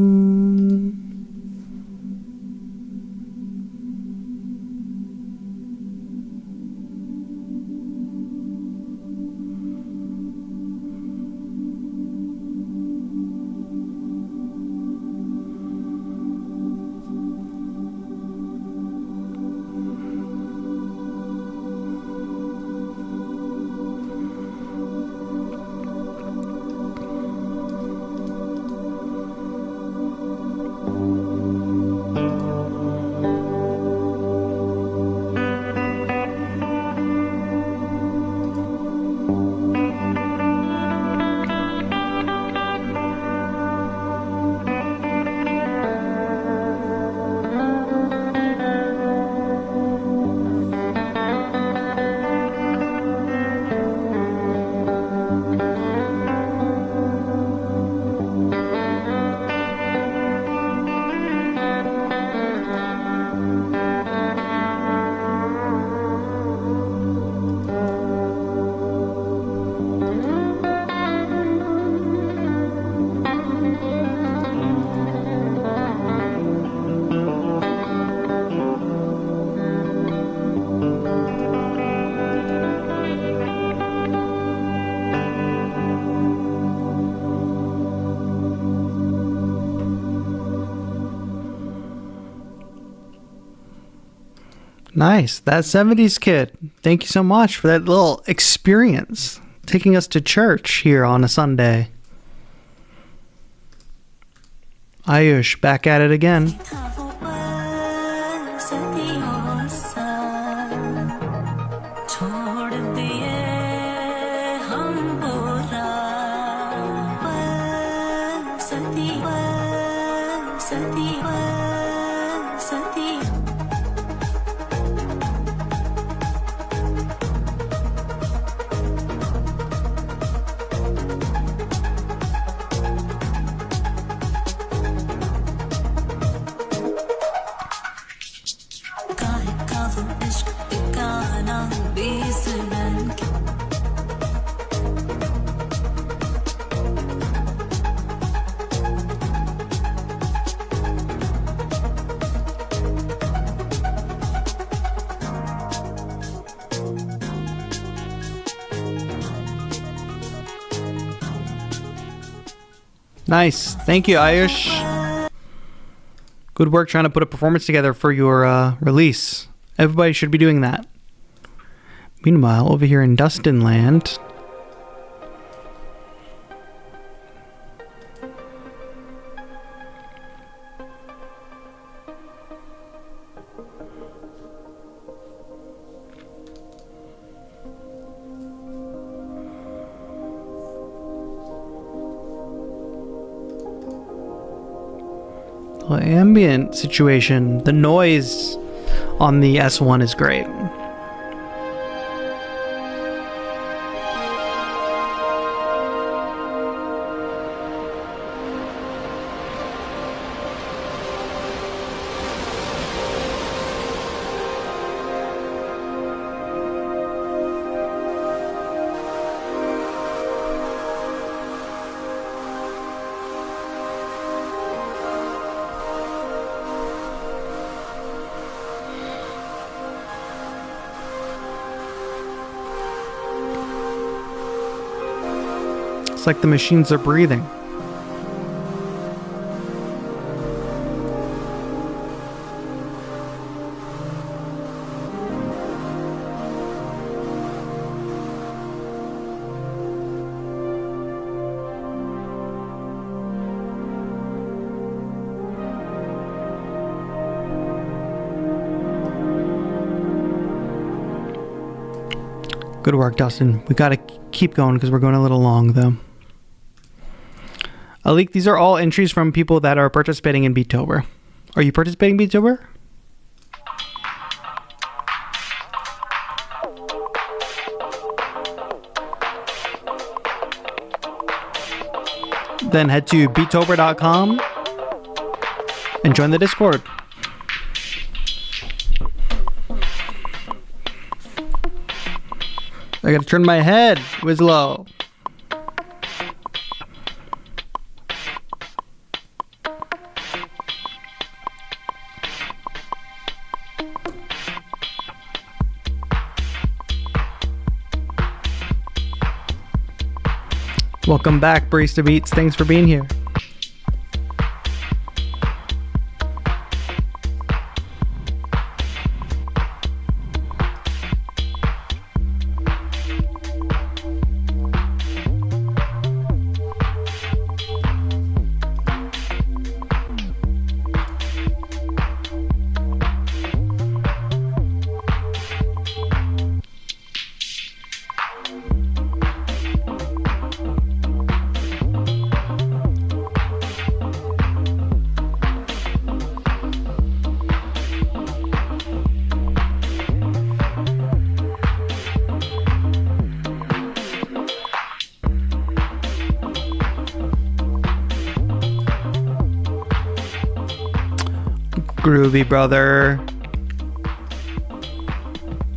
Nice. That 70s kid. Thank you so much for that little experience. Taking us to church here on a Sunday. Ayush, back at it again. Nice. Thank you, Ayush. Good work trying to put a performance together for your release. Everybody should be doing that. Meanwhile, over here in Dustin Land, the ambient situation, the noise on the S1 is great. It's like the machines are breathing. Good work, Dustin. We gotta keep going because we're going a little long, though. Alik, these are all entries from people that are participating in Beattober. Are you participating in Beattober? Then head to beattober.com And join the Discord. I gotta turn my head, Winslow. Welcome back, Barista Beats. Thanks for being here. Groovy, brother.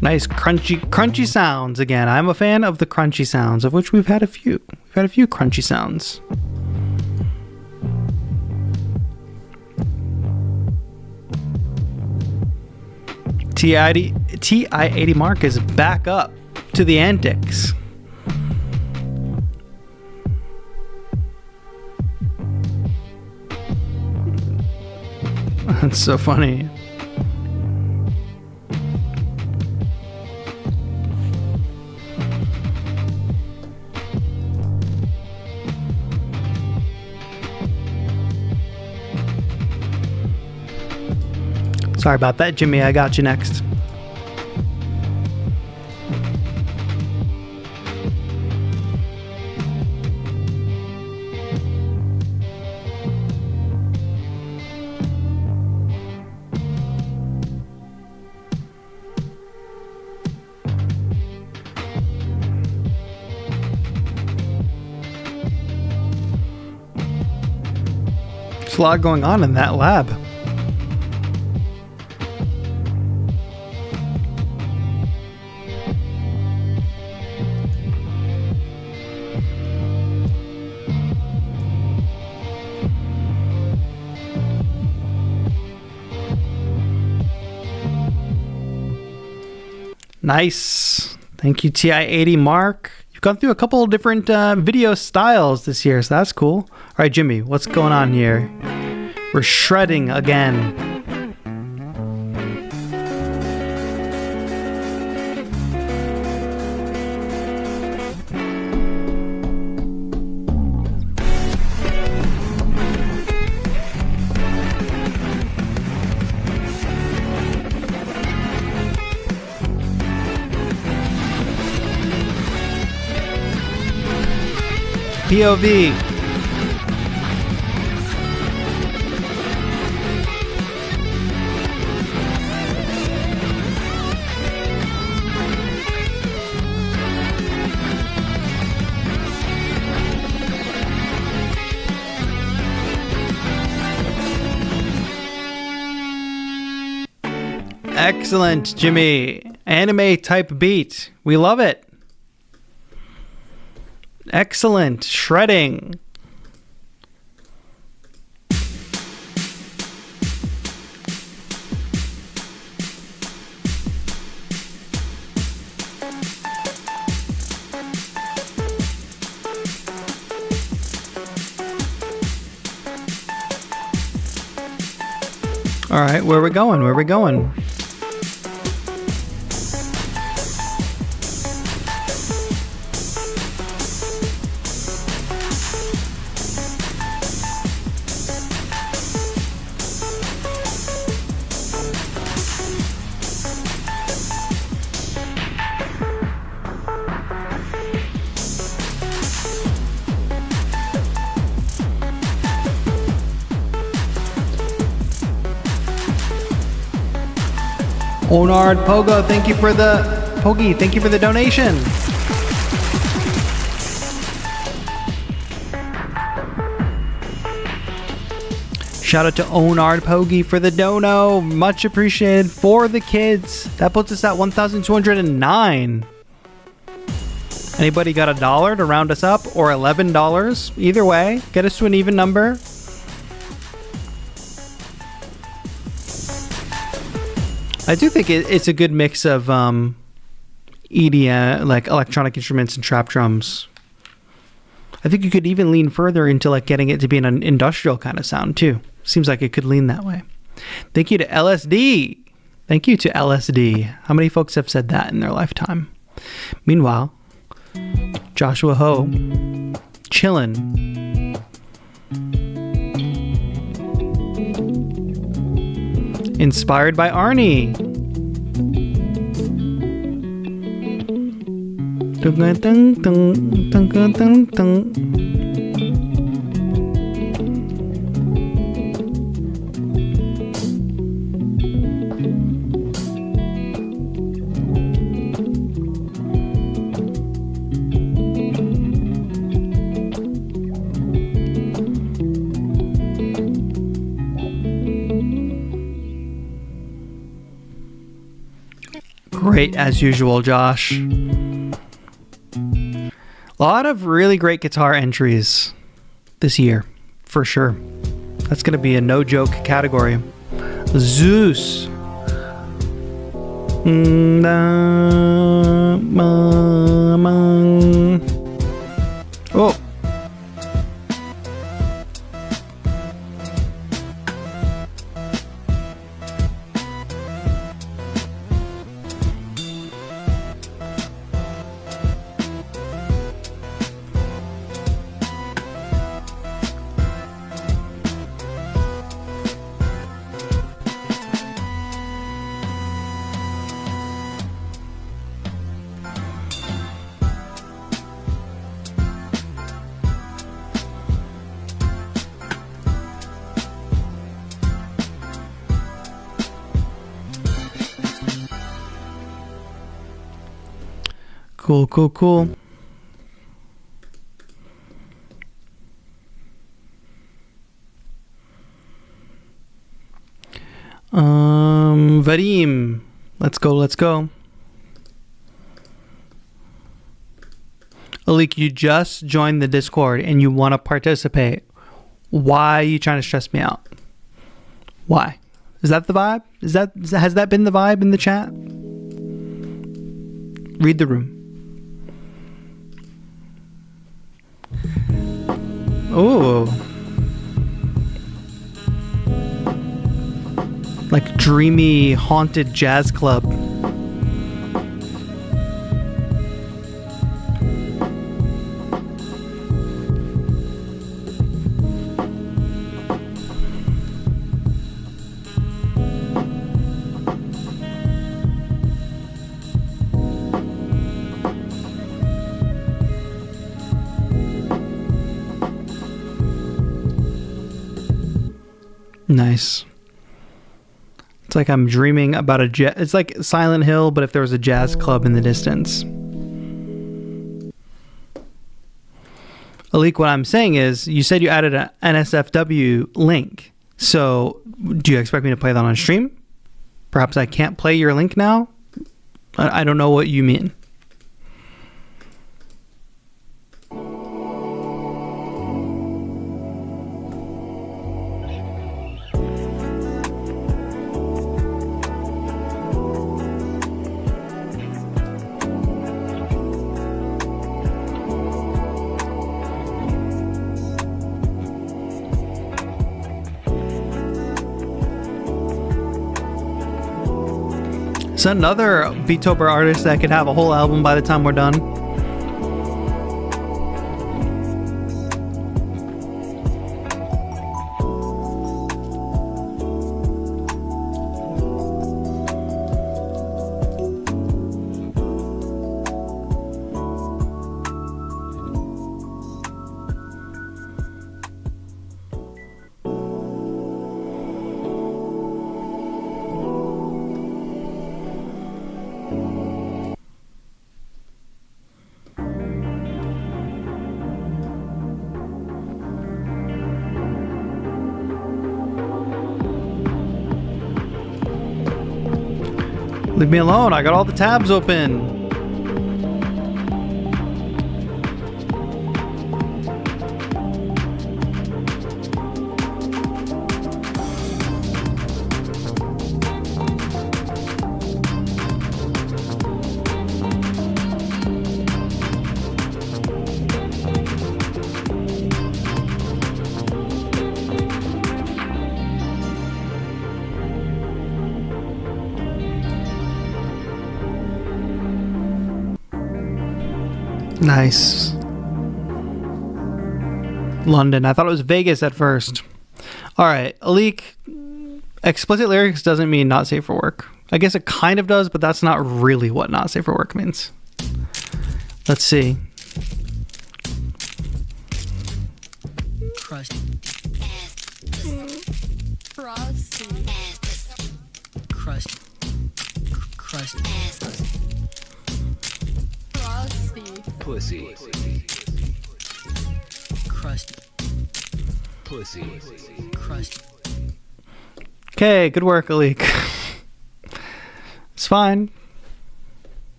Nice crunchy sounds again. I'm a fan of the crunchy sounds, of which we've had a few. We've had a few crunchy sounds. TI-80 Mark is back up to the antics. That's so funny. Sorry about that, Jimmy. I got you next. There's a lot going on in that lab. Nice. Thank you, TI-80 Mark. You've gone through a couple of different video styles this year, so that's cool. All right, Jimmy, what's going on here? We're shredding again. POV. Excellent, Jimmy. Anime type beat. We love it. Excellent. Shredding. All right, where are we going? Where are we going? Onard Pogo, thank you for the Pogi, thank you for the donation. Shout out to Onard Pogi for the dono. Much appreciated for the kids. That puts us at 1,209. Anybody got $1 to round us up, or $11? Either way, get us to an even number. I do think it's a good mix of EDM, like electronic instruments and trap drums. I think you could even lean further into like getting it to be an industrial kind of sound too. Seems like it could lean that way. Thank you to LSD. Thank you to LSD. How many folks have said that in their lifetime? Meanwhile, Joshua Ho, chillin'. Inspired by Arnie. Dun, dun, dun, dun, dun, dun, dun. Great as usual, Josh. A lot of really great guitar entries this year, for sure. That's going to be a no joke category. Zeus. Oh. Cool, cool, cool. Vadim. Let's go, let's go. Alik, you just joined the Discord and you want to participate. Why are you trying to stress me out? Why? Is that the vibe? Has that been the vibe in the chat? Read the room. Oh, like dreamy haunted jazz club. Nice. It's like I'm dreaming about it's like Silent Hill, but if there was a jazz club in the distance. Alik, what I'm saying is, you said you added an NSFW link. So, do you expect me to play that on stream? Perhaps I can't play your link now? I don't know what you mean. It's another Beattober artist that could have a whole album by the time we're done. Leave me alone. I got all the tabs open. Nice. London. I thought it was Vegas at first. All right, Alik. Explicit lyrics doesn't mean not safe for work. I guess it kind of does, but that's not really what not safe for work means. Let's see. Crust. Crust. Crust. Crust. Pussy. Crust. Pussy. Crust. Okay, good work, Alik. It's fine.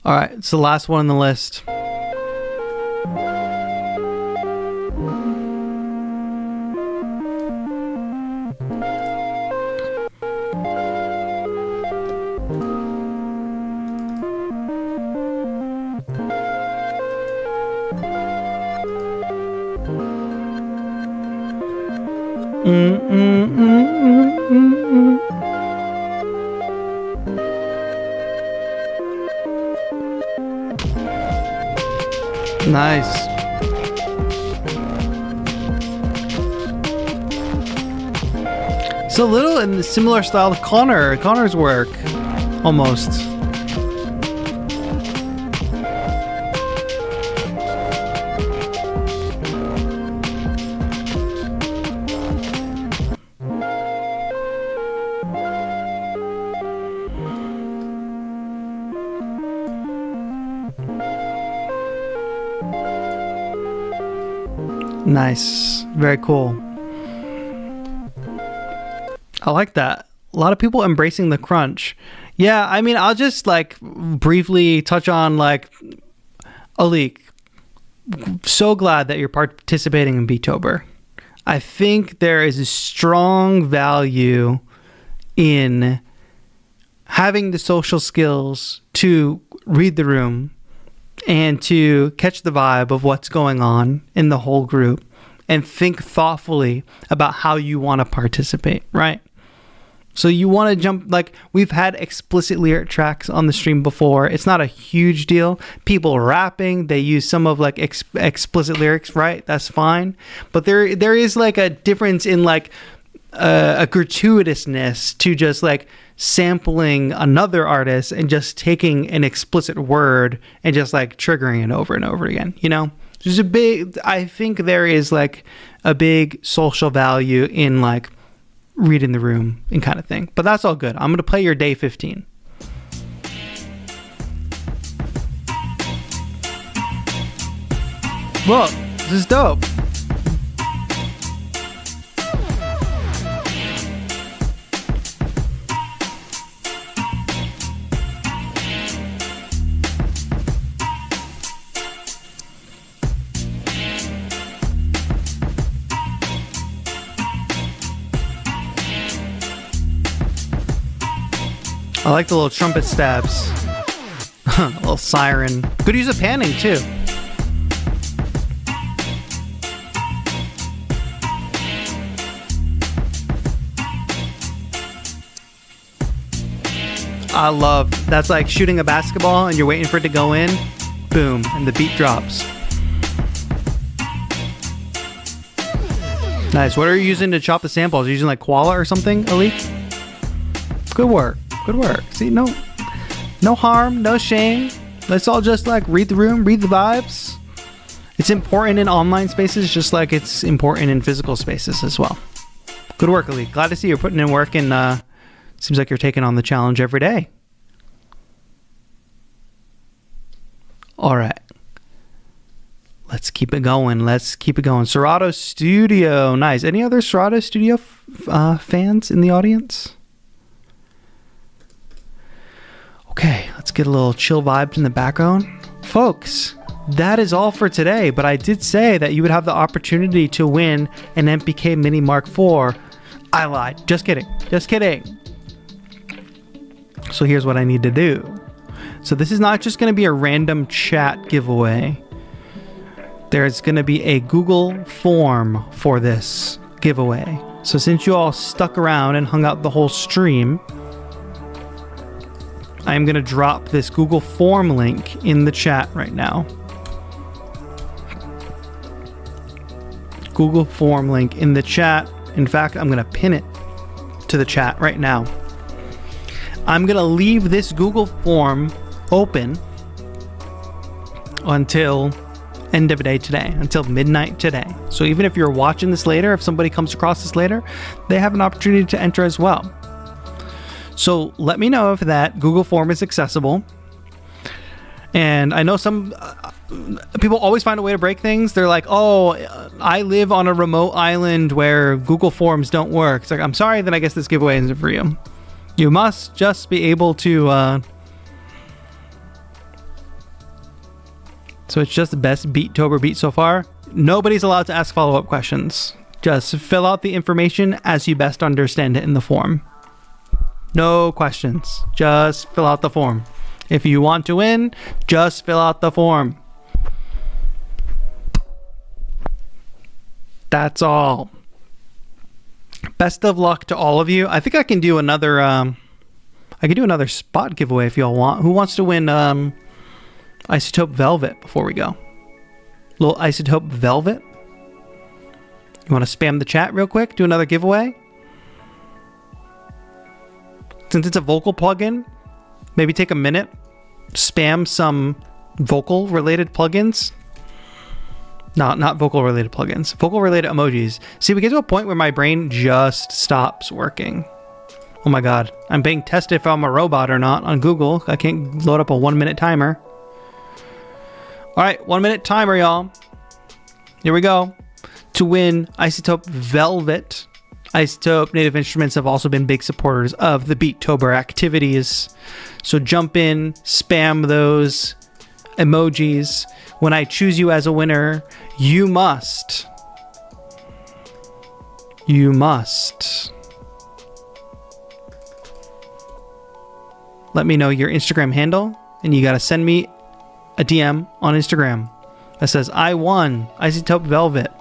All right, it's the last one on the list. Nice. It's a little in the similar style to Connor's work, almost. Nice. Very cool. I like that. A lot of people embracing the crunch. Yeah, I mean, I'll just like briefly touch on like Alik. So glad that you're participating in Beattober. I think there is a strong value in having the social skills to read the room and to catch the vibe of what's going on in the whole group and think thoughtfully about how you want to participate, right? So you want to jump, like we've had explicit lyric tracks on the stream before. It's not a huge deal. People rapping, they use some of like explicit lyrics, right? That's fine. But there is like a difference in like a gratuitousness to just like sampling another artist and just taking an explicit word and just like triggering it over and over again, you know? There's a big, I think there is like a big social value in like reading the room and kind of thing. But that's all good. I'm going to play your day 15. Whoa, this is dope. I like the little trumpet stabs. A little siren. Good use of panning too. I love, that's like shooting a basketball and you're waiting for it to go in. Boom, and the beat drops. Nice. What are you using to chop the samples? Are you using like Koala or something, Alik? Good work. Good work. See, no harm, no shame. Let's all just like read the room, read the vibes. It's important in online spaces just like it's important in physical spaces as well. Good work, Ali. Glad to see you're putting in work and seems like you're taking on the challenge every day. All right. Let's keep it going. Serato Studio. Nice. Any other Serato Studio fans in the audience? Okay, let's get a little chill vibes in the background. Folks, that is all for today, but I did say that you would have the opportunity to win an MPK Mini Mark IV. I lied. Just kidding. Just kidding. So here's what I need to do. So this is not just going to be a random chat giveaway. There's going to be a Google form for this giveaway. So since you all stuck around and hung out the whole stream, I'm going to drop this Google form link in the chat right now. Google form link in the chat. In fact, I'm going to pin it to the chat right now. I'm going to leave this Google form open until end of day today, until midnight today. So even if you're watching this later, if somebody comes across this later, they have an opportunity to enter as well. So let me know if that Google form is accessible. And I know some people always find a way to break things. They're like, oh, I live on a remote island where Google Forms don't work. It's like, I'm sorry that I guess this giveaway isn't for you. You must just be able to... So it's just the best Beattober beat so far. Nobody's allowed to ask follow-up questions. Just fill out the information as you best understand it in the form. No questions. Just fill out the form. If you want to win, just fill out the form. That's all. Best of luck to all of you. I think I can do another spot giveaway if y'all want. Who wants to win Isotope Velvet before we go? Little Isotope Velvet. You want to spam the chat real quick? Do another giveaway? Since it's a vocal plugin, maybe take a minute, spam some vocal related plugins. Not vocal related plugins, vocal related emojis. See, we get to a point where my brain just stops working. Oh my God. I'm being tested if I'm a robot or not on Google. I can't load up a 1 minute timer. All right, 1 minute timer, y'all. Here we go. To win Isotope Velvet. Isotope Native Instruments have also been big supporters of the Beattober activities. So jump in, spam those emojis. When I choose you as a winner, you must let me know your Instagram handle, and you got to send me a DM on Instagram that says, I won Isotope Velvet.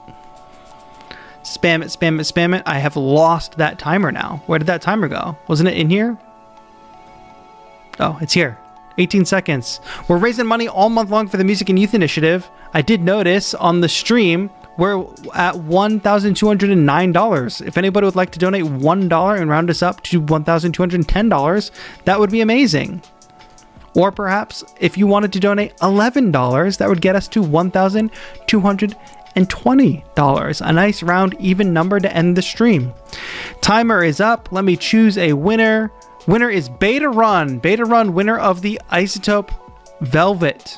Spam it, spam it, spam it. I have lost that timer now. Where did that timer go? Wasn't it in here? Oh, it's here. 18 seconds. We're raising money all month long for the Music and Youth Initiative. I did notice on the stream, we're at $1,209. If anybody would like to donate $1 and round us up to $1,210, that would be amazing. Or perhaps if you wanted to donate $11, that would get us to $1,220. A nice round even number to end the stream. Timer is up. Let me choose a winner. Winner is Beta Run. Beta Run, winner of the Isotope Velvet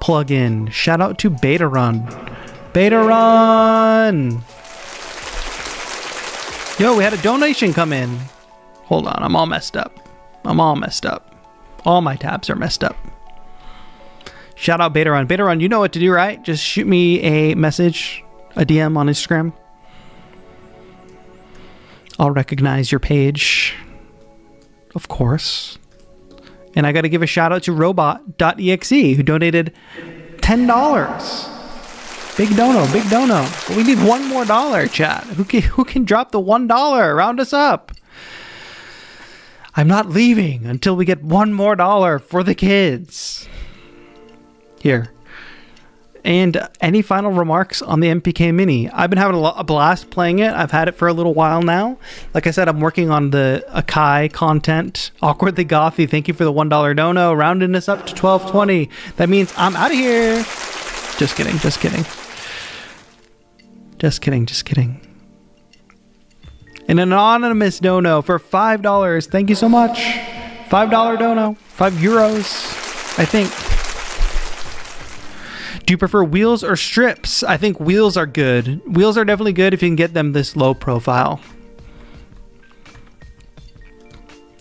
plugin. Shout out to Beta Run. Beta Run. Yo, we had a donation come in. Hold on, I'm all messed up. All my tabs are messed up. Shout out Beta Run. Beta Run, you know what to do, right? Just shoot me a message, a DM on Instagram. I'll recognize your page. Of course. And I got to give a shout out to robot.exe who donated $10. Big dono. But we need one more dollar, chat. Who can drop the $1? Round us up. I'm not leaving until we get one more dollar for the kids. Here. And any final remarks on the MPK Mini? I've been having a blast playing it. I've had it for a little while now. Like I said, I'm working on the Akai content. Awkwardly Gothy, thank you for the $1 dono. Rounding us up to $12.20. That means I'm out of here. Just kidding. An anonymous dono for $5. Thank you so much. $5 dono. €5, I think. Do you prefer wheels or strips? I think wheels are good. Wheels are definitely good if you can get them this low profile.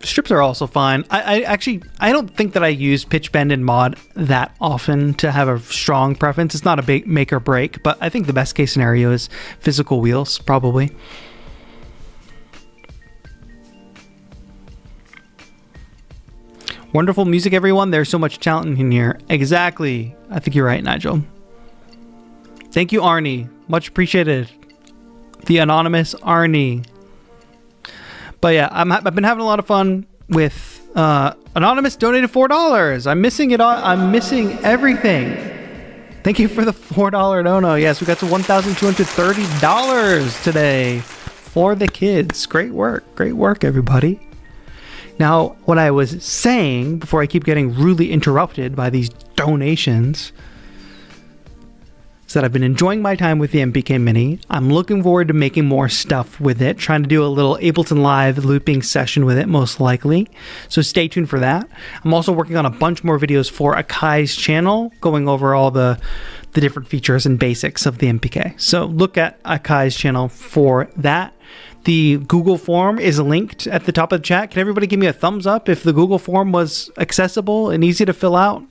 Strips are also fine. I actually, I don't think that I use pitch bend and mod that often to have a strong preference. It's not a big make or break, but I think the best case scenario is physical wheels, probably. Wonderful music, everyone. There's so much talent in here. Exactly. I think you're right, Nigel. Thank you, Arnie. Much appreciated. The anonymous Arnie. But yeah, I've been having a lot of fun with anonymous donated $4. I'm missing it all. I'm missing everything. Thank you for the $4 dono. Yes, we got to $1,230 today for the kids. Great work. Great work, everybody. Now, what I was saying before I keep getting rudely interrupted by these donations is that I've been enjoying my time with the MPK Mini. I'm looking forward to making more stuff with it, trying to do a little Ableton Live looping session with it, most likely. So stay tuned for that. I'm also working on a bunch more videos for Akai's channel, going over all the different features and basics of the MPK. So look at Akai's channel for that. The Google form is linked at the top of the chat. Can everybody give me a thumbs up if the Google form was accessible and easy to fill out?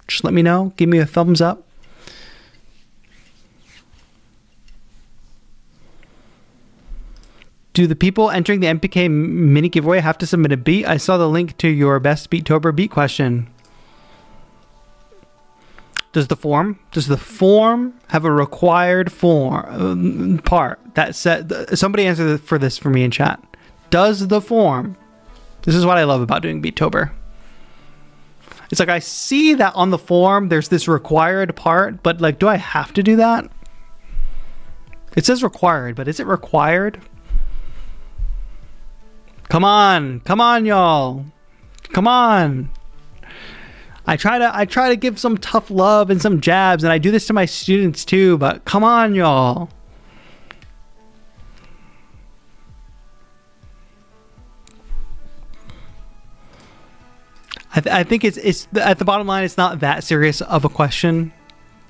Just let me know. Give me a thumbs up. Do the people entering the MPK mini giveaway have to submit a beat? I saw the link to your best Beattober beat question. Does the form have a required form part that said, somebody answer for this for me in chat. Does the form, this is what I love about doing Beattober. It's like I see that on the form there's this required part, but like, do I have to do that? It says required, but is it required? Come on, y'all. Come on. I try to give some tough love and some jabs, and I do this to my students too, but come on, y'all. I think it's at the bottom line, it's not that serious of a question.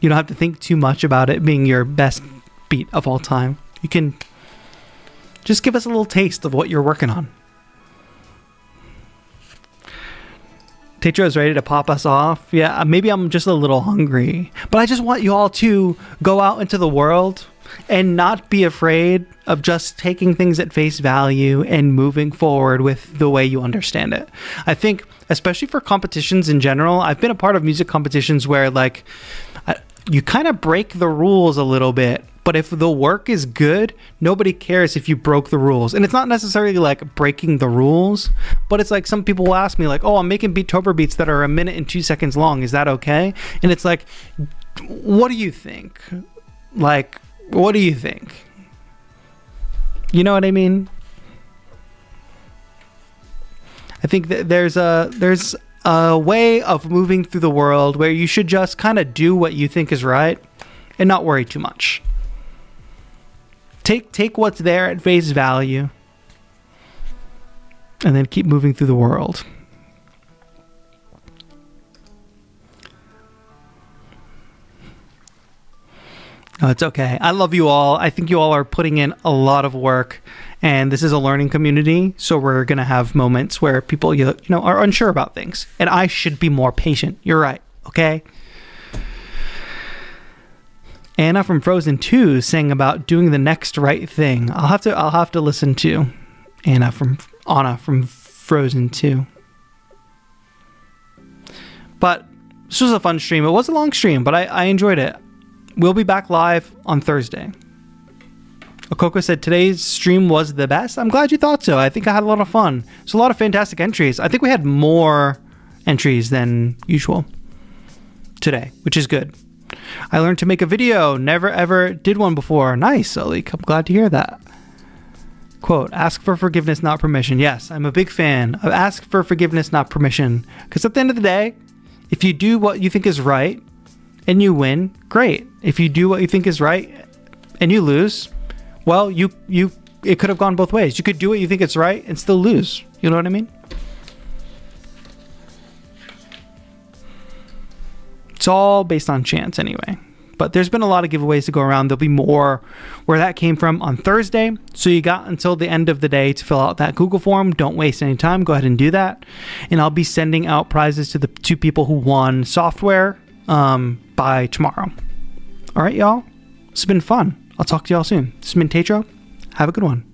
You don't have to think too much about it being your best beat of all time. You can just give us a little taste of what you're working on. TAETRO is ready to pop us off. Yeah, maybe I'm just a little hungry, but I just want you all to go out into the world and not be afraid of just taking things at face value and moving forward with the way you understand it. I think, especially for competitions in general, I've been a part of music competitions where like you kind of break the rules a little bit. But if the work is good, nobody cares if you broke the rules. And it's not necessarily like breaking the rules, but it's like some people will ask me like, oh, I'm making Beattober beats that are 1 minute and 2 seconds long. Is that okay? And it's like, what do you think? Like, what do you think? You know what I mean? I think that there's a way of moving through the world where you should just kind of do what you think is right and not worry too much. Take what's there at face value and then keep moving through the world. No, it's okay. I love you all. I think you all are putting in a lot of work, and this is a learning community, so we're going to have moments where people you know are unsure about things, and I should be more patient. You're right, okay? Anna from Frozen 2 saying about doing the next right thing. I'll have to listen to Anna from Frozen 2. But this was a fun stream. It was a long stream, but I enjoyed it. We'll be back live on Thursday. Okoko said today's stream was the best. I'm glad you thought so. I think I had a lot of fun. There's a lot of fantastic entries. I think we had more entries than usual today, which is good. I learned to make a video. Never ever did one before. Nice, Alik. I'm glad to hear that. Quote, ask for forgiveness, not permission. Yes, I'm a big fan of ask for forgiveness, not permission. Because at the end of the day, if you do what you think is right and you win, great. If you do what you think is right and you lose, well, it could have gone both ways. You could do what you think is right and still lose. You know what I mean? It's all based on chance anyway. But there's been a lot of giveaways to go around. There'll be more where that came from on Thursday. So you got until the end of the day to fill out that Google form. Don't waste any time. Go ahead and do that. And I'll be sending out prizes to the 2 people who won software by tomorrow. All right, y'all. It's been fun. I'll talk to y'all soon. This has been TAETRO. Have a good one.